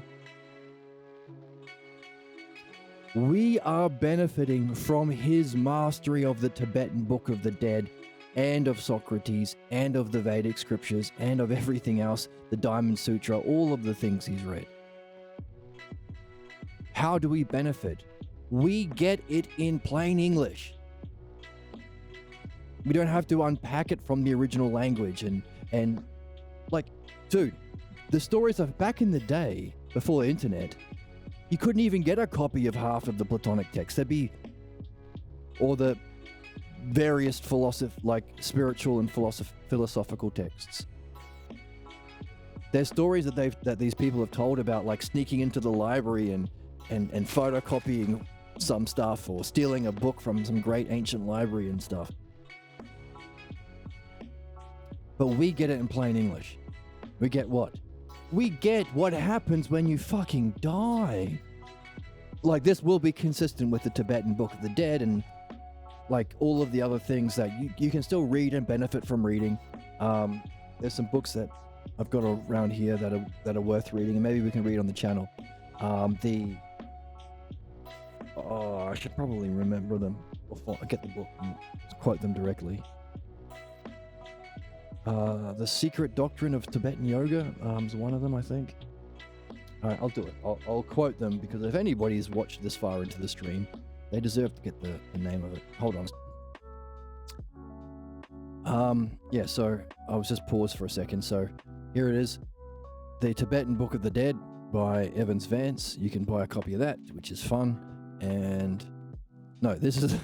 We are benefiting from his mastery of the Tibetan Book of the Dead and of Socrates and of the Vedic scriptures and of everything else, the Diamond Sutra, all of the things he's read. How do we benefit? We get it in plain English. We don't have to unpack it from the original language and like, dude, the stories of back in the day, before the internet, you couldn't even get a copy of half of the Platonic text. Or the various spiritual and philosophical texts. There's stories that these people have told about, like sneaking into the library and photocopying some stuff, or stealing a book from some great ancient library and stuff. But we get it in plain English. We get what? We get what happens when you fucking die. Like, this will be consistent with the Tibetan Book of the Dead and like all of the other things that you can still read and benefit from reading. There's some books that I've got around here that are worth reading, and maybe we can read on the channel. I should probably remember them before I get the book and quote them directly. The Secret Doctrine of Tibetan Yoga is one of them, I think. All right, I'll do it. I'll quote them, because if anybody's watched this far into the stream, they deserve to get the name of it. Hold on. Yeah, so I was just paused for a second. So here it is. The Tibetan Book of the Dead by Evans Vance. You can buy a copy of that, which is fun. And no, this is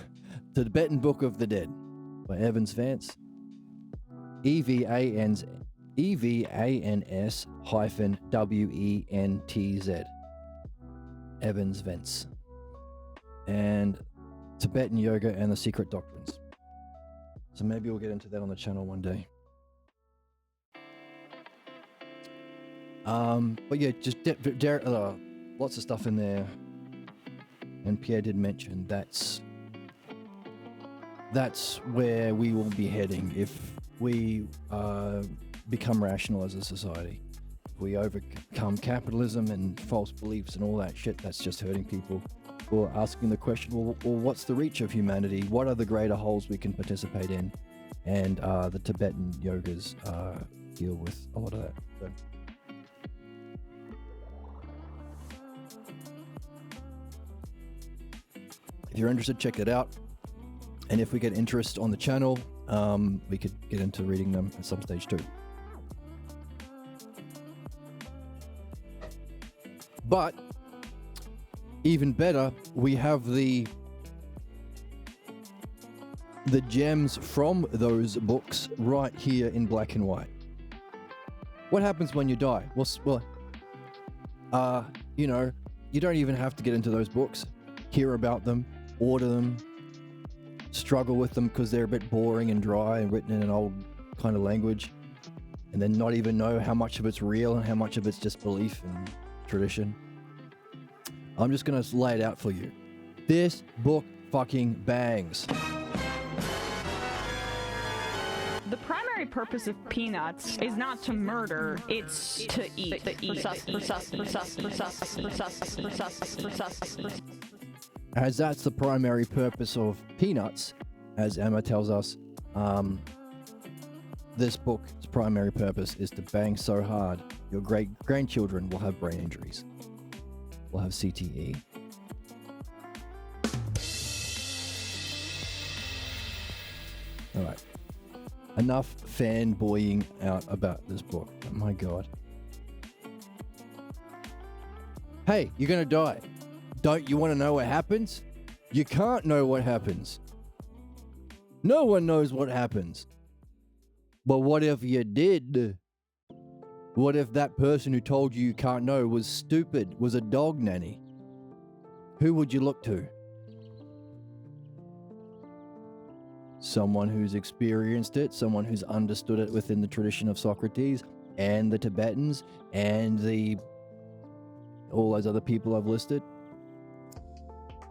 the Tibetan Book of the Dead by Evans Vance. EVANS -WENTZ. Evans Vance. And Tibetan Yoga and the Secret Doctrines. So maybe we'll get into that on the channel one day. But yeah, just lots of stuff in there. And Pierre did mention that's where we will be heading if we become rational as a society. If we overcome capitalism and false beliefs and all that shit that's just hurting people. Or asking the question, well, what's the reach of humanity? What are the greater wholes we can participate in? And the Tibetan yogas deal with a lot of that. So. If you're interested, check it out. And if we get interest on the channel, we could get into reading them at some stage too. But even better, we have the gems from those books right here in black and white. What happens when you die? Well, you know, you don't even have to get into those books, hear about them, order them, struggle with them because they're a bit boring and dry and written in an old kind of language, and then not even know how much of it's real and how much of it's just belief and tradition. I'm just gonna lay it out for you. This book fucking bangs. The primary purpose of peanuts is not to murder, it's to eat. As that's the primary purpose of peanuts, as Emma tells us, this book's primary purpose is to bang so hard your great-grandchildren will have brain injuries. Will have CTE. Alright. Enough fanboying out about this book. Oh my god. Hey, you're gonna die. Don't you want to know what happens? You can't know what happens. No one knows what happens. But what if you did? What if that person who told you can't know was stupid, was a dog nanny? Who would you look to? Someone who's experienced it, someone who's understood it within the tradition of Socrates and the Tibetans and all those other people I've listed.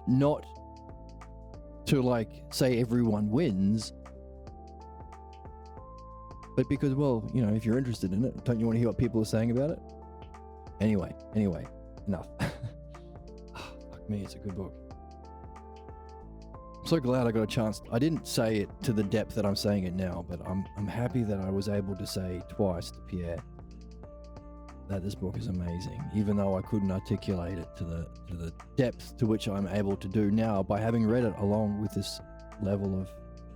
Not to say everyone wins, but because, well, you know, if you're interested in it, don't you want to hear what people are saying about it? Anyway, enough. Fuck me, it's a good book. I'm so glad I got a chance. I didn't say it to the depth that I'm saying it now, but I'm happy that I was able to say twice to Pierre that this book is amazing, even though I couldn't articulate it to the depth to which I'm able to do now by having read it along with this level of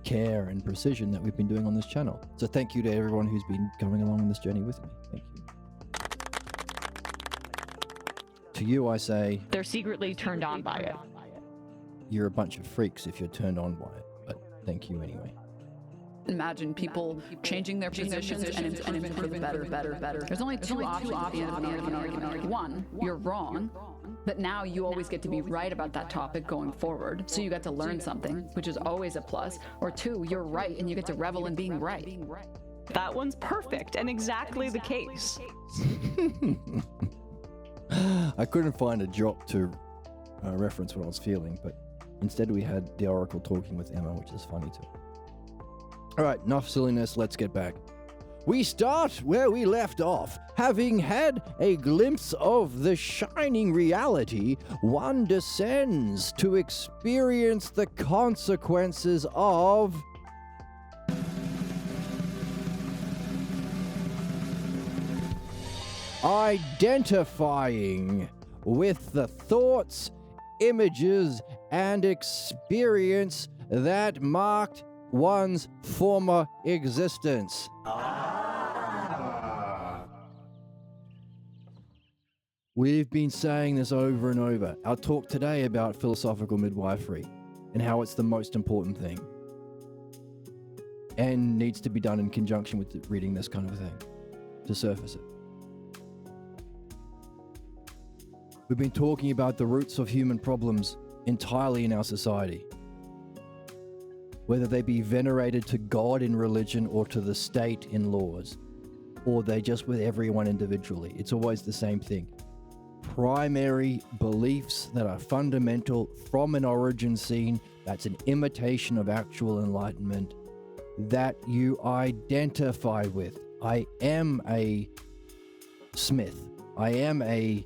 care and precision that we've been doing on this channel. So thank you to everyone who's been coming along on this journey with me. Thank you. To you I say, They're secretly turned on by it. you're a bunch of freaks if you're turned on by it, but thank you anyway. Imagine people changing their positions and improving better. There's only two options at the end of an argument. One, you're wrong, but now you always get to be right about that topic going forward, so you get to learn something, which is always a plus. Or two, you're right and you get to revel in being right. That one's perfect and exactly the case. I couldn't find a drop to reference what I was feeling, but instead we had the Oracle talking with Emma, which is funny too. Alright, enough silliness, let's get back. We start where we left off. Having had a glimpse of the shining reality, one descends to experience the consequences of identifying with the thoughts, images, and experience that marked one's former existence. We've been saying this over and over. Our talk today about philosophical midwifery and how it's the most important thing and needs to be done in conjunction with reading this kind of thing to surface it. We've been talking about the roots of human problems entirely in our society, whether they be venerated to God in religion or to the state in laws. or they're just with everyone individually. It's always the same thing. Primary beliefs that are fundamental from an origin scene, that's an imitation of actual enlightenment, that you identify with. I am a Smith. I am a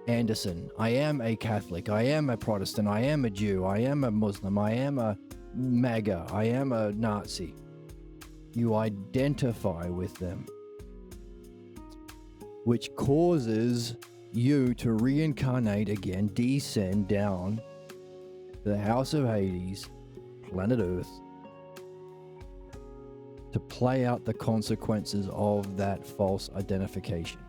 Anderson. I am a Catholic. I am a Protestant. I am a Jew. I am a Muslim. I am a MAGA. I am a Nazi. You identify with them, which causes you to reincarnate again, descend down to the House of Hades, planet Earth, to play out the consequences of that false identification.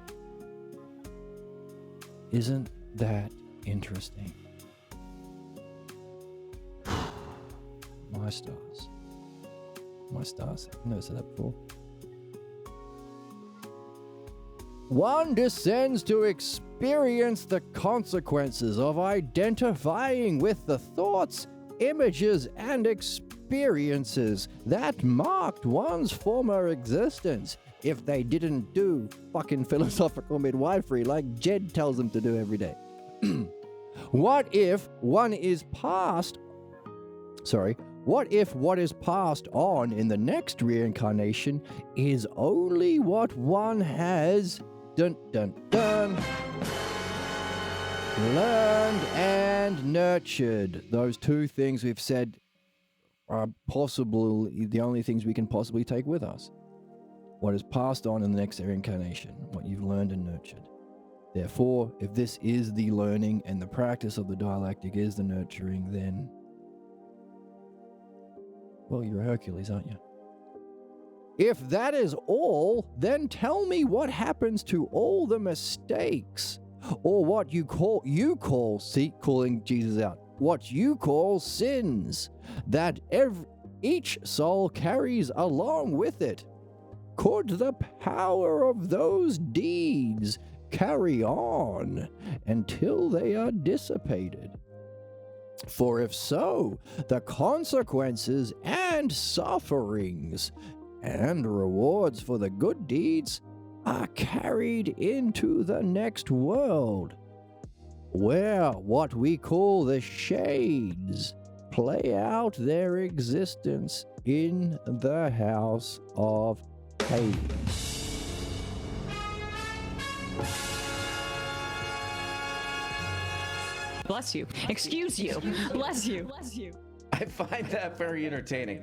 Isn't that interesting? My stars. My stars. I've never said that before. One descends to experience the consequences of identifying with the thoughts, images, and experiences that marked one's former existence if they didn't do fucking philosophical midwifery like Jed tells them to do every day. What if what is passed on in the next reincarnation is only what one has learned and nurtured? Those two things we've said are possibly the only things we can possibly take with us. What is passed on in the next reincarnation, what you've learned and nurtured. Therefore, if this is the learning and the practice of the dialectic is the nurturing, then, well, you're a Hercules, aren't you? If that is all, then tell me what happens to all the mistakes, or what calling Jesus out, what you call sins, that each soul carries along with it. Could the power of those deeds carry on until they are dissipated? For if so, the consequences and sufferings and rewards for the good deeds are carried into the next world, where what we call the shades play out their existence in the House of Hades. Bless you. Excuse you. Bless you. I find that very entertaining.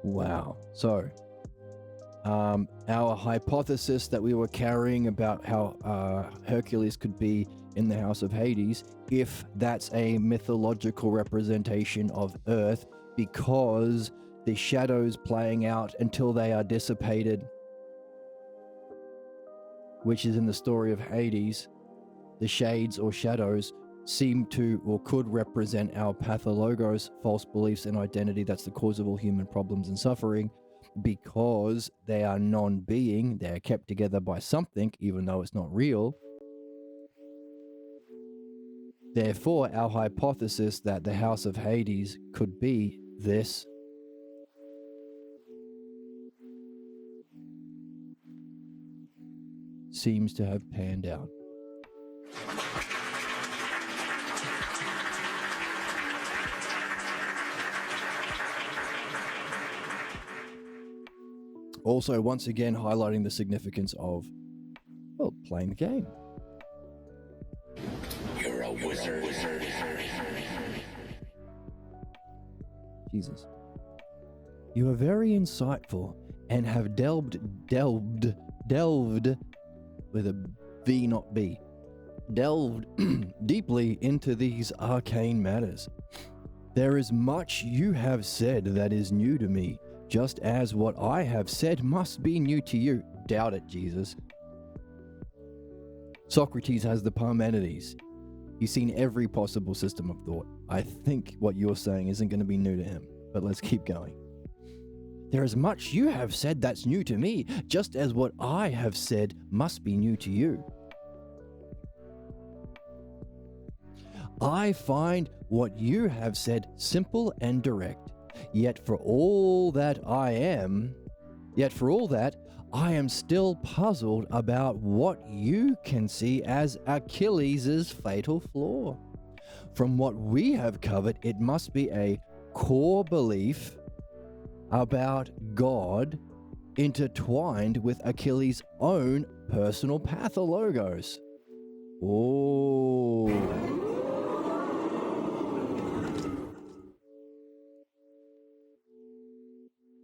Wow. So, our hypothesis that we were carrying about how Hercules could be in the House of Hades, if that's a mythological representation of Earth, because the shadows playing out until they are dissipated, which is in the story of Hades, the shades or shadows seem to or could represent our pathologos, false beliefs and identity. That's the cause of all human problems and suffering, because they are non-being. They are kept together by something, even though it's not real. Therefore, our hypothesis that the House of Hades could be this seems to have panned out. Also, once again, highlighting the significance of, well, playing the game. You're a wizard. Jesus. You are very insightful and have delved with a V, not B, delved deeply into these arcane matters. There is much you have said that is new to me, just as what I have said must be new to you. Doubt it, Jesus. Socrates has the Parmenides. He's seen every possible system of thought. I think what you're saying isn't going to be new to him, but let's keep going. There is much you have said that's new to me, just as what I have said must be new to you. I find what you have said simple and direct, yet for all that I am still puzzled about what you can see as Achilles' fatal flaw. From what we have covered, it must be a core belief about God intertwined with Achilles' own personal pathologos. Oh.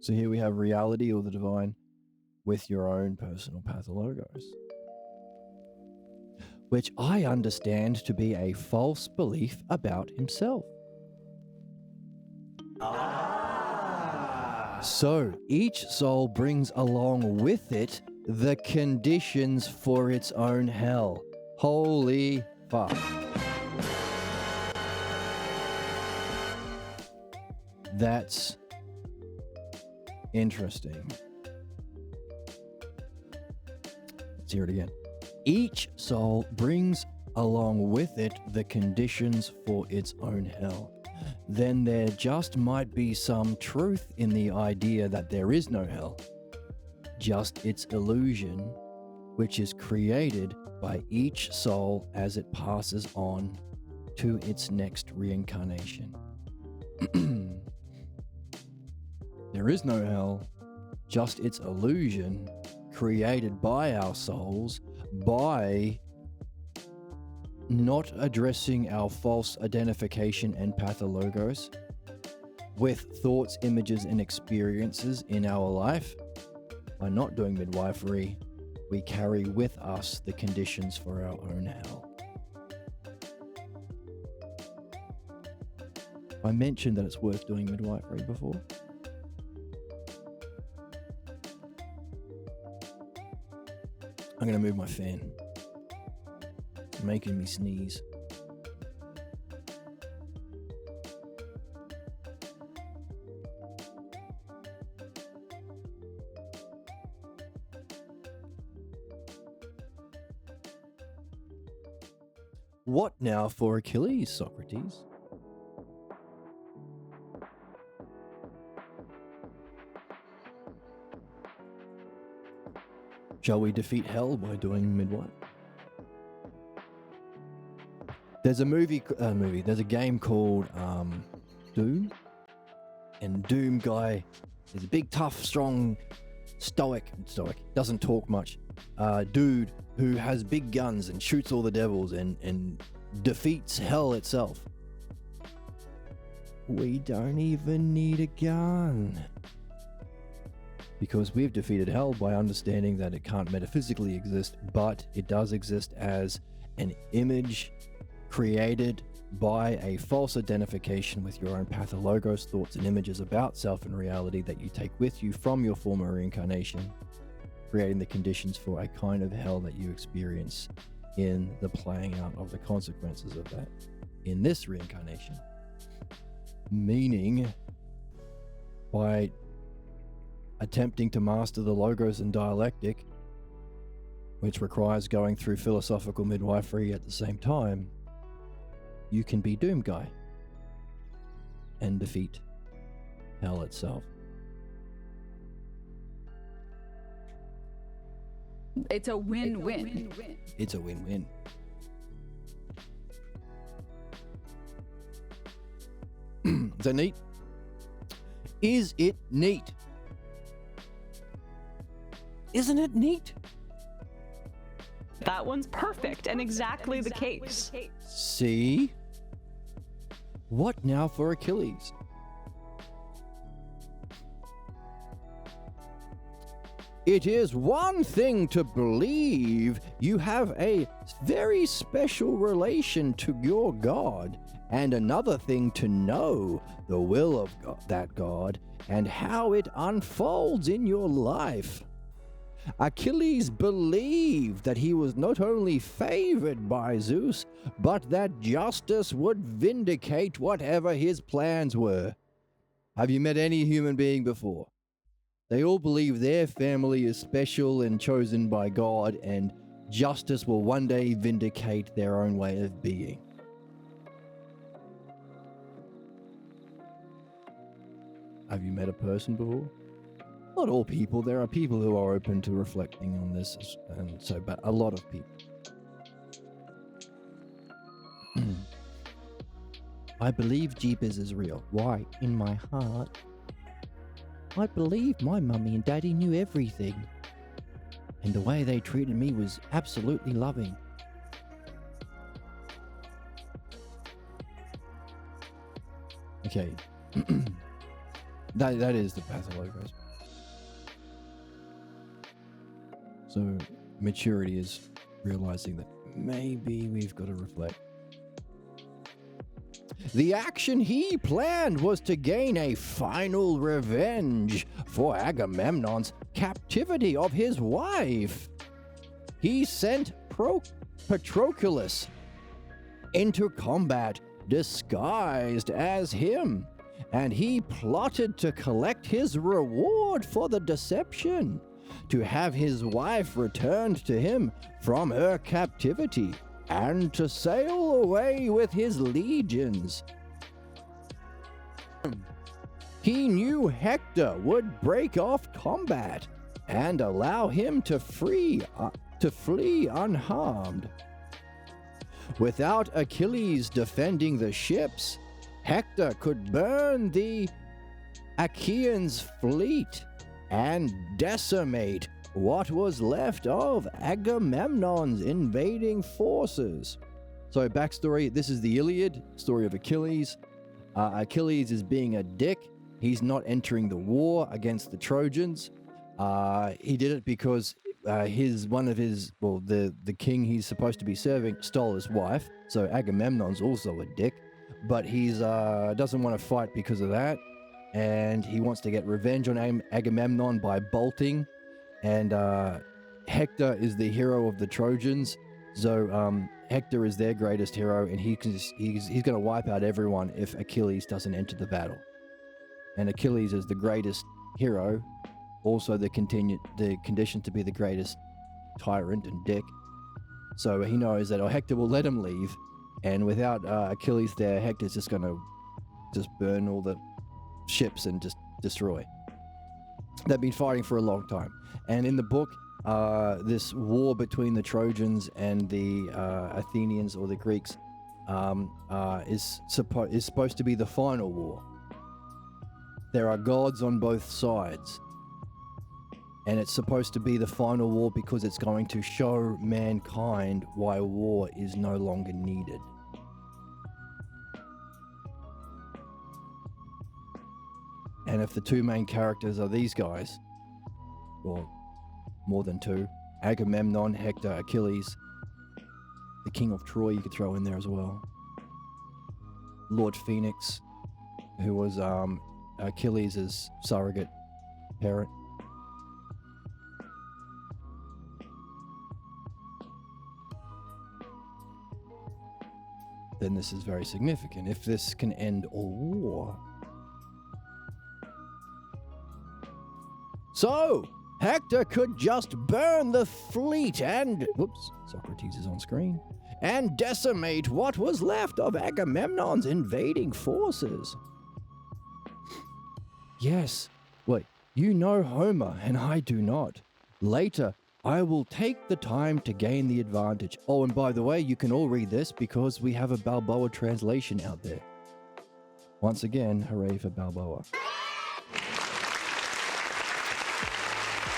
So here we have reality or the divine with your own personal pathologos, which I understand to be a false belief about himself. So each soul brings along with it the conditions for its own hell. Holy fuck. That's interesting. Let's hear it again. Each soul brings along with it the conditions for its own hell. Then there just might be some truth in the idea that there is no hell, just its illusion, which is created by each soul as it passes on to its next reincarnation. There is no hell, just its illusion created by our souls by not addressing our false identification and pathologos with thoughts, images, and experiences in our life. By not doing midwifery, we carry with us the conditions for our own hell. I mentioned that it's worth doing midwifery before. I'm going to move my fan. It's making me sneeze. What now for Achilles, Socrates? Shall we defeat hell by doing midwife? There's a there's a game called Doom. And Doom guy is a big, tough, strong, stoic, doesn't talk much, dude who has big guns and shoots all the devils and defeats hell itself. We don't even need a gun. Because we've defeated hell by understanding that it can't metaphysically exist, but it does exist as an image created by a false identification with your own pathologos, thoughts and images about self and reality that you take with you from your former reincarnation, creating the conditions for a kind of hell that you experience in the playing out of the consequences of that in this reincarnation. Meaning, by attempting to master the logos and dialectic, which requires going through philosophical midwifery at the same time, you can be Doom Guy and defeat hell itself. It's a win-win. It's a win-win. Is that neat? Is it neat? Isn't it neat? That one's perfect and exactly the case. See? What now for Achilles? It is one thing to believe you have a very special relation to your God, and another thing to know the will of that God and how it unfolds in your life. Achilles believed that he was not only favored by Zeus, but that justice would vindicate whatever his plans were. Have you met any human being before? They all believe their family is special and chosen by God, and justice will one day vindicate their own way of being. Have you met a person before? Not all people. There are people who are open to reflecting on this, but a lot of people. I believe Jeepers is real. Why? In my heart, I believe my mummy and daddy knew everything. And the way they treated me was absolutely loving. Okay. that is the pathologos. So maturity is realizing that maybe we've got to reflect. The action he planned was to gain a final revenge for Agamemnon's captivity of his wife. He sent Patroclus into combat disguised as him, and he plotted to collect his reward for the deception, to have his wife returned to him from her captivity, and to sail away with his legions. He knew Hector would break off combat and allow him to flee unharmed. Without Achilles defending the ships, Hector could burn the Achaeans' fleet and decimate what was left of Agamemnon's invading forces. So backstory, this is the Iliad, story of Achilles. Achilles is being a dick. He's not entering the war against the Trojans. He did it because the king he's supposed to be serving stole his wife. So Agamemnon's also a dick, but he's doesn't want to fight because of that. And he wants to get revenge on Agamemnon by bolting. And Hector is the hero of the Trojans, so Hector is their greatest hero, and he's going to wipe out everyone if Achilles doesn't enter the battle. And Achilles is the greatest hero, also the condition to be the greatest tyrant and dick. So he knows that Hector will let him leave, and without Achilles there, Hector's just going to just burn all the ships and just destroy. They've been fighting for a long time. And in the book, this war between the Trojans and the Athenians or the Greeks is supposed to be the final war. There are gods on both sides. And it's supposed to be the final war because it's going to show mankind why war is no longer needed. And if the two main characters are these guys, or more than two, Agamemnon, Hector, Achilles, the King of Troy you could throw in there as well, Lord Phoenix, who was Achilles' surrogate parent. Then this is very significant. If this can end all war. So, Hector could just burn the fleet and... Whoops, Socrates is on screen. And decimate what was left of Agamemnon's invading forces. Yes, wait, you know Homer, and I do not. Later, I will take the time to gain the advantage. Oh, and by the way, you can all read this because we have a Balboa translation out there. Once again, hooray for Balboa.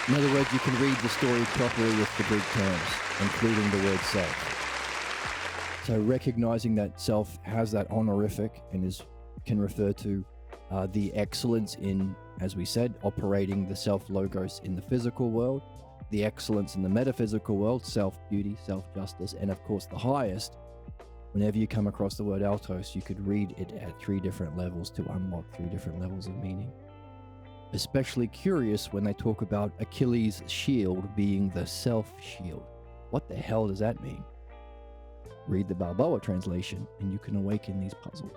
In other words, you can read the story properly with the Greek terms, including the word self. So recognizing that self has that honorific and can refer to the excellence in, as we said, operating the self-logos in the physical world, the excellence in the metaphysical world, self-beauty, self-justice, and of course the highest. Whenever you come across the word altos, you could read it at 3 different levels to unlock 3 different levels of meaning. Especially curious when they talk about Achilles' shield being the self-shield. What the hell does that mean? Read the Balboa translation and you can awaken these puzzles.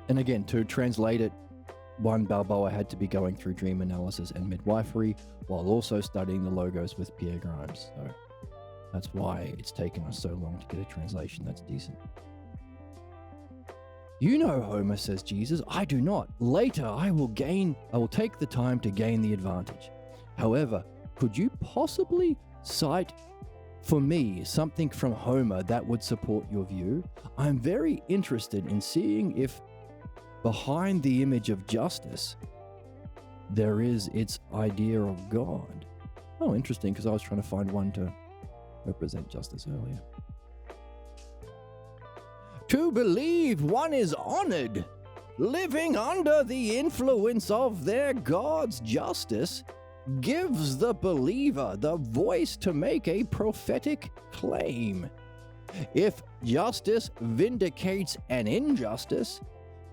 And again, to translate it, one, Balboa had to be going through dream analysis and midwifery while also studying the logos with Pierre Grimes. So that's why it's taken us so long to get a translation that's decent. You know Homer, says Jesus. I do not. Later I will take the time to gain the advantage. However, could you possibly cite for me something from Homer that would support your view? I'm very interested in seeing if behind the image of justice there is its idea of God. Oh, interesting, because I was trying to find one to represent justice earlier. To believe one is honored, living under the influence of their God's justice, gives the believer the voice to make a prophetic claim. If justice vindicates an injustice,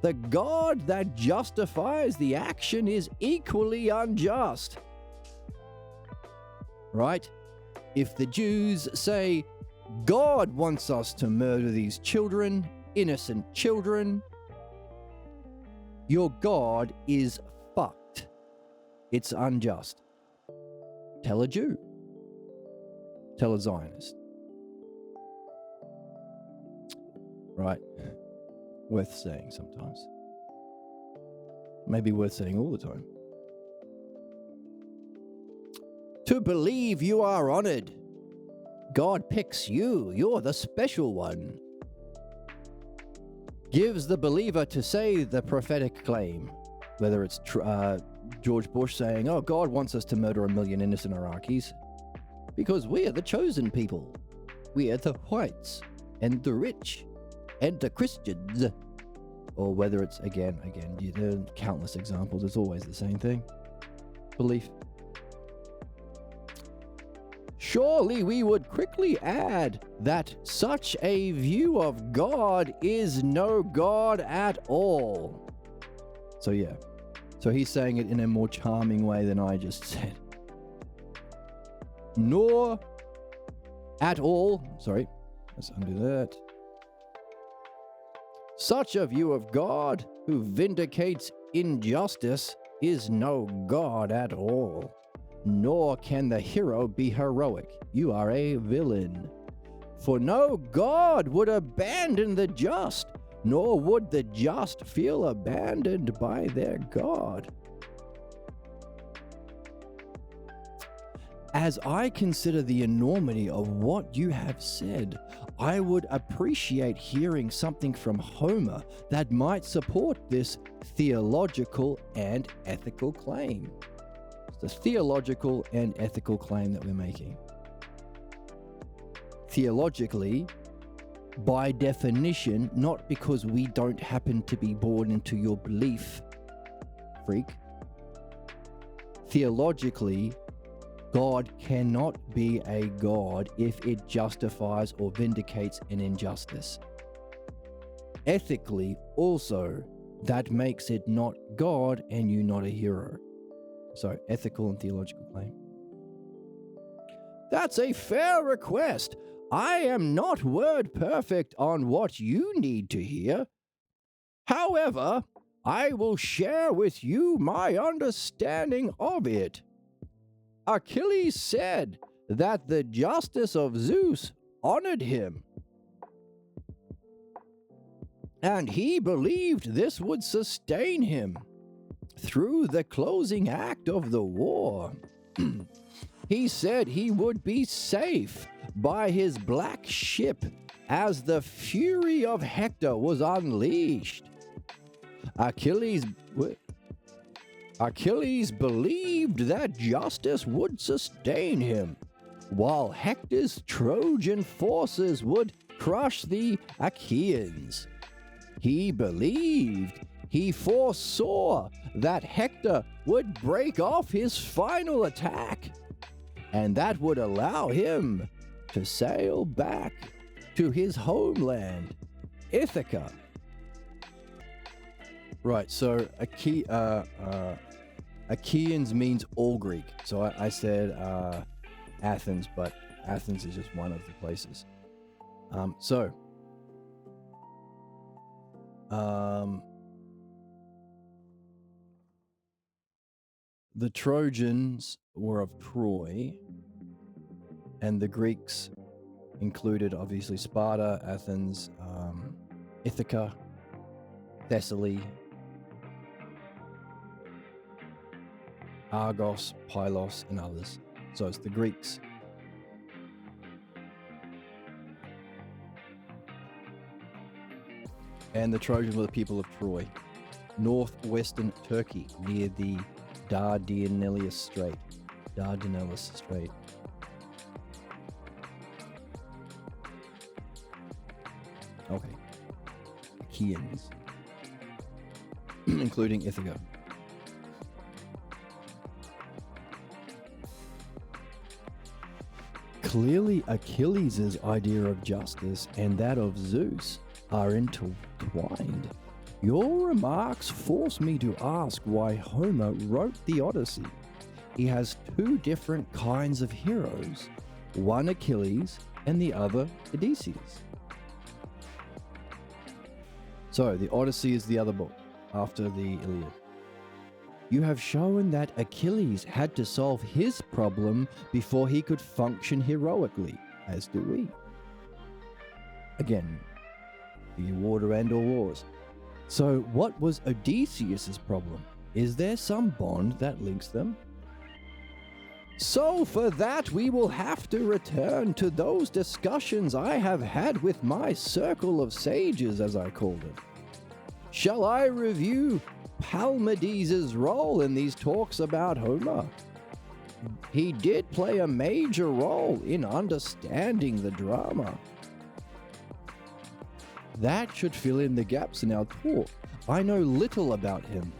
the God that justifies the action is equally unjust. Right? If the Jews say, God wants us to murder these children, innocent children, your God is fucked. It's unjust. Tell a Jew. Tell a Zionist. Right? Worth saying sometimes. Maybe worth saying all the time. To believe you are honored. God picks you. You're the special one. Gives the believer to say the prophetic claim. Whether it's George Bush saying, oh, God wants us to murder 1 million innocent Iraqis because we are the chosen people. We are the whites and the rich and the Christians. Or whether it's, again, there are countless examples. It's always the same thing. Belief. Surely we would quickly add that such a view of God is no God at all. So yeah. So he's saying it in a more charming way than I just said. Nor at all. Sorry. Let's undo that. Such a view of God who vindicates injustice is no God at all. Nor can the hero be heroic. You are a villain. For no God would abandon the just, nor would the just feel abandoned by their God. As I consider the enormity of what you have said, I would appreciate hearing something from Homer that might support this theological and ethical claim. The theological and ethical claim that we're making. Theologically, by definition, not because we don't happen to be born into your belief, freak. Theologically, God cannot be a God if it justifies or vindicates an injustice. Ethically, also, that makes it not God and you not a hero. So, ethical and theological claim. That's a fair request. I am not word perfect on what you need to hear. However, I will share with you my understanding of it. Achilles said that the justice of Zeus honored him, and he believed this would sustain him through the closing act of the war. He said he would be safe by his black ship as the fury of Hector was unleashed. Achilles believed that justice would sustain him, while Hector's Trojan forces would crush the Achaeans. He foresaw that Hector would break off his final attack, and that would allow him to sail back to his homeland, Ithaca. Right, so Achaeans means all Greek. So I said Athens, but Athens is just one of the places. The Trojans were of Troy, and the Greeks included obviously Sparta, Athens, Ithaca, Thessaly, Argos, Pylos, and others. So it's the Greeks. And the Trojans were the people of Troy, northwestern Turkey, near the Dardanelles Strait. Okay. Achaeans, including Ithaca. Clearly, Achilles' idea of justice and that of Zeus are intertwined. Your remarks force me to ask why Homer wrote the Odyssey. He has two different kinds of heroes, one Achilles and the other Odysseus. So, the Odyssey is the other book, after the Iliad. You have shown that Achilles had to solve his problem before he could function heroically, as do we. Again, the water and or wars. So, what was Odysseus' problem? Is there some bond that links them? So for that we will have to return to those discussions I have had with my circle of sages, as I called it. Shall I review Palmades' role in these talks about Homer? He did play a major role in understanding the drama. That should fill in the gaps in our talk. I know little about him.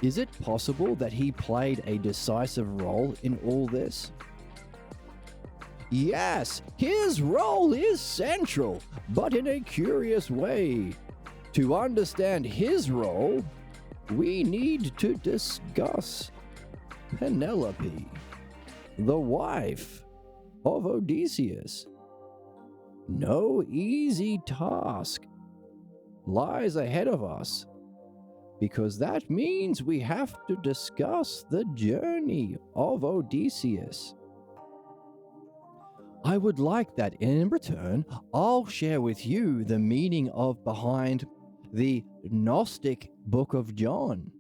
Is it possible that he played a decisive role in all this? Yes, his role is central, but in a curious way. To understand his role, we need to discuss Penelope, the wife of Odysseus. No easy task lies ahead of us, because that means we have to discuss the journey of Odysseus. I would like that, and in return, I'll share with you the meaning of behind the Gnostic Book of John.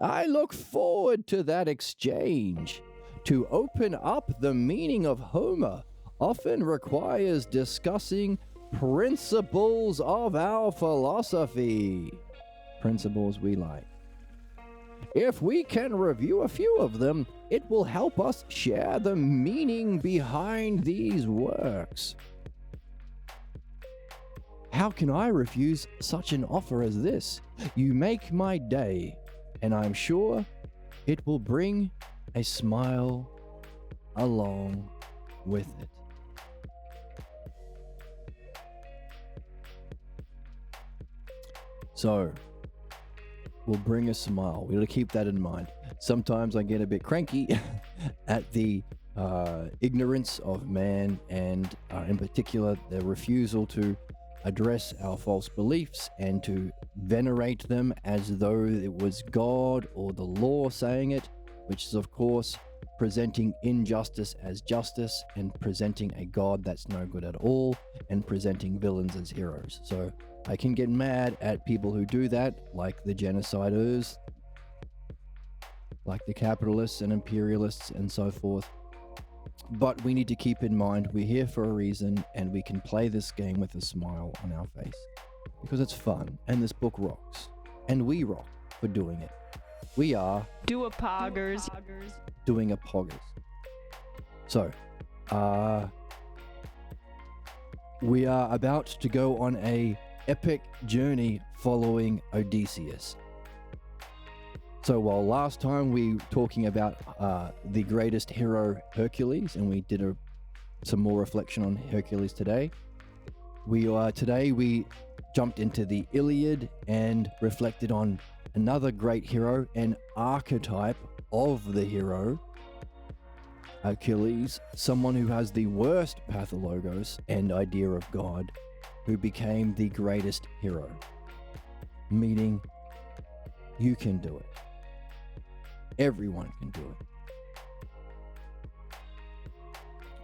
I look forward to that exchange. To open up the meaning of Homer often requires discussing principles of our philosophy. Principles we like. If we can review a few of them, it will help us share the meaning behind these works. How can I refuse such an offer as this? You make my day, and I'm sure it will bring a smile along with it. So, will bring a smile. We got to keep that in mind. Sometimes I get a bit cranky at the ignorance of man, and in particular the refusal to address our false beliefs and to venerate them as though it was God or the law saying it, which is of course presenting injustice as justice and presenting a God that's no good at all and presenting villains as heroes. So I can get mad at people who do that, like the genociders, like the capitalists and imperialists and so forth. But we need to keep in mind we're here for a reason, and we can play this game with a smile on our face because it's fun, and this book rocks, and we rock for doing it. We are Do a poggers. doing a poggers. So, we are about to go on a epic journey following Odysseus. So while last time we were talking about the greatest hero, Hercules, and we did some more reflection on Hercules today, we jumped into the Iliad and reflected on another great hero, an archetype of the hero, Achilles, someone who has the worst pathologos and idea of God, who became the greatest hero, meaning you can do it. Everyone can do it.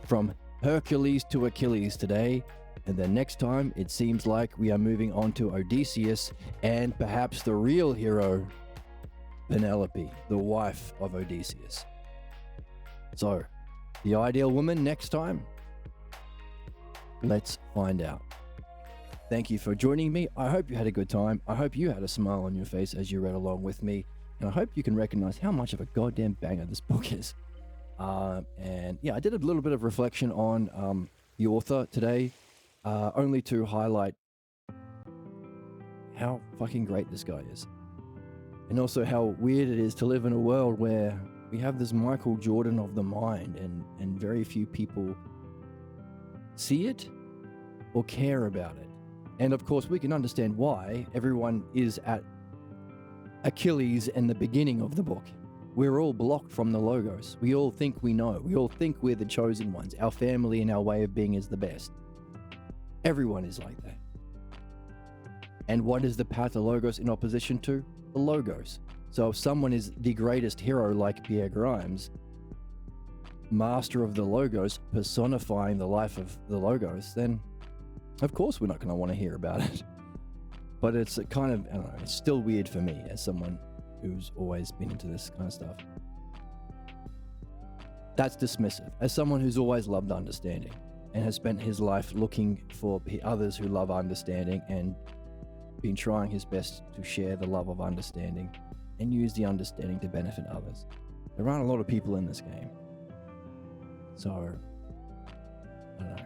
From Hercules to Achilles today, And then next time, it seems like we are moving on to Odysseus and perhaps the real hero, Penelope, the wife of Odysseus. So, the ideal woman next time? Let's find out. Thank you for joining me. I hope you had a good time. I hope you had a smile on your face as you read along with me. And I hope you can recognize how much of a goddamn banger this book is. And yeah, I did a little bit of reflection on the author today, only to highlight how fucking great this guy is. And also how weird it is to live in a world where we have this Michael Jordan of the mind and very few people see it or care about it. And of course, we can understand why everyone is at Achilles in the beginning of the book. We're all blocked from the logos. We all think we know. We all think we're the chosen ones. Our family and our way of being is the best. Everyone is like that. And what is the path of logos in opposition to? The logos. So if someone is the greatest hero like Pierre Grimes, master of the logos, personifying the life of the logos, then of course we're not going to want to hear about it. But it's a kind of, I don't know, it's still weird for me as someone who's always been into this kind of stuff. That's dismissive. As someone who's always loved understanding and has spent his life looking for others who love understanding and been trying his best to share the love of understanding and use the understanding to benefit others. There aren't a lot of people in this game. So, I don't know.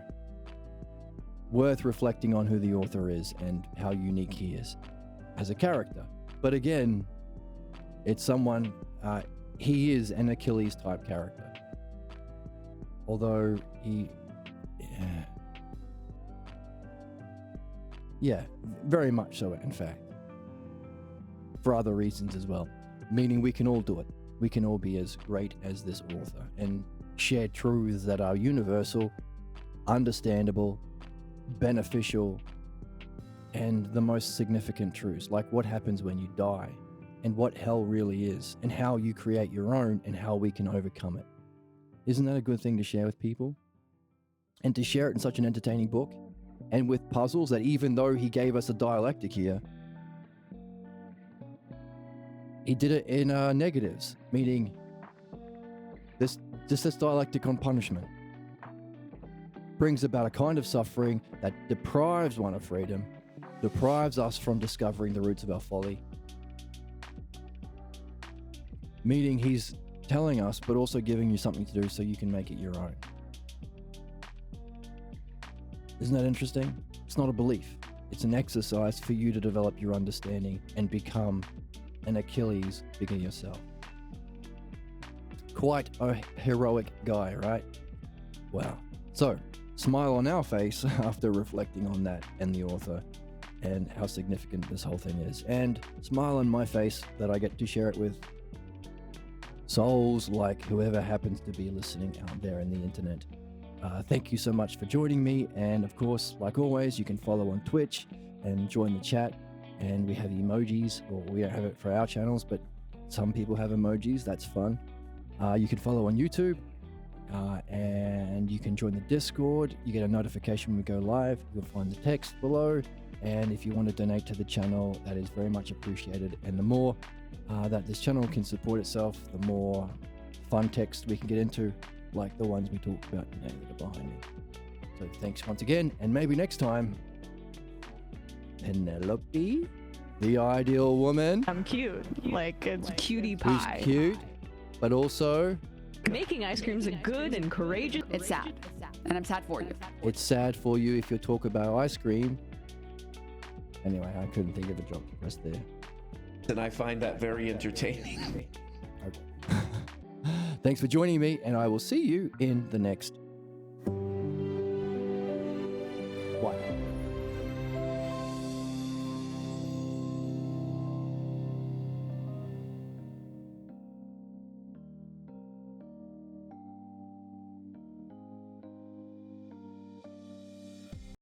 Worth reflecting on who the author is and how unique he is as a character. But again, it's someone, he is an Achilles type character. Although he, yeah, very much so, in fact. For other reasons as well. Meaning we can all do it. We can all be as great as this author and share truths that are universal, understandable, beneficial, and the most significant truths, like what happens when you die, and what hell really is, and how you create your own, and how we can overcome it. Isn't that a good thing to share with people? And to share it in such an entertaining book, and with puzzles that even though he gave us a dialectic here, he did it in negatives, meaning this dialectic on punishment brings about a kind of suffering that deprives one of freedom, deprives us from discovering the roots of our folly. Meaning he's telling us, but also giving you something to do so you can make it your own. Isn't that interesting? It's not a belief. It's an exercise for you to develop your understanding and become an Achilles bigger yourself. Quite a heroic guy, right? Wow. So, smile on our face after reflecting on that and the author and how significant this whole thing is. And smile on my face that I get to share it with souls like whoever happens to be listening out there in the internet. Thank you so much for joining me. And of course, like always, you can follow on Twitch and join the chat. And we have emojis, or we don't have it for our channels, but some people have emojis. That's fun. You can follow on YouTube. And you can join the Discord. You get a notification when we go live. You'll find the text below. And if you want to donate to the channel, that is very much appreciated. And the more that this channel can support itself, the more fun text we can get into, like the ones we talked about today that are behind me. So thanks once again, and maybe next time, Penelope, the ideal woman. I'm cute. Like a cutie pie. Who's cute, but also Making ice cream is a good and courageous. It's sad. And I'm sad for you. it's sad for you if you talk about ice cream. Anyway, I couldn't think of a joke to press there. And I find that very entertaining. Okay. Thanks for joining me, and I will see you in the next